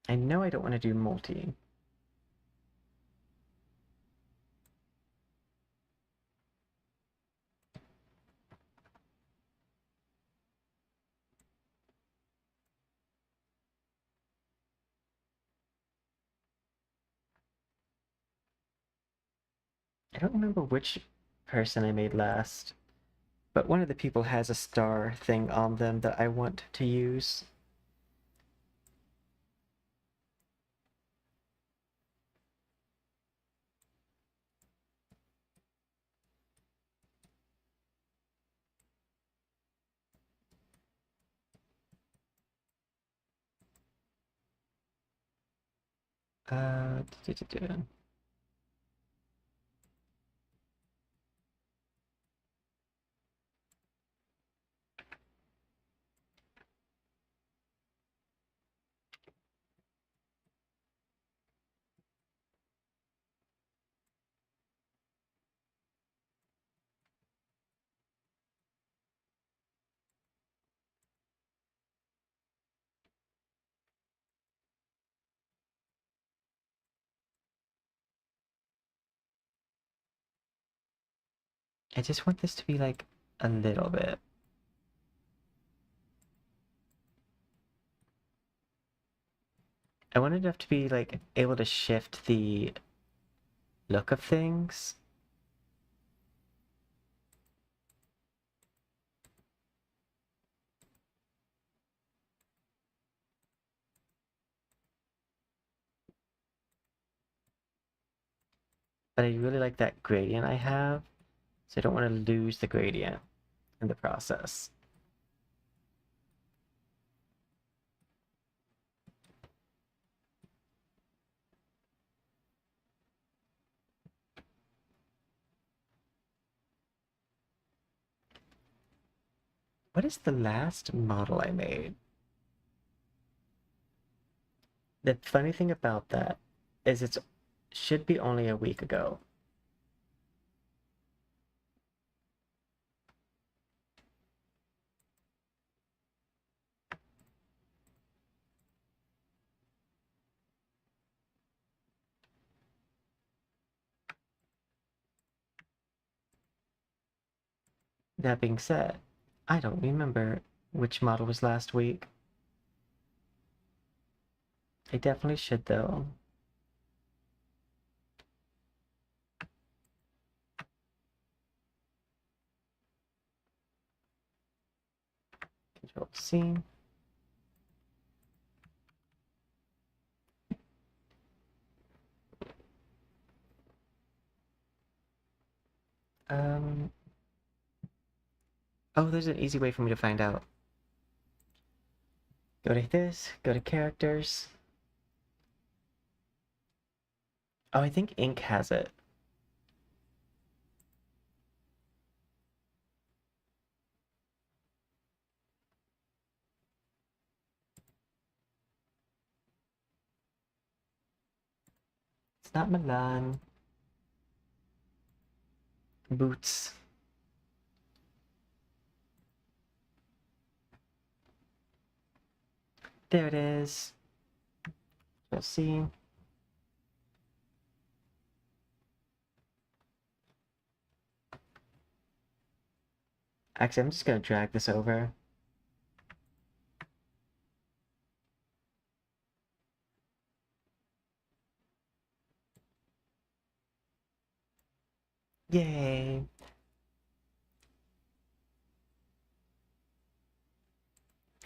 I know I don't want to do multi. I don't remember which person I made last, but one of the people has a star thing on them that I want to use. Uh, I just want this to be like a little bit. I want enough to be like able to shift the look of things. But I really like that gradient I have, so I don't want to lose the gradient in the process. What is the last model I made? The funny thing about that is it should be only a week ago. That being said, I don't remember which model was last week. I definitely should though. Control C. Um, oh, there's an easy way for me to find out. Go to this, go to characters. Oh, I think ink has it. It's not Milan. Boots. There it is. We'll see. Actually, I'm just gonna drag this over. Yay!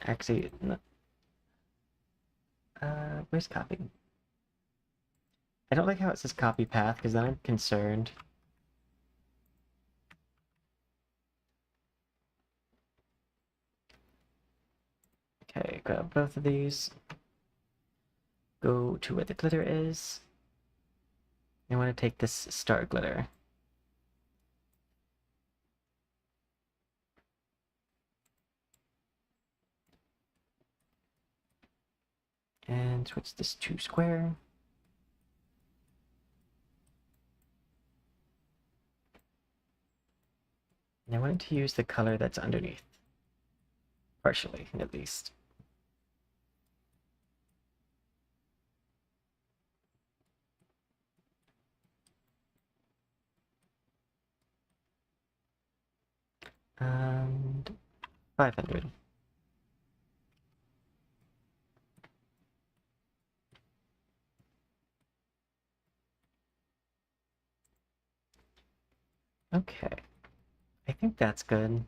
Actually, where's copy? I don't like how it says copy path, because then I'm concerned. Okay, grab both of these. Go to where the glitter is. I want to take this star glitter. And switch this to square. And I want to use the color that's underneath. Partially, at least. And 500. Okay. I think that's good.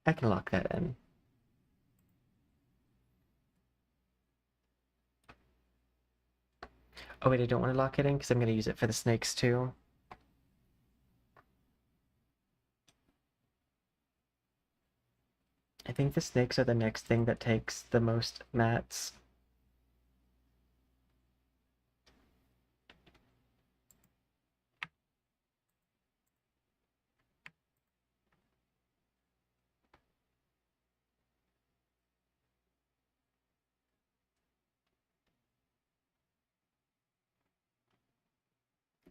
I can lock that in. Oh wait, I don't want to lock it in because I'm going to use it for the snakes too. I think the snakes are the next thing that takes the most mats.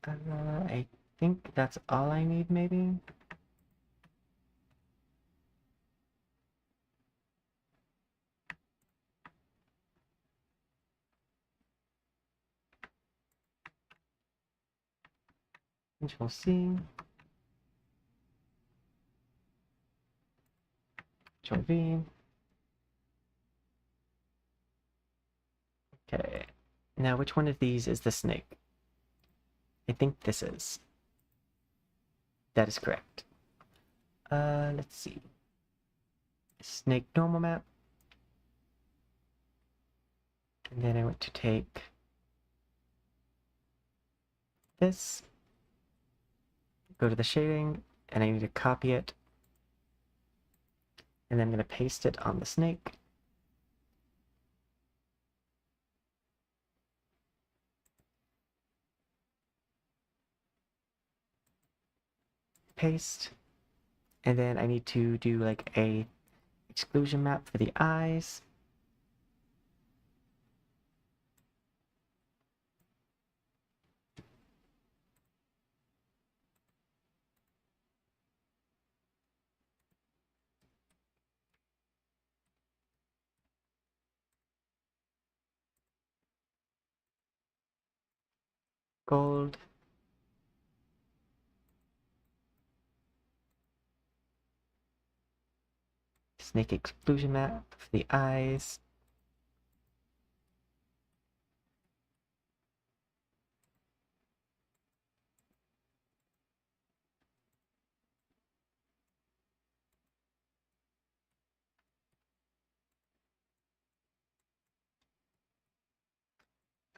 I think that's all I need, maybe? Control C. Control V. Okay. Now, which one of these is the snake? I think this is. That is correct. Let's see. Snake normal map. And then I want to take this, go to the shading, and I need to copy it. And then I'm going to paste it on the snake. Paste. And then I need to do like a exclusion map for the eyes. Gold. Snake exclusion map for the eyes.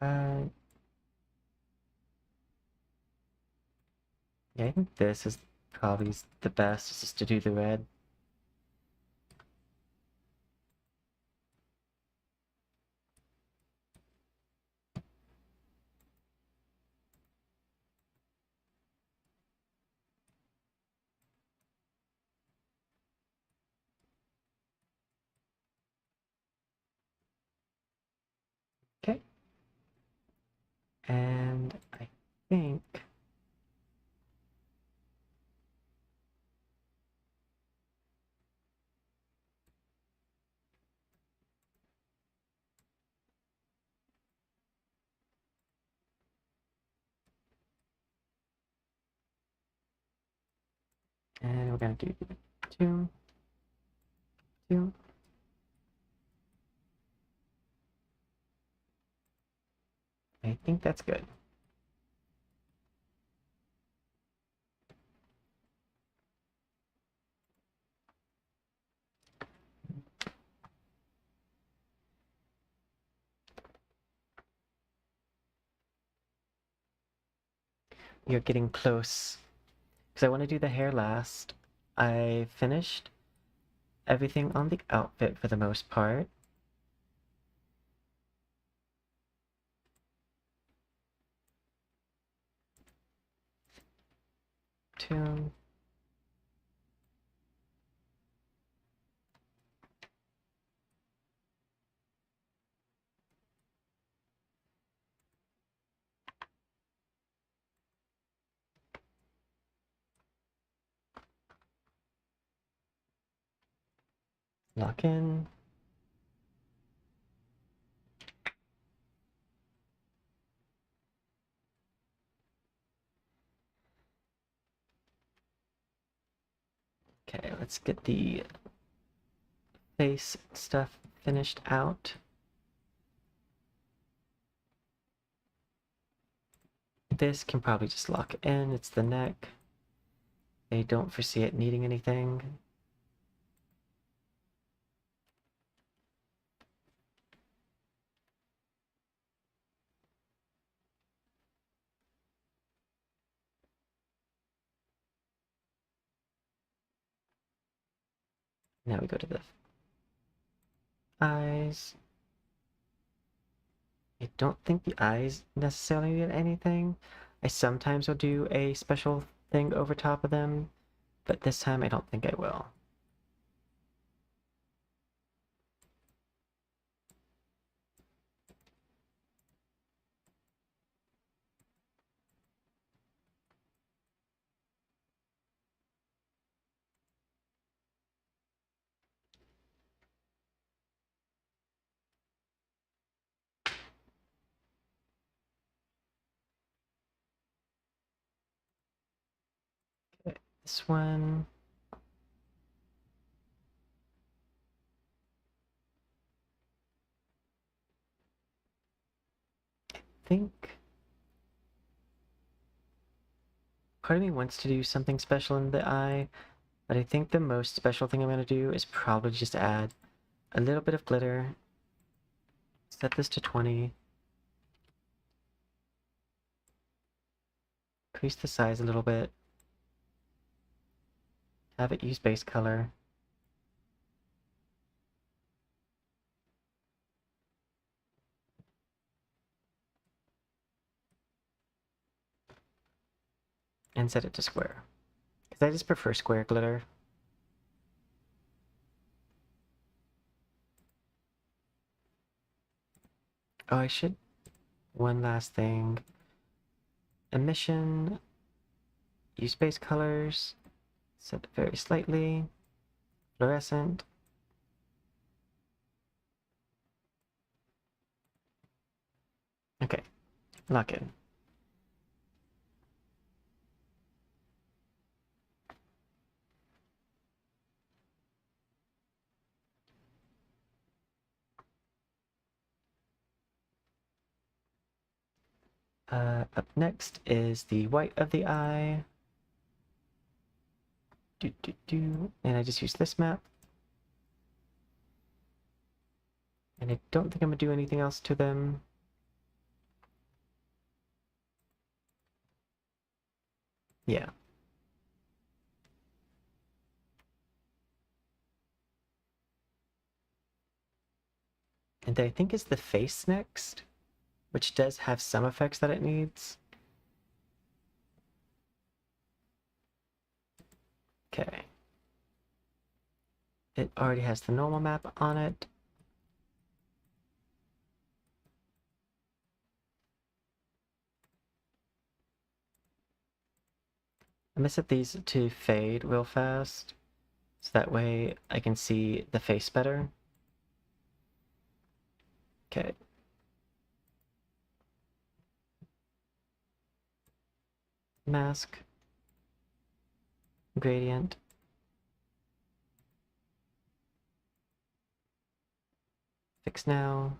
Uh, Yeah, I think this is probably the best, just to do the red. Okay. And I think and we're gonna do 2, 2. I think that's good. You're getting close. Because I want to do the hair last. I finished everything on the outfit for the most part. Two. Lock in. Okay, let's get the face stuff finished out. This can probably just lock in. It's the neck. I don't foresee it needing anything. Now we go to the eyes. I don't think the eyes necessarily need anything. I sometimes will do a special thing over top of them, but this time I don't think I will. Okay, this one. I think part of me wants to do something special in the eye, but I think the most special thing I'm going to do is probably just add a little bit of glitter, set this to 20, increase the size a little bit, have it use base color, and set it to square. Because I just prefer square glitter. Oh, I should... One last thing. Emission, use base colors, set it very slightly, fluorescent. Okay, lock in. Up next is the white of the eye. And I just use this map. And I don't think I'm gonna do anything else to them. Yeah, And then I think is the face next, which does have some effects that it needs. Okay. It already has the normal map on it. I'm gonna set these to fade real fast, so that way I can see the face better. Okay. Mask. Gradient. Fix now.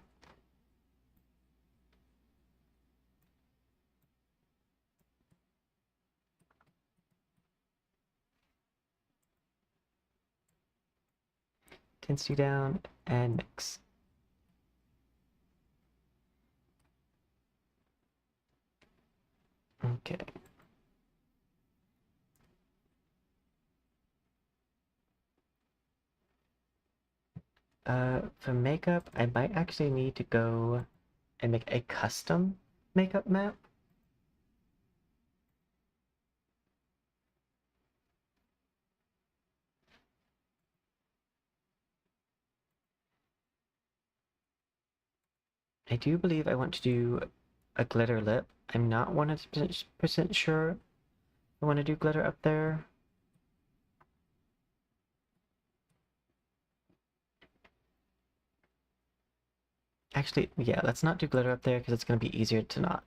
Intensity down and mix. Okay. For makeup, I might actually need to go and make a custom makeup map. I do believe I want to do a glitter lip. I'm not 100% sure I want to do glitter up there. Actually, yeah, let's not do glitter up there because it's going to be easier to not.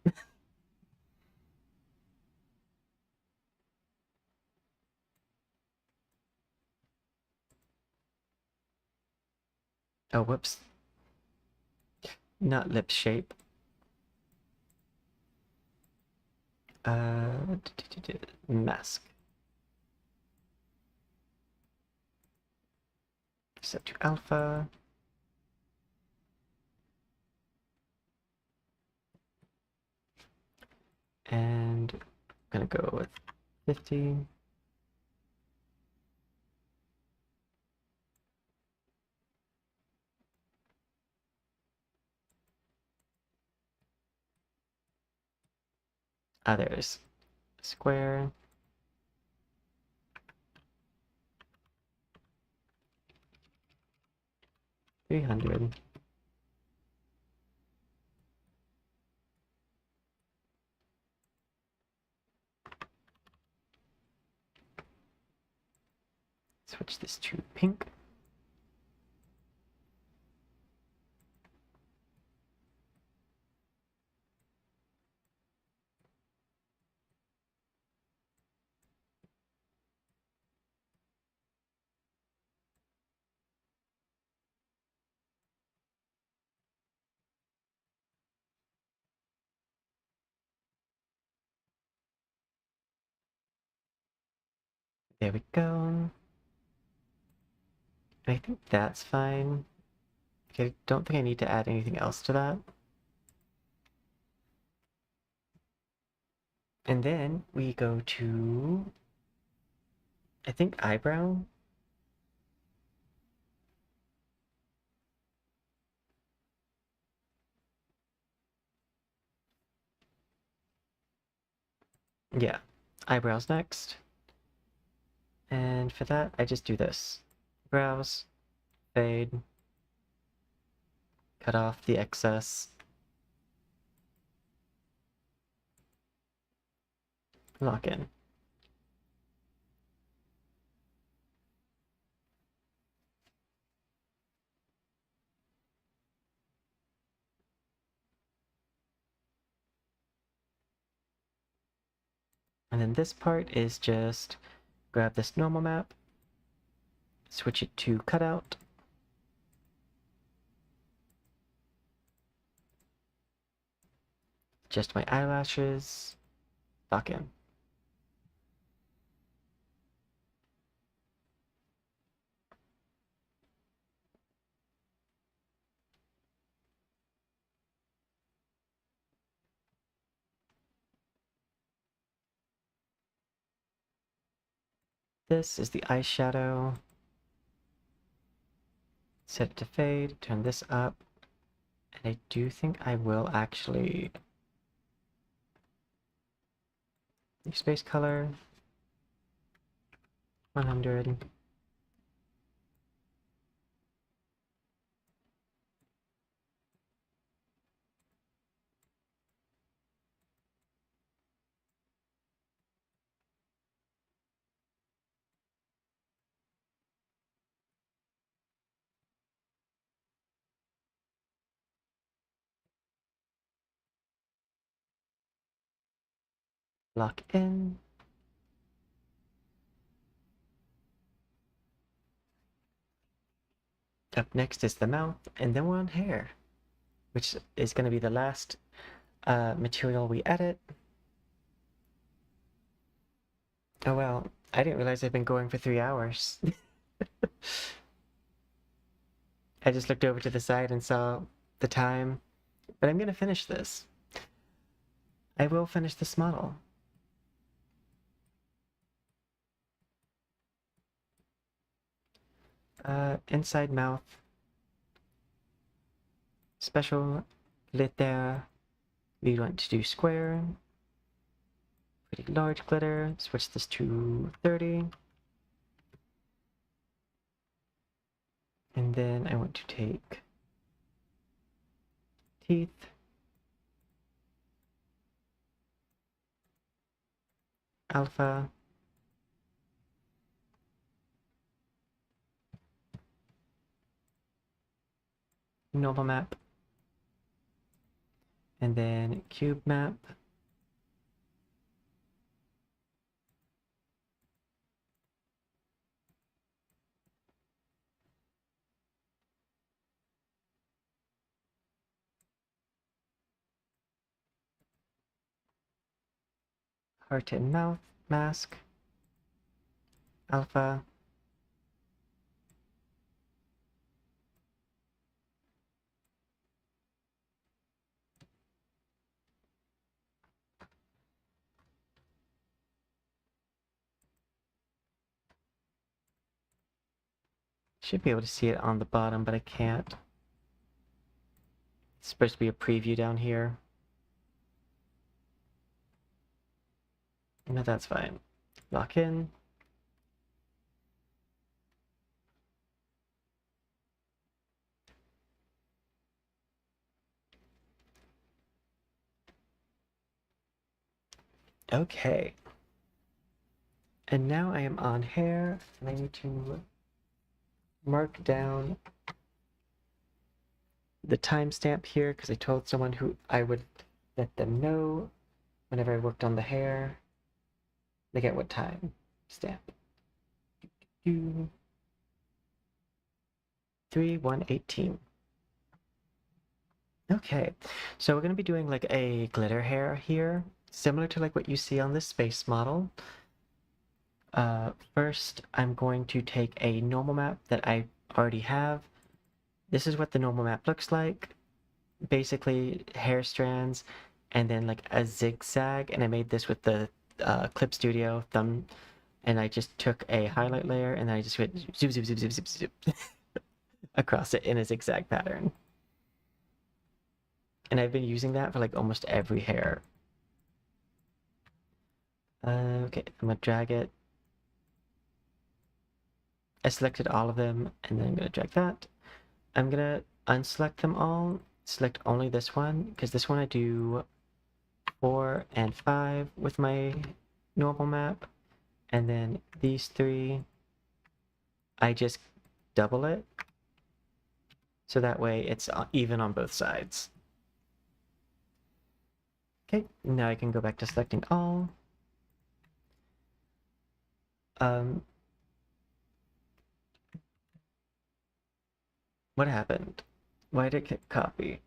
Oh, whoops. Not lip shape. Mask. Set to alpha. And I'm gonna go with 50. There's square. $300. Switch this to pink. There we go. I think that's fine. I don't think I need to add anything else to that. And then we go to, I think, eyebrow. Yeah, eyebrows next. And for that, I just do this. Brows, fade, cut off the excess, lock in. And then this part is just grab this normal map, switch it to cutout, adjust my eyelashes, lock in. This is the eyeshadow. Set it to fade, turn this up, And I do think I will actually space color 100. Lock in. Up next is the mouth, and then we're on hair, which is going to be the last material we edit. Oh well, I didn't realize I've been going for 3 hours. I just looked over to the side and saw the time, but I'm going to finish this. I will finish this model. Inside mouth. Special glitter. We want to do square. Pretty large glitter. Switch this to 30. And then I want to take teeth. Alpha. Normal map. And then cube map. Heart and mouth mask. Alpha. Should be able to see it on the bottom, but I can't. It's supposed to be a preview down here. No, that's fine. Lock in. Okay. And now I am on hair, and I need to mark down the timestamp here because I told someone who I would let them know whenever I worked on the hair. They get what time stamp. 3/1/18. Okay, so we're going to be doing like a glitter hair here, similar to like what you see on this space model. First, I'm going to take a normal map that I already have. This is what the normal map looks like. Basically, hair strands and then like a zigzag, and I made this with the Clip Studio thumb, and I just took a highlight layer and then I just went zoop, zoop, zoop, zoop, zoop, zoop across it in a zigzag pattern. And I've been using that for like almost every hair. Okay, I'm gonna drag it. I selected all of them, and then I'm gonna drag that. I'm gonna unselect them all, select only this one, because this one I do 4 and 5 with my normal map, and then these 3, I just double it, so that way it's even on both sides. Okay, now I can go back to selecting all. What happened? Why did it copy?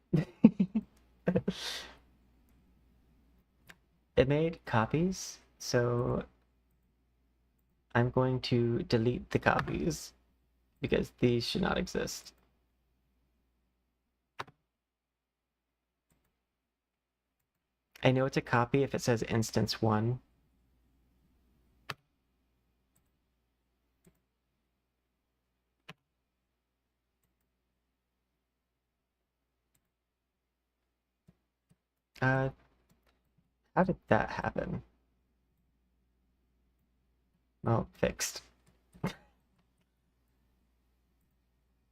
It made copies, so I'm going to delete the copies because these should not exist. I know it's a copy if it says instance 1. Uh, how did that happen? Well, fixed.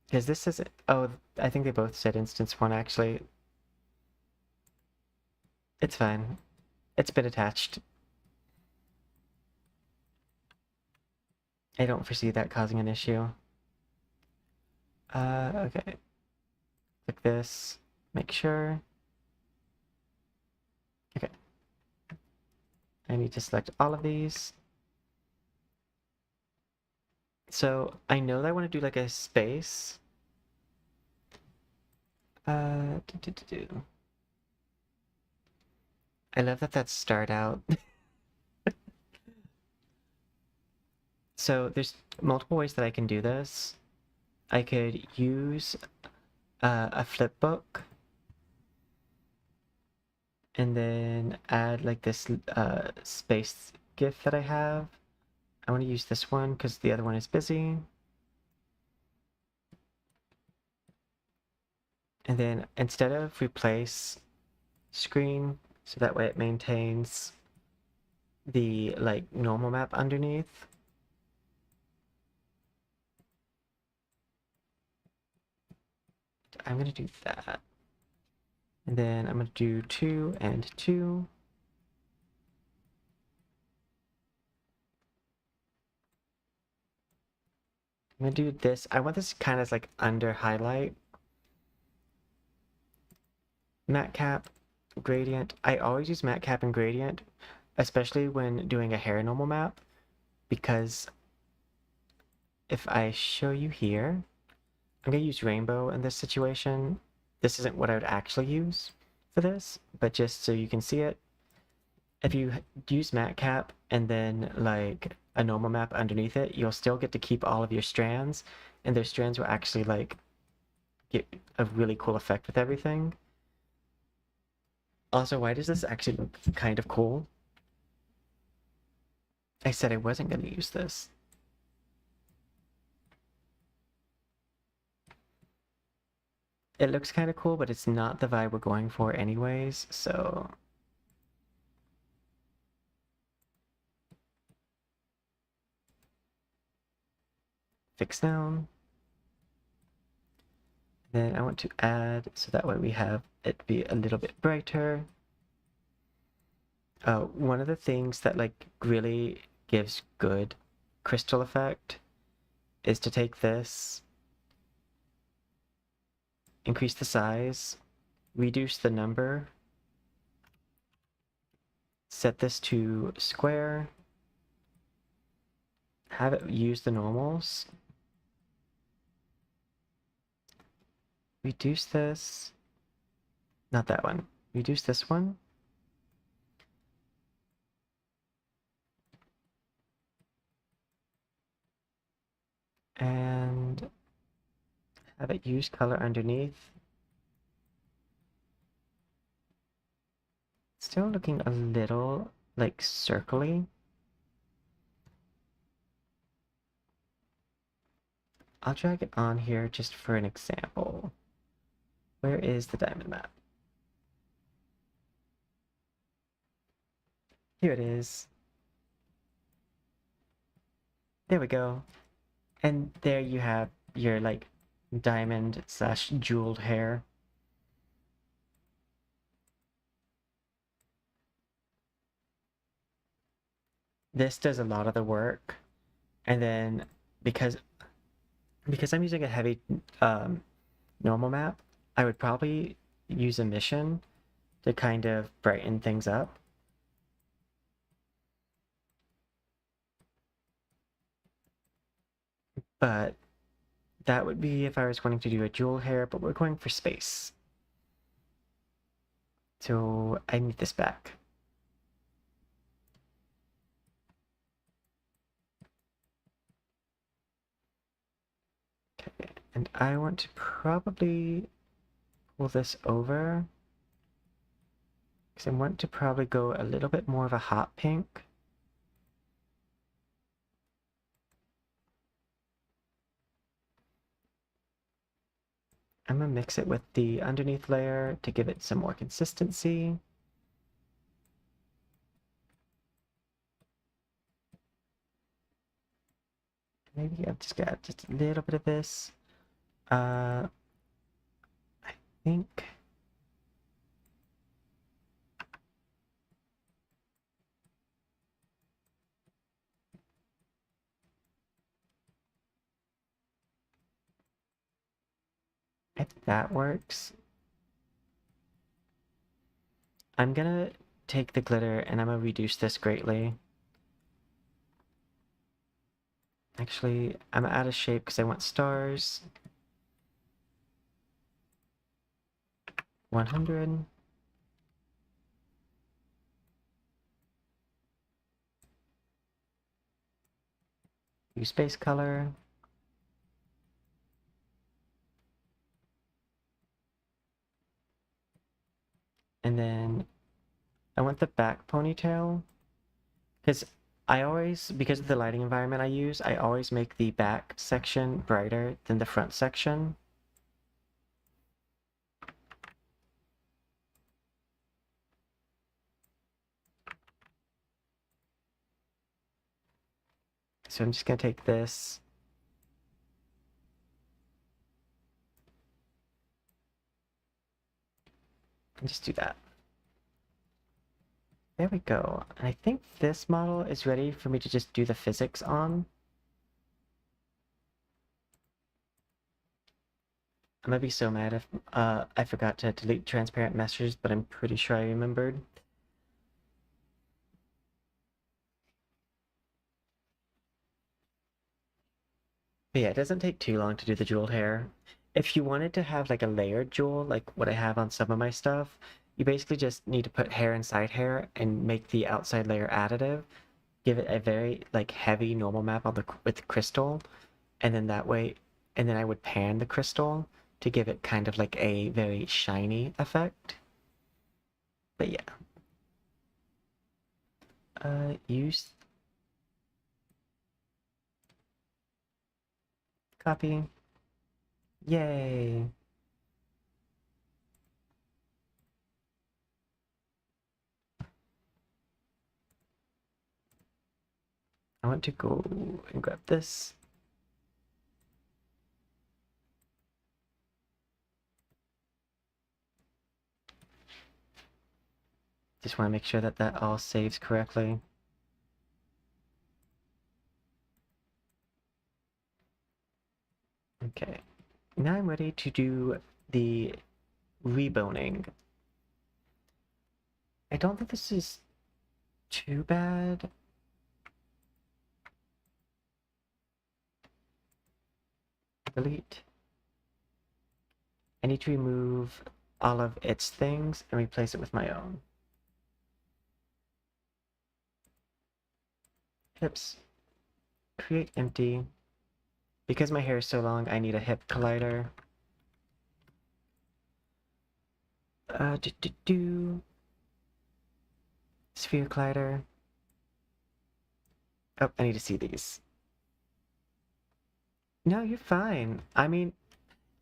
Because this is, oh, I think they both said instance 1 actually. It's fine. It's been attached. I don't foresee that causing an issue. Okay. Click this, make sure. Okay. I need to select all of these. So I know that I want to do like a space. I love that that's starred out. So there's multiple ways that I can do this. I could use a flip book and then add like this space GIF that I have. I want to use this one because the other one is busy. And then instead of replace screen, so that way it maintains the like normal map underneath, I'm gonna do that. And then I'm gonna do 2 and 2. I'm gonna do this. I want this kind of like under highlight. Matte cap, gradient. I always use matte cap and gradient, especially when doing a hair normal map, because if I show you here, I'm gonna use rainbow in this situation. This isn't what I would actually use for this, but just so you can see it. If you use matte cap and then like a normal map underneath it, you'll still get to keep all of your strands, and those strands will actually like get a really cool effect with everything. Also, why does this actually look kind of cool? I said I wasn't going to use this. It looks kind of cool, but it's not the vibe we're going for anyways, so... Fix down. Then I want to add, so that way we have it be a little bit brighter. One of the things that like really gives good crystal effect is to take this, increase the size, reduce the number, set this to square, have it use the normals, reduce this, not that one, reduce this one, and have it use color underneath. Still looking a little like circly. I'll drag it on here just for an example. Where is the diamond map? Here it is. There we go. And there you have your like diamond slash jeweled hair. This does a lot of the work. And then because I'm using a heavy normal map, I would probably use a mission to kind of brighten things up. But that would be if I was wanting to do a jewel hair, but we're going for space. So I need this back. Okay, and I want to probably pull this over because I want to probably go a little bit more of a hot pink. I'm gonna mix it with the underneath layer to give it some more consistency. Maybe I've just got just a little bit of this. I think if that works. I'm gonna take the glitter and I'm gonna reduce this greatly. Actually, I'm out of shape because I want stars. 100. Use base color. And then I want the back ponytail because because of the lighting environment I use, I always make the back section brighter than the front section. So I'm just gonna take this. And just do that. There we go. And I think this model is ready for me to just do the physics on. I'm gonna be so mad if I forgot to delete transparent messages, but I'm pretty sure I remembered. But yeah, it doesn't take too long to do the jeweled hair. If you wanted to have like a layered jewel, like what I have on some of my stuff, you basically just need to put hair inside hair and make the outside layer additive. Give it a very like heavy normal map on with crystal, and then that way, and then I would pan the crystal to give it kind of like a very shiny effect. But yeah. Use copy. Yay. I want to go and grab this. Just want to make sure that that all saves correctly. Okay, now I'm ready to do the reboning. I don't think this is too bad. Delete. I need to remove all of its things and replace it with my own. Hips. Create empty. Because my hair is so long, I need a hip collider. Sphere collider. Oh, I need to see these. No, you're fine. I mean,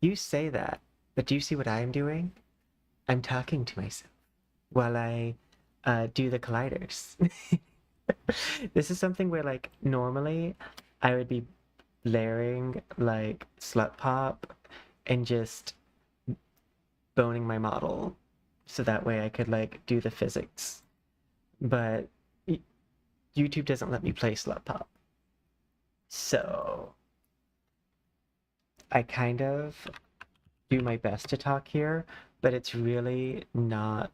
you say that, but do you see what I'm doing? I'm talking to myself while I do the colliders. This is something where, like, normally I would be layering, like, slut pop and just boning my model so that way I could, like, do the physics. But YouTube doesn't let me play slut pop. So I kind of do my best to talk here, but it's really not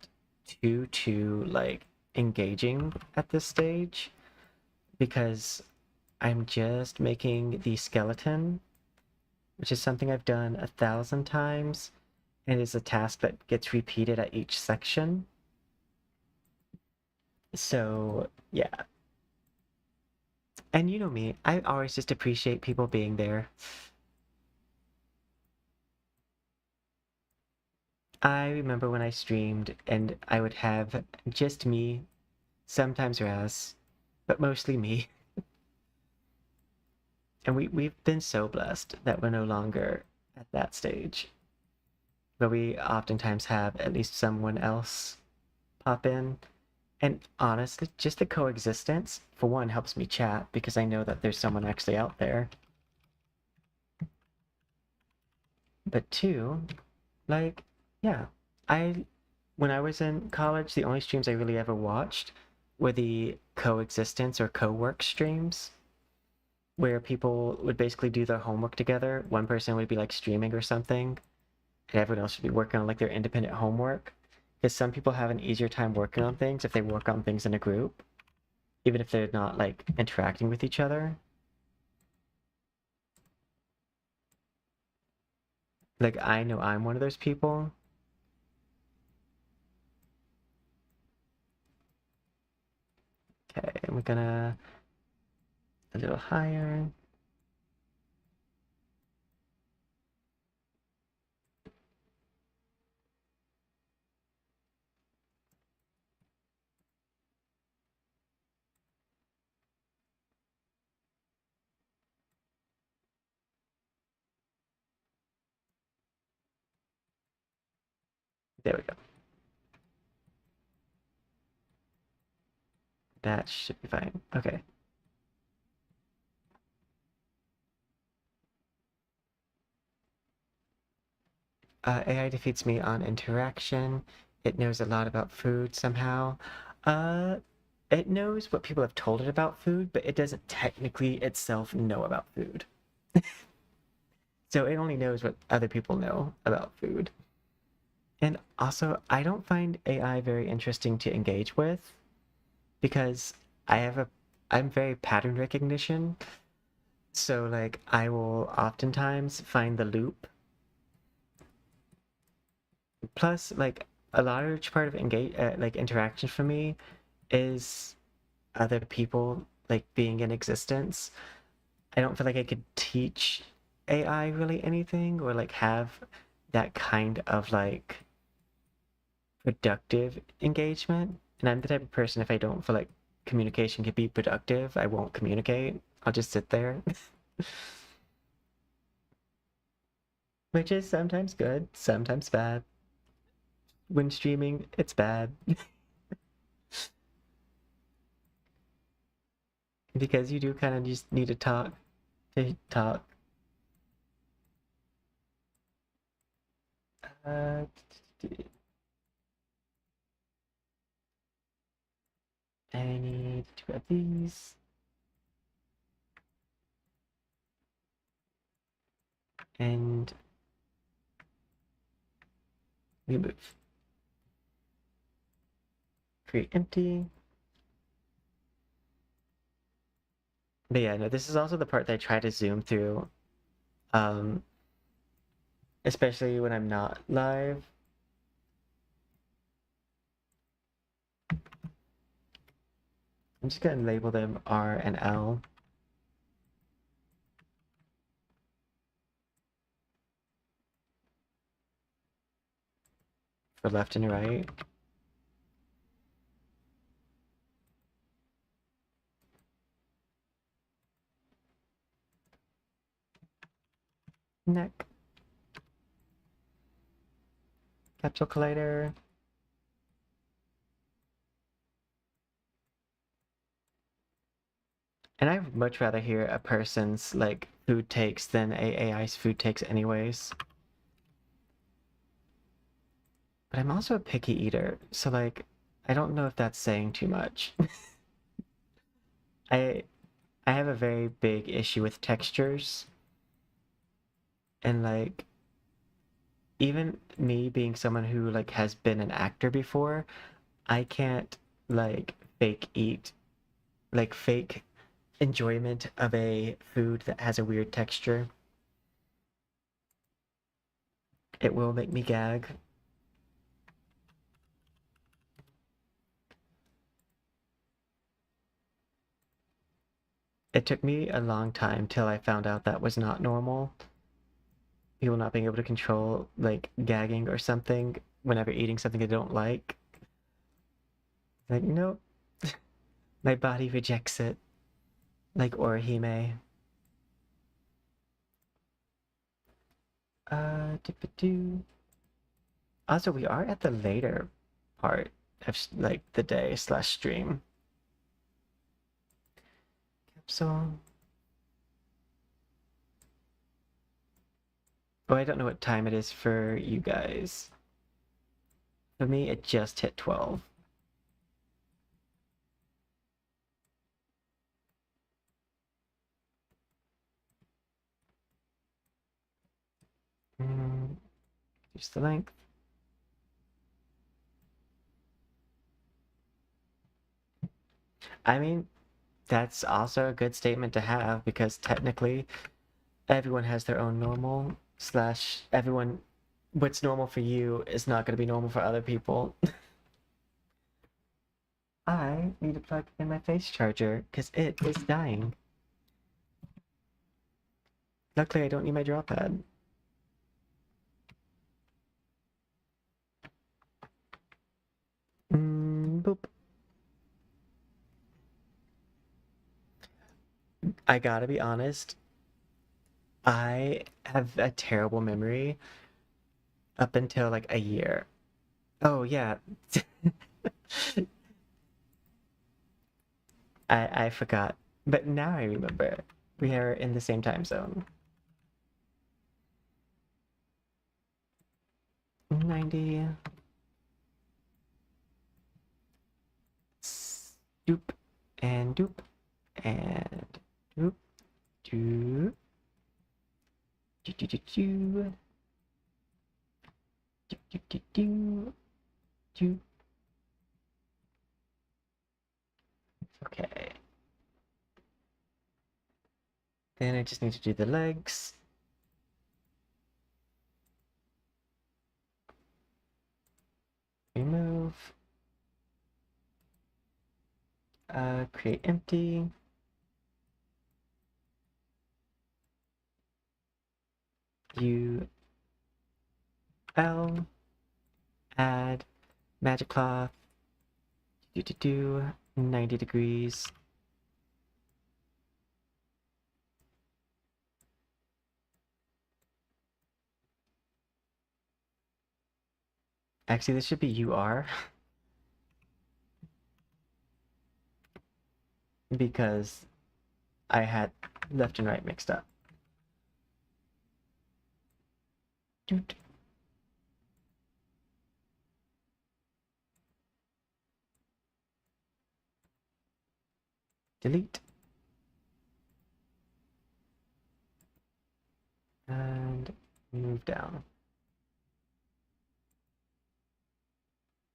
too like engaging at this stage because I'm just making the skeleton, which is something I've done 1,000 times and is a task that gets repeated at each section. So yeah. And you know me, I always just appreciate people being there. I remember when I streamed and I would have just me, sometimes Raz, but mostly me. And we've been so blessed that we're no longer at that stage. But we oftentimes have at least someone else pop in. And honestly, just the coexistence, for one, helps me chat because I know that there's someone actually out there. But two, like, yeah, I when I was in college, the only streams I really ever watched were the coexistence or co-work streams where people would basically do their homework together. One person would be like streaming or something, and everyone else would be working on like their independent homework. Because some people have an easier time working on things if they work on things in a group, even if they're not like interacting with each other. Like I know I'm one of those people. Okay, and we're gonna a little higher. There we go. That should be fine. Okay. AI defeats me on interaction. It knows a lot about food somehow. Uh, it knows what people have told it about food, but it doesn't technically itself know about food. So it only knows what other people know about food. And also, I don't find AI very interesting to engage with because I'm very pattern recognition. So like I will oftentimes find the loop. Plus, like a large part of engage like interaction for me is other people like being in existence. I don't feel like I could teach AI really anything or like have that kind of like productive engagement. And I'm the type of person if I don't feel like communication can be productive, I won't communicate. I'll just sit there. Which is sometimes good, sometimes bad. When streaming, it's bad. Because you do kind of just need to talk to talk. Uh, I need to grab these. And we move. Create empty. But yeah, no, this is also the part that I try to zoom through. Um, Especially when I'm not live. I'm just gonna label them R and L for left and right. Neck. Capsule collider. And I'd much rather hear a person's like food takes than a AI's food takes anyways. But I'm also a picky eater, so like I don't know if that's saying too much. I I have a very big issue with textures and like even me being someone who like has been an actor before, I can't like fake eat like fake enjoyment of a food that has a weird texture. It will make me gag. It took me a long time till I found out that was not normal. People not being able to control like gagging or something whenever eating something they don't like. Like, nope, my body rejects it. Like Orihime. Doo. Also, we are at the later part of like the day slash stream. Capsule. Oh, I don't know what time it is for you guys. For me, it just hit 12. Here's the length. I mean, that's also a good statement to have because technically everyone has their own normal slash everyone what's normal for you is not going to be normal for other people. I need to plug in my face charger because it is dying. Luckily, I don't need my draw pad. Boop. I gotta be honest, I have a terrible memory up until like a year. Oh, yeah. I forgot. But now I remember. We are in the same time zone. 90. Doop. And doop. And doop. Doop. Do do do do. Do do do do. Do. Okay. Then I just need to do the legs. Remove. Create empty. Add magic cloth. Do 90 degrees. Actually, this should be UR because I had left and right mixed up. Doot. Delete. And move down.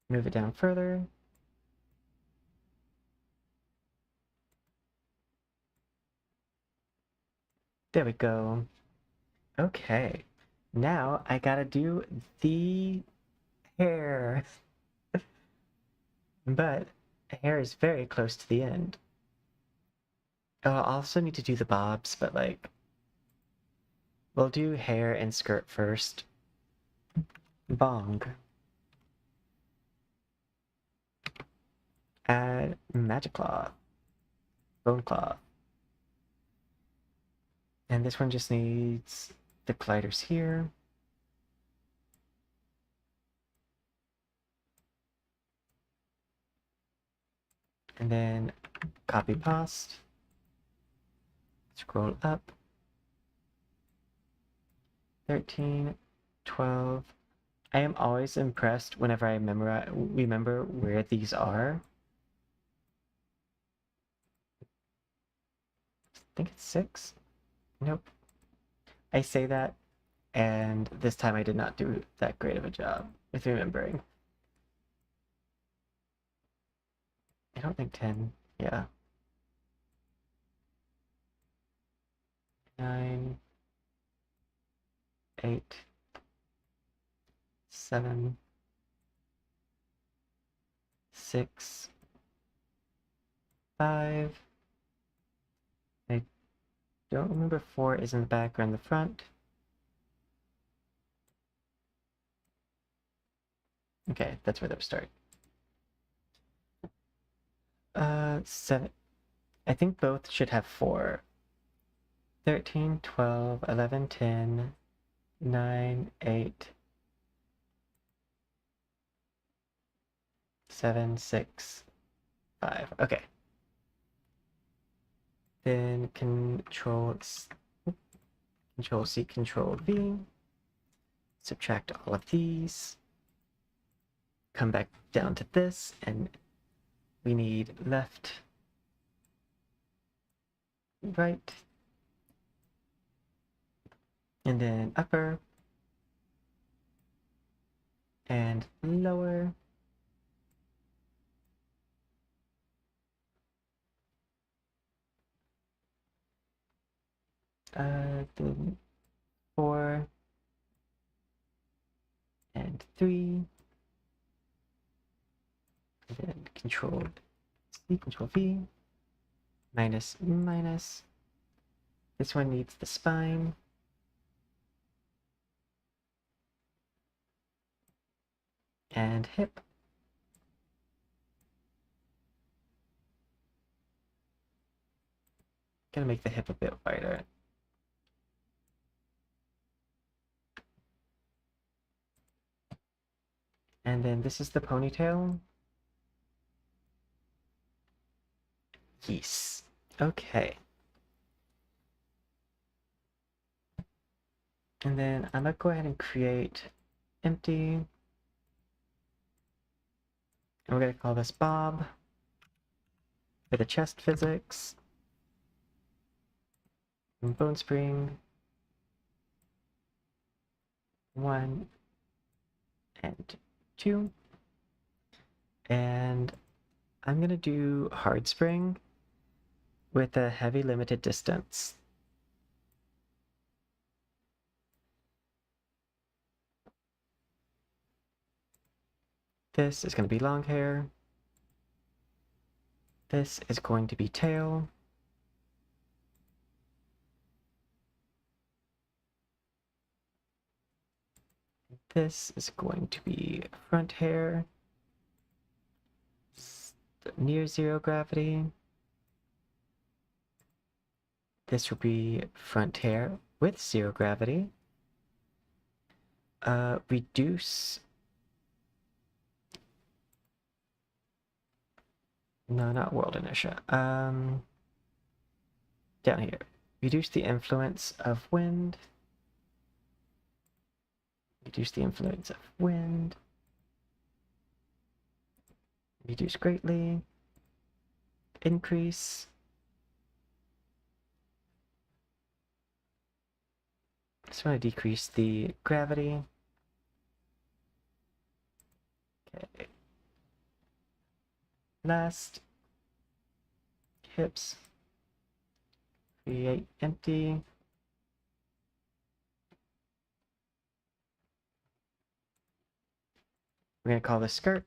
Move it down further. There we go. Okay. Now I gotta do the hair. But hair is very close to the end. Oh, I'll also need to do the bobs, but like, we'll do hair and skirt first. Bong. Add magic cloth. Bone cloth. And this one just needs the colliders here. And then copy past. Scroll up. 13, 12. I am always impressed whenever I remember where these are. I think it's 6. Nope. I say that, and this time I did not do that great of a job with remembering. I don't think 10. Yeah. 9, 8, 7, 6, 5. I don't remember 4 is in the back or in the front. Okay, that's where they'll start. 7. I think both should have 4. 13, 12, 11, 10, 9, 8, 7, 6, 5. Okay. Then Control C, Control V. subtract all of these, come back down to this, and we need left, right, and then upper, and lower, then 4, and 3, and then Control C, Control V, minus, minus. This one needs the spine. And hip. Gonna make the hip a bit wider. And then this is the ponytail. Yes. Okay. And then I'm gonna go ahead and create empty. And we're gonna call this Bob for the chest physics. And bone spring. 1 and 2. And I'm gonna do hard spring with a heavy limited distance. This is going to be long hair. This is going to be tail. This is going to be front hair. Near zero gravity. This will be front hair with zero gravity. Reduce. No, not world inertia. Down here. Reduce the influence of wind. Reduce the influence of wind. Reduce greatly. Increase. Just want to decrease the gravity. Okay. Last. Hips. Create empty. We're going to call this skirt.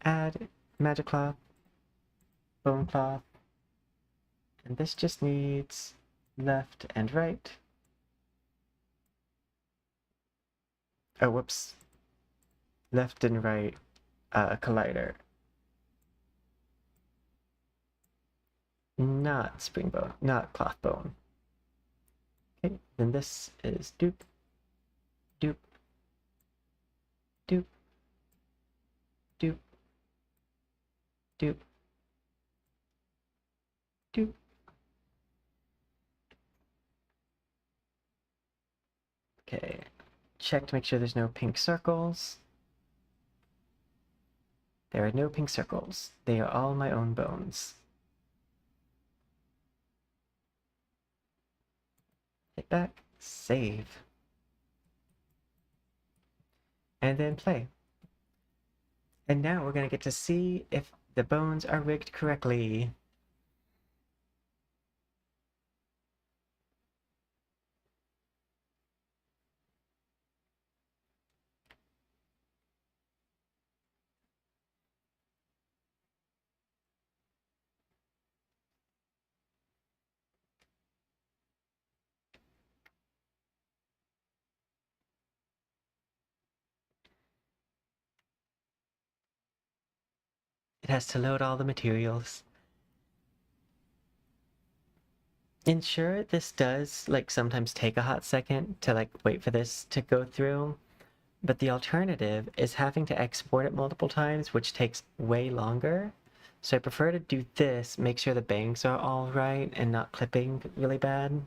Add magic cloth, bone cloth, and this just needs left and right. Oh, whoops. Left and right collider. Not spring bone, not cloth bone. Okay, then this is dupe, dupe, dupe, dupe, dupe, dupe. Okay, check to make sure there's no pink circles. There are no pink circles. They are all my own bones. Hit back, save. And then play. And now we're going to get to see if the bones are rigged correctly. It has to load all the materials. And sure, this does like sometimes take a hot second to like wait for this to go through, but the alternative is having to export it multiple times, which takes way longer. So I prefer to do this, make sure the bangs are all right and not clipping really bad.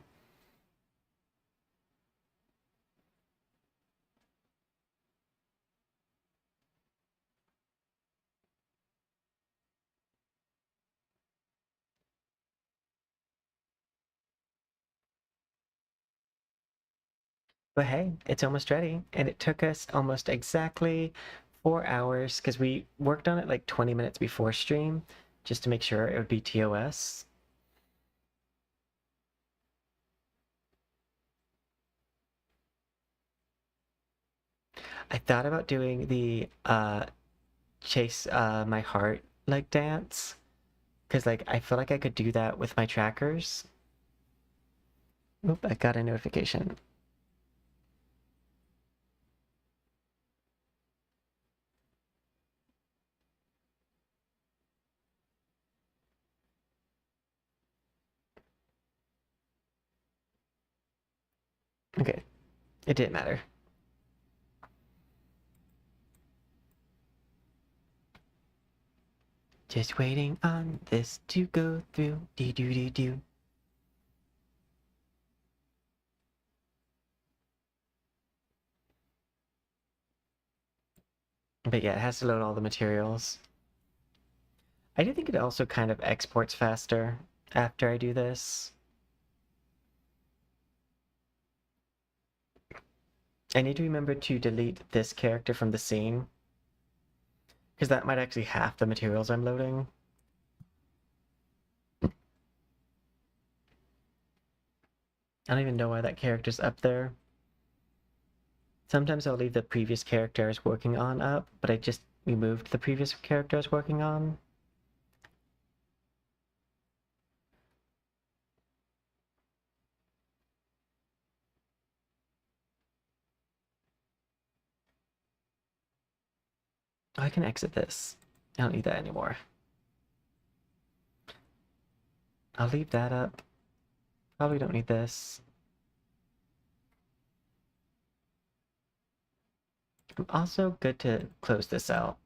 But hey, it's almost ready, and it took us almost exactly 4 hours because we worked on it like 20 minutes before stream just to make sure it would be TOS. I thought about doing the chase my heart like dance because like I feel like I could do that with my trackers. Oop, I got a notification. Okay, it didn't matter. Just waiting on this to go through. Dee doo dee doo. But yeah, it has to load all the materials. I do think it also kind of exports faster after I do this. I need to remember to delete this character from the scene because that might actually half the materials I'm loading. I don't even know why that character's up there. Sometimes I'll leave the previous character I was working on up, but I just removed the previous character I was working on. Oh, I can exit this. I don't need that anymore. I'll leave that up. Probably don't need this. I'm also good to close this out.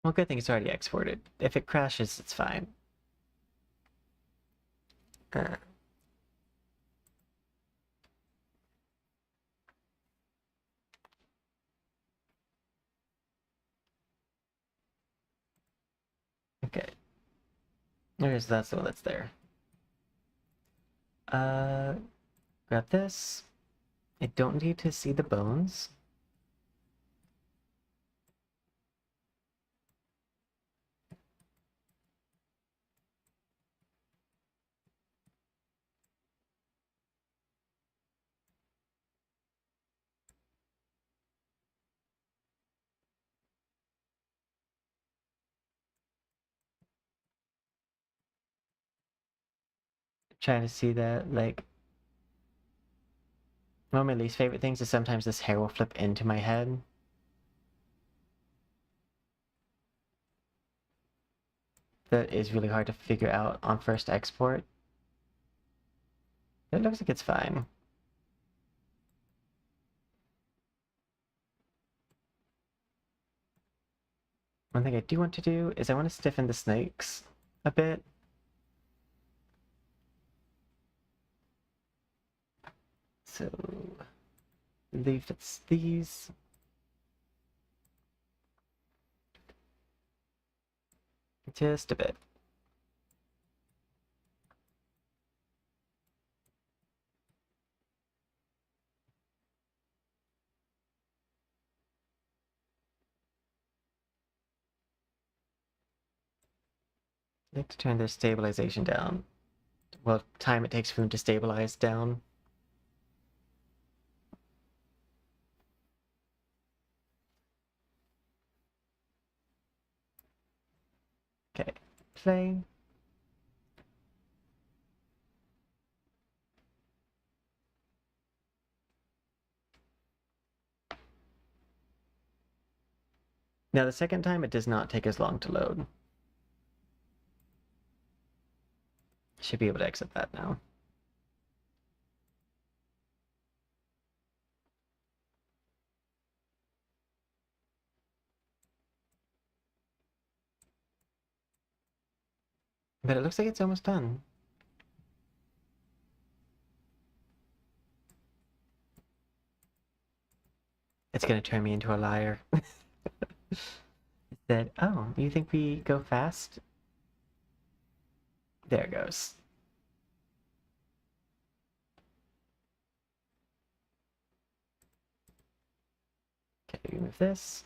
Well, good thing it's already exported. If it crashes, it's fine. Uh, okay. There's that's the one that's there. Uh, grab this. I don't need to see the bones. Trying to see that, like, one of my least favorite things is sometimes this hair will flip into my head. That is really hard to figure out on first export. It looks like it's fine. One thing I do want to do is I want to stiffen the snakes a bit. So leave it's these. Just a bit. I need to turn their stabilization down. Well, time it takes for them to stabilize down. Okay, play. Now the second time it does not take as long to load. Should be able to exit that now. But it looks like it's almost done. It's gonna turn me into a liar. It said, oh, you think we go fast? There it goes. Okay, remove this.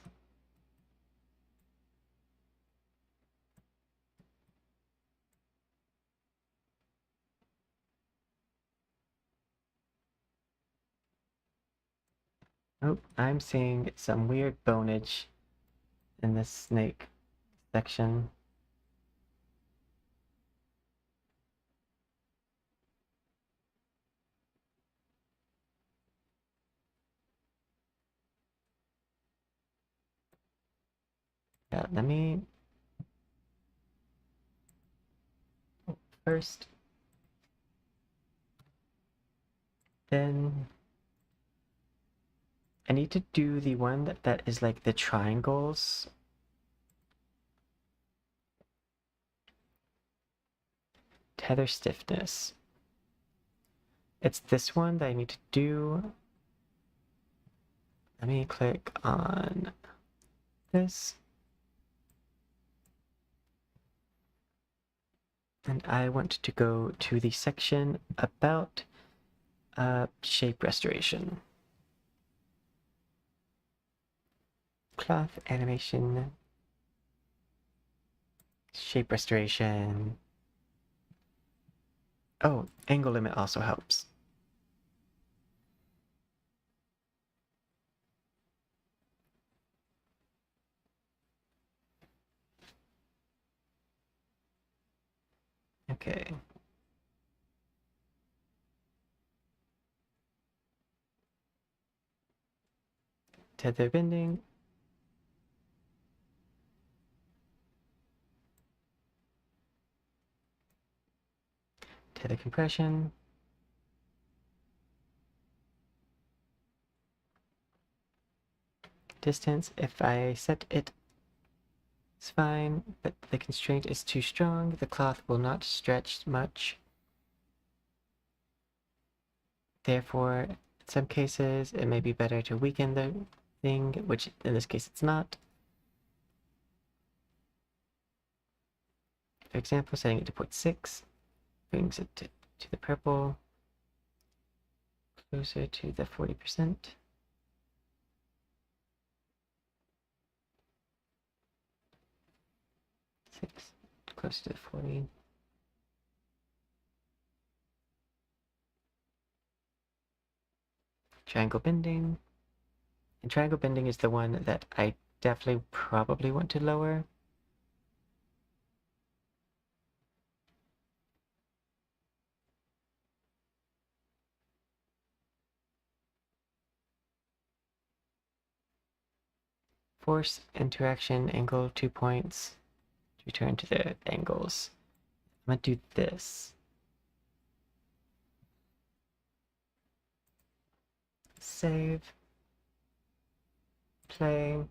Oh, I'm seeing some weird bonage in this snake section. Yeah, let me first, then I need to do the one that is like the triangles. Tether stiffness. It's this one that I need to do. Let me click on this. And I want to go to the section about shape restoration. Cloth animation. Shape restoration. Oh, angle limit also helps. Okay. Tether bending. Tether compression. Distance, if I set it, it's fine, but the constraint is too strong. The cloth will not stretch much. Therefore, in some cases, it may be better to weaken the thing, which in this case it's not. For example, setting it to 0.6 brings it to the purple, closer to the 40%. Close to 40. Triangle bending. And triangle bending is the one that I definitely probably want to lower. Force interaction angle 2 points. Return to the angles. I'm gonna do this. Save. Play.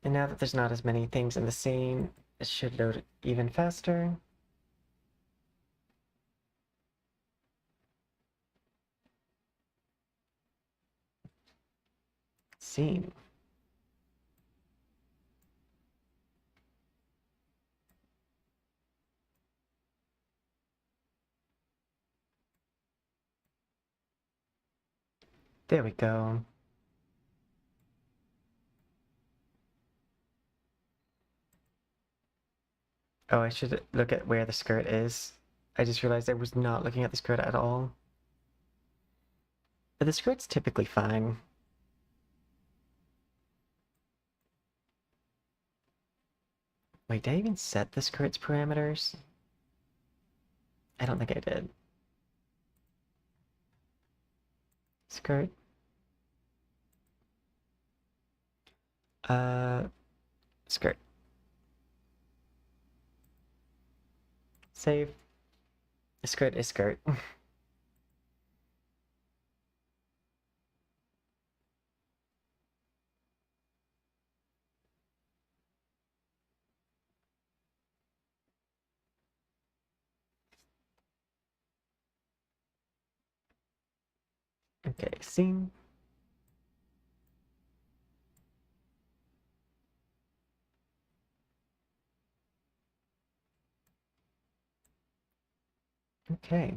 And now that there's not as many things in the scene, it should load even faster. Scene. There we go. Oh, I should look at where the skirt is. I just realized I was not looking at the skirt at all. But the skirt's typically fine. Wait, did I even set the skirt's parameters? I don't think I did. Skirt. Skirt. Save. skirt is skirt. Okay, scene. Okay.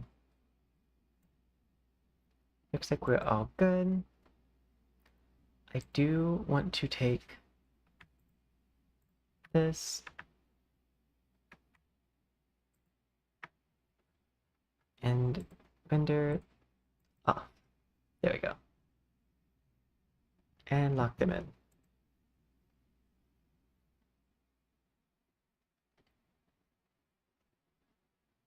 Looks like we're all good. I do want to take this and render off. There we go. And lock them in.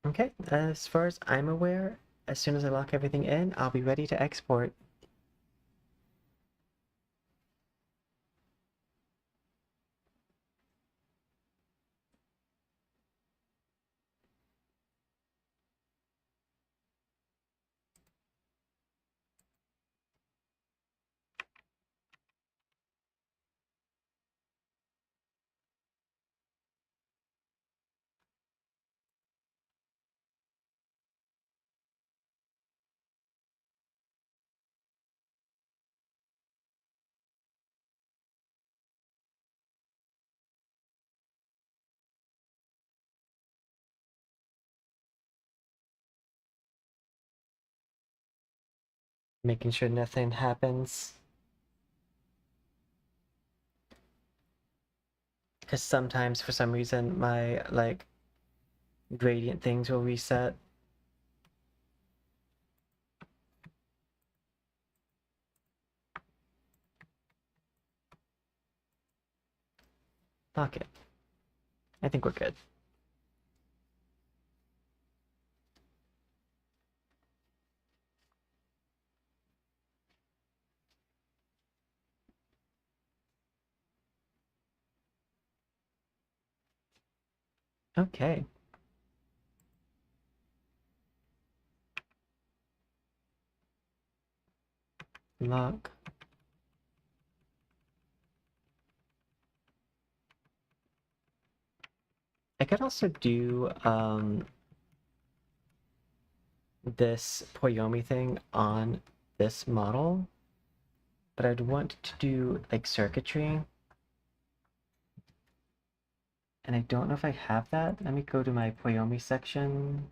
Okay, as far as I'm aware, as soon as I lock everything in, I'll be ready to export. Making sure nothing happens. Because sometimes, for some reason, my, like, gradient things will reset. Lock it. I think we're good. Okay. Lock. I could also do this Poyomi thing on this model, but I'd want to do like circuitry. And I don't know if I have that. Let me go to my Poyomi section.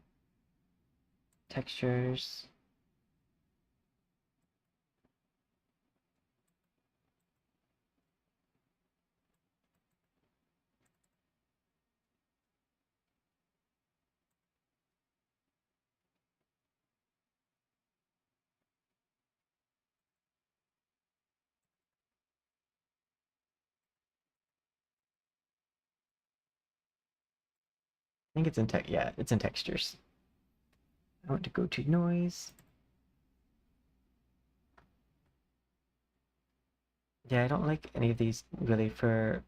Textures. I think it's in it's in textures. I want to go to noise. Yeah, I don't like any of these really for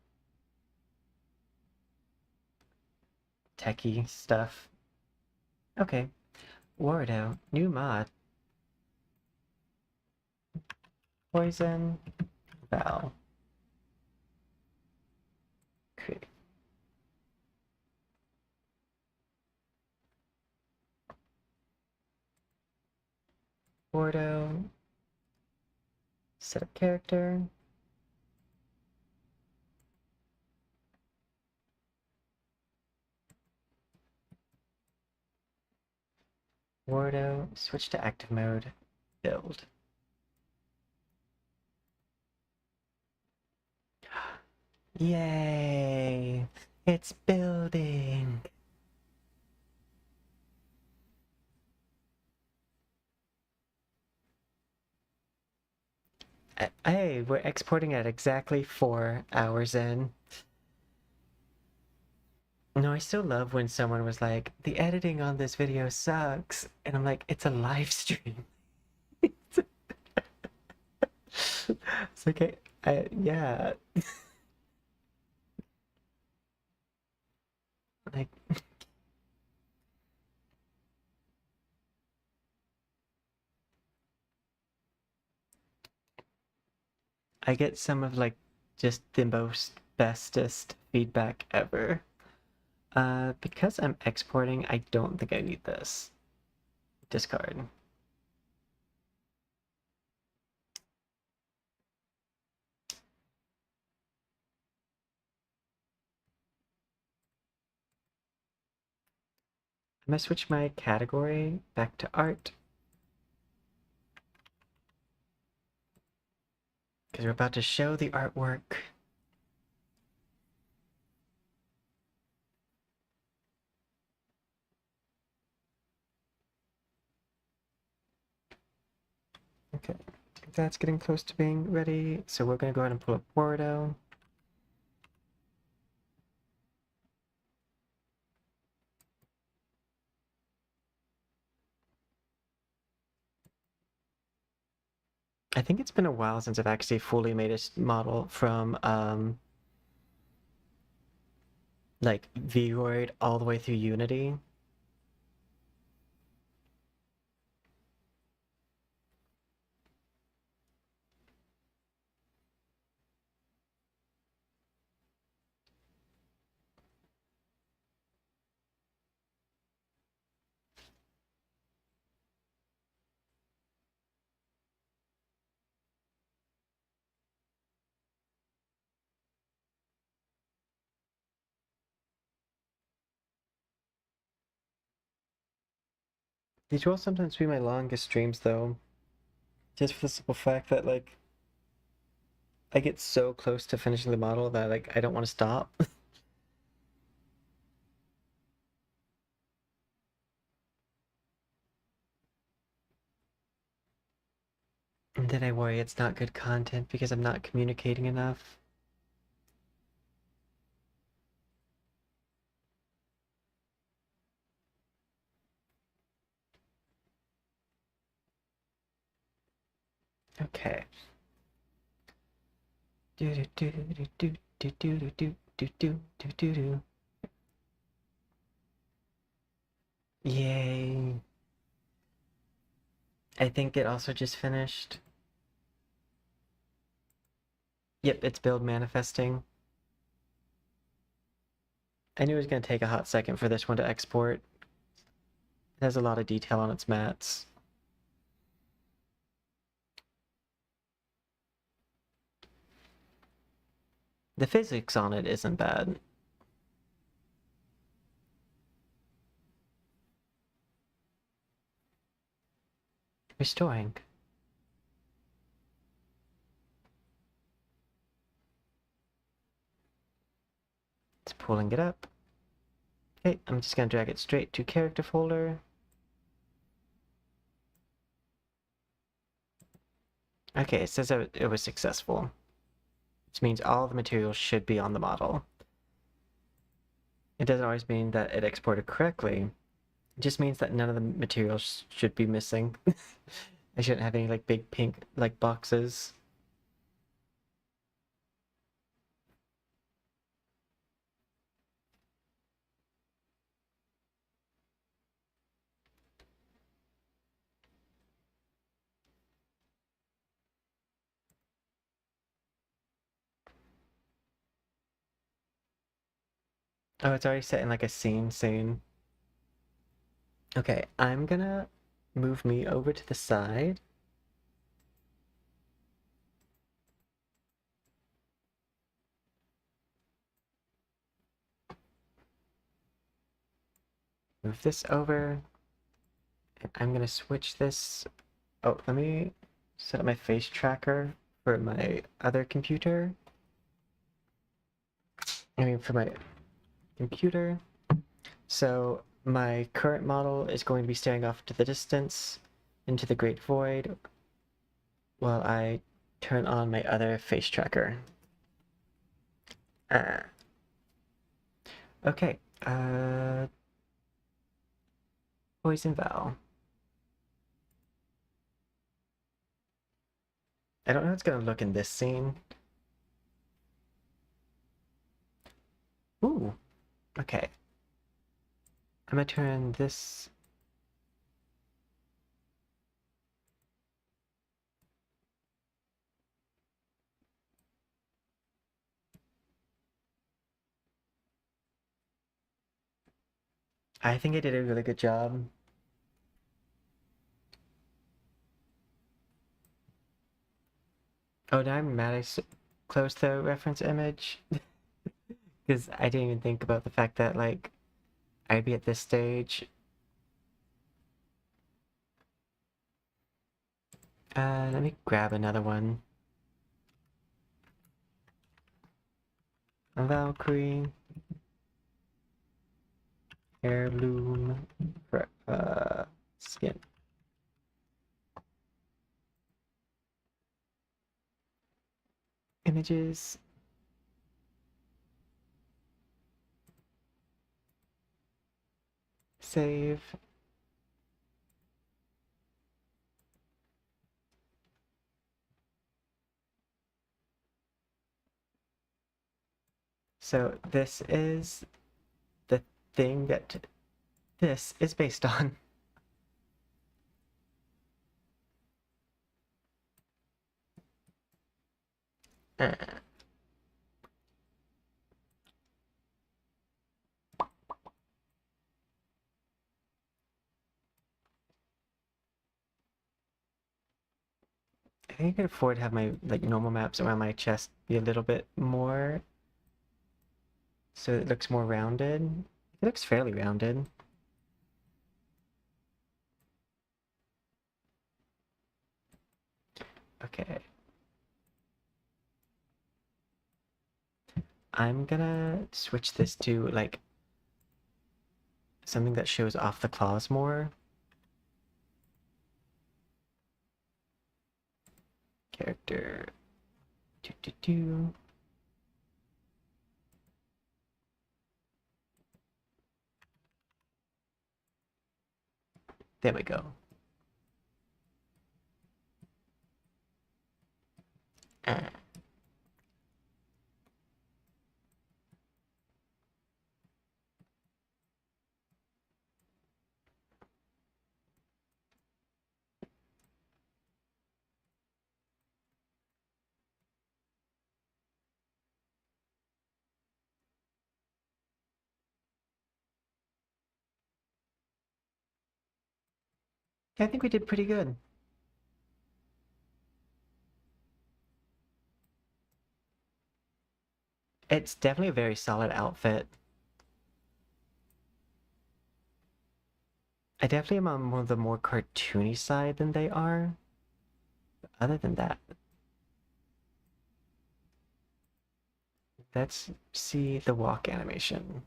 techie stuff. Okay, Wardo, new mod. Poison, Val. Create. Wardo. Set up character. Wardo, switch to active mode, build. Yay! It's building! Hey, we're exporting at exactly 4 hours in. No, I still love when someone was like, the editing on this video sucks. And I'm like, it's a live stream. It's like, yeah. Like, I get some of like just the most bestest feedback ever. Because I'm exporting, I don't think I need this. Discard. I'm gonna switch my category back to art. Because we're about to show the artwork. Okay, that's getting close to being ready. So we're gonna go ahead and pull up Bordeaux. I think it's been a while since I've actually fully made a model from like vroid all the way through Unity. These will sometimes be my longest streams though, just for the simple fact that like I get so close to finishing the model that like I don't want to stop. And then I worry it's not good content because I'm not communicating enough. Okay. Do do do do do do do do do do do do do. Yay. I think it also just finished. Yep, it's build manifesting. I knew it was going to take a hot second for this one to export. It has a lot of detail on its mats. The physics on it isn't bad. Restoring. It's pulling it up. Okay, I'm just going to drag it straight to character folder. Okay, it says it was successful, which means all the materials should be on the model. It doesn't always mean that it exported correctly. It just means that none of the materials should be missing. I shouldn't have any like big pink like boxes. Oh, it's already set in like a scene. Okay, I'm gonna move me over to the side. Move this over. And I'm gonna switch this. Oh, let me set up my face tracker for my other computer. I mean, for my computer. So my current model is going to be staring off to the distance into the great void while I turn on my other face tracker. Okay, Poison Val. I don't know how it's gonna look in this scene. Ooh, okay. I'm gonna turn this. I think I did a really good job. Oh, now I'm mad I closed the reference image. Because I didn't even think about the fact that, like, I'd be at this stage. Let me grab another one. A Valkyrie Heirloom for, skin. Images. Save. So this is the thing that this is based on. Uh, I think I could afford to have my like normal maps around my chest be a little bit more, so it looks more rounded. It looks fairly rounded. Okay. I'm gonna switch this to like something that shows off the claws more. Character. Do, do, do. There we go. Uh, I think we did pretty good. It's definitely a very solid outfit. I definitely am on one of the more cartoony side than they are. But other than that, let's see the walk animation.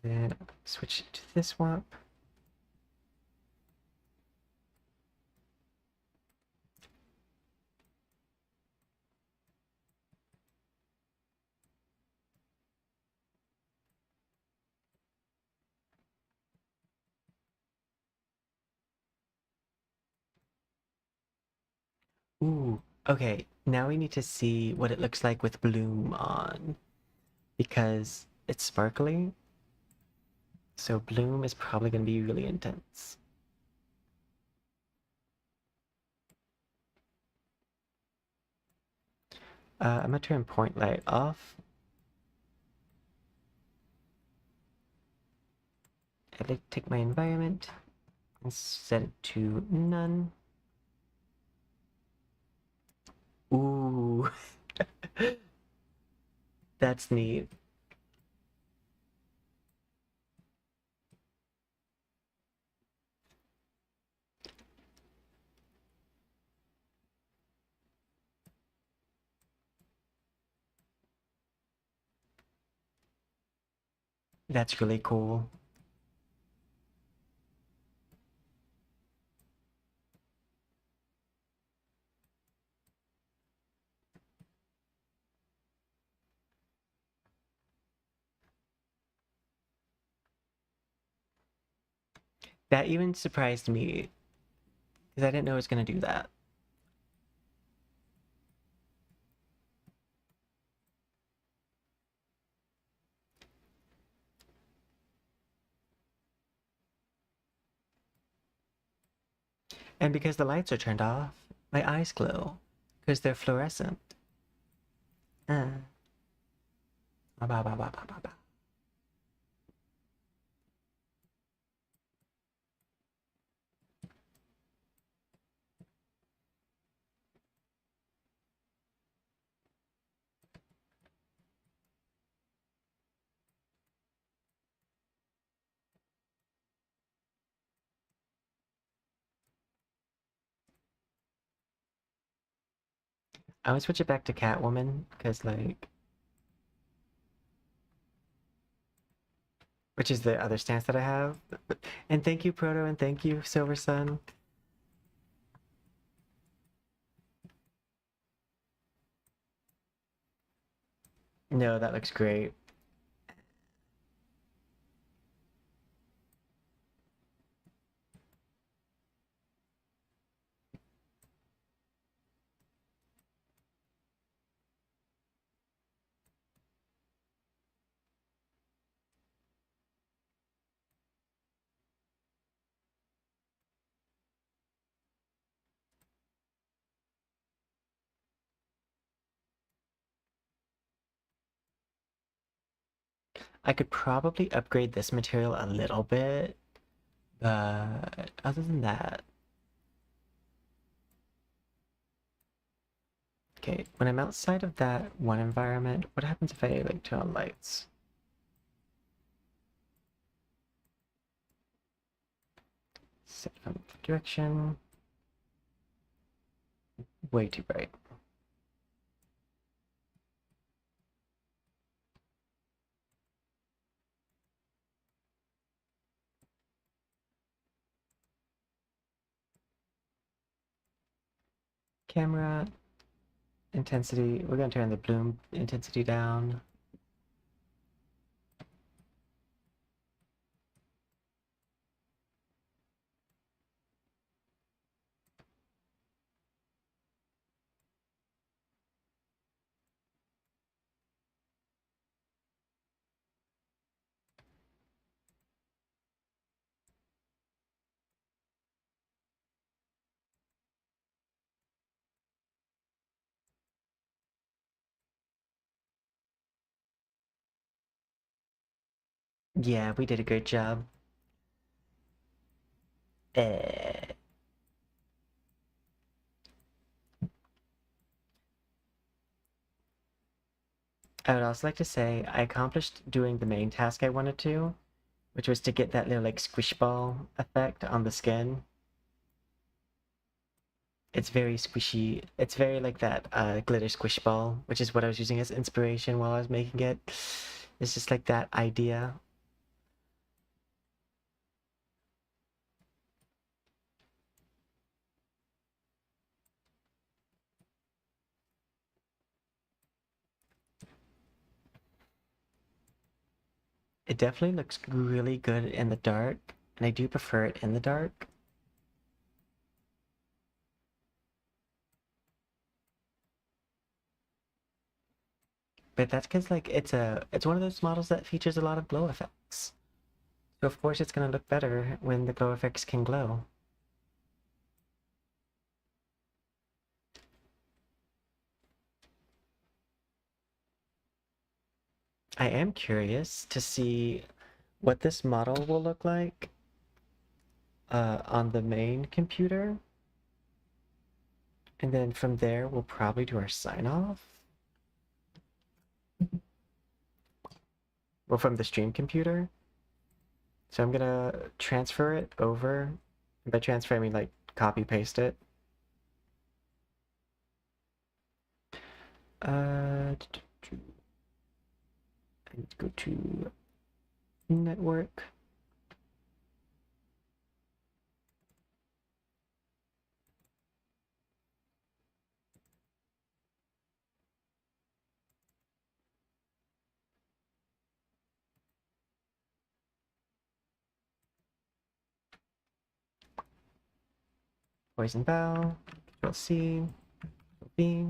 Then switch it to this swamp. Ooh, okay. Now we need to see what it looks like with bloom on. Because it's sparkly. So bloom is probably going to be really intense. I'm going to turn point light off. I'd like to take my environment and set it to none. Ooh. That's neat. That's really cool. That even surprised me because I didn't know it was going to do that. And because the lights are turned off, my eyes glow. Because they're fluorescent. Uh. Ba, ba, ba, ba, ba, ba. I would switch it back to Catwoman, because, like... Which is the other stance that I have. And thank you, Proto, and thank you, Silver Sun. No, that looks great. I could probably upgrade this material a little bit, but other than that... Okay, when I'm outside of that one environment, what happens if I, like, turn on lights? Set from direction. Way too bright. Camera intensity. We're gonna turn the bloom intensity down. Yeah, we did a good job. Eh. I would also like to say I accomplished doing the main task I wanted to, which was to get that little, like, squish ball effect on the skin. It's very squishy. It's very like that glitter squish ball, which is what I was using as inspiration while I was making it. It's just like that idea. It definitely looks really good in the dark, and I do prefer it in the dark. But that's because, like, it's one of those models that features a lot of glow effects. So of course it's gonna look better when the glow effects can glow. I am curious to see what this model will look like on the main computer. And then from there, we'll probably do our sign off. Well, from the stream computer. So I'm gonna transfer it over. And by transfer, I mean, like, copy paste it. I need to go to network. Poison bow. Control C. Control V.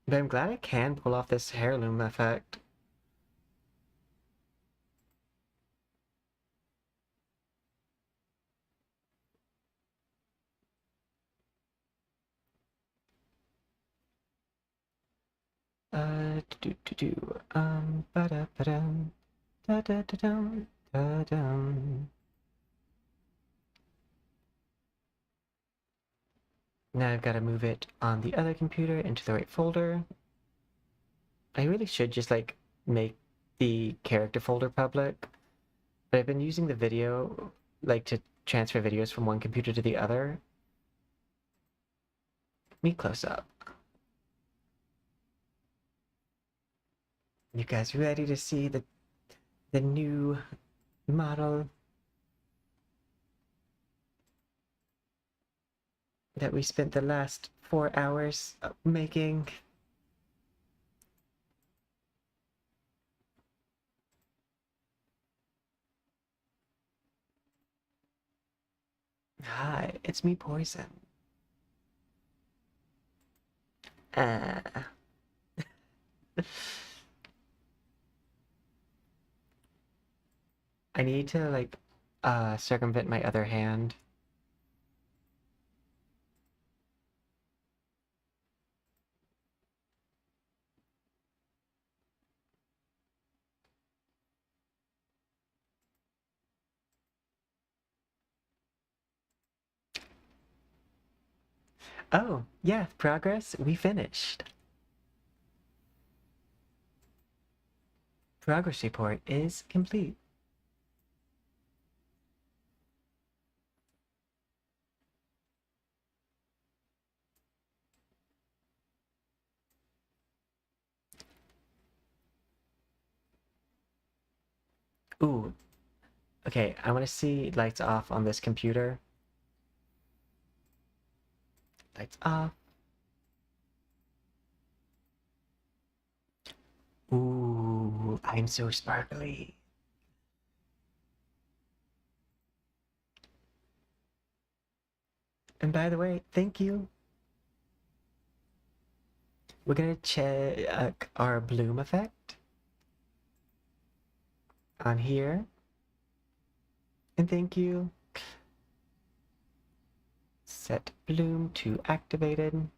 But I'm glad I can pull off this heirloom effect. Ba-da-ba-dum, da-da-da-dum, da-dum. Now I've got to move it on the other computer into the right folder. I really should just like make the character folder public, but I've been using the video like to transfer videos from one computer to the other. Me close up. You guys ready to see the new model that we spent the last 4 hours making? Hi, it's me, Poison. Uh, I need to like circumvent my other hand. Oh, yeah, progress. We finished. Progress report is complete. Ooh, okay, I want to see lights off on this computer. Lights off. Ooh, I'm so sparkly. And by the way, thank you. We're gonna check our bloom effect on here. And thank you. Set bloom to activated.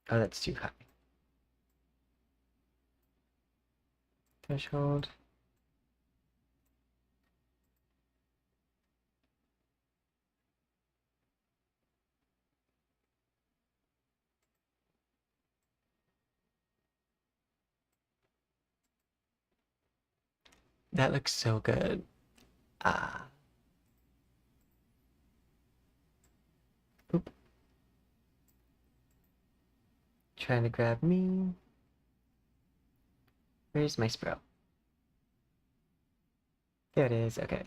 Oh, that's too high. Threshold. That looks so good. Ah. Oop. Trying to grab me. Where's my spro? There it is. Okay.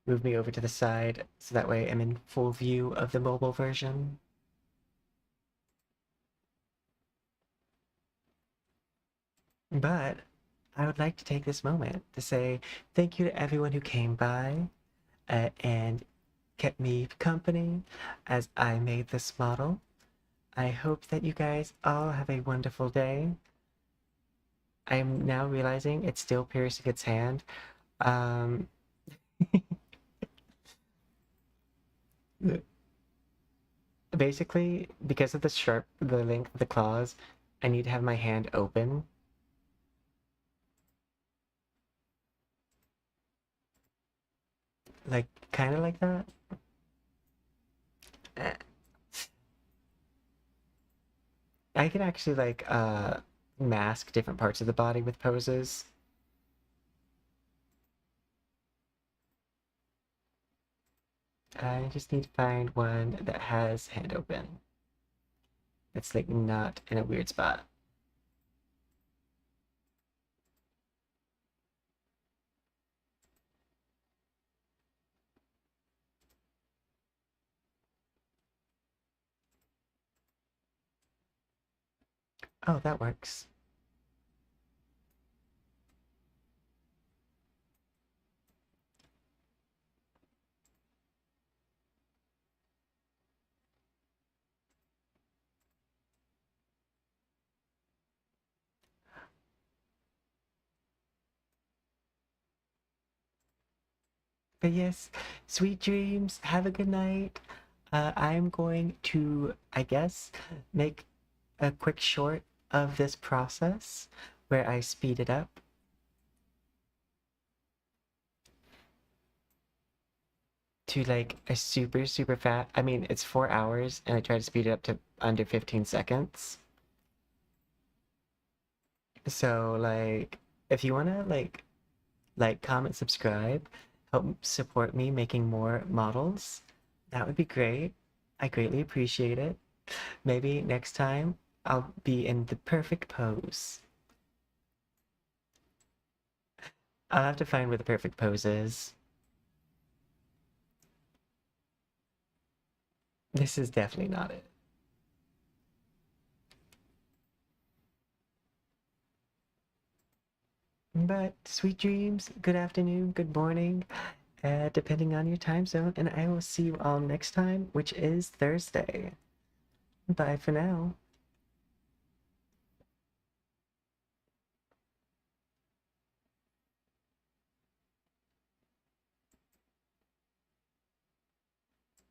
Move me over to the side so that way I'm in full view of the mobile version. But I would like to take this moment to say thank you to everyone who came by and kept me company as I made this model. I hope that you guys all have a wonderful day. I'm now realizing it's still piercing its hand. Um, basically, because of the length of the claws, I need to have my hand open. Like, kind of like that. Eh, I can actually, like, mask different parts of the body with poses. I just need to find one that has hand open. It's, like, not in a weird spot. Oh, that works. But yes, sweet dreams. Have a good night. I'm going to, I guess, make a quick short of this process where I speed it up. To like a super, super fast. I mean, it's 4 hours and I try to speed it up to under 15 seconds. So like, if you wanna like, comment, subscribe, help support me making more models, that would be great. I greatly appreciate it. Maybe next time I'll be in the perfect pose. I'll have to find where the perfect pose is. This is definitely not it. But sweet dreams, good afternoon, good morning, depending on your time zone, and I will see you all next time, which is Thursday. Bye for now.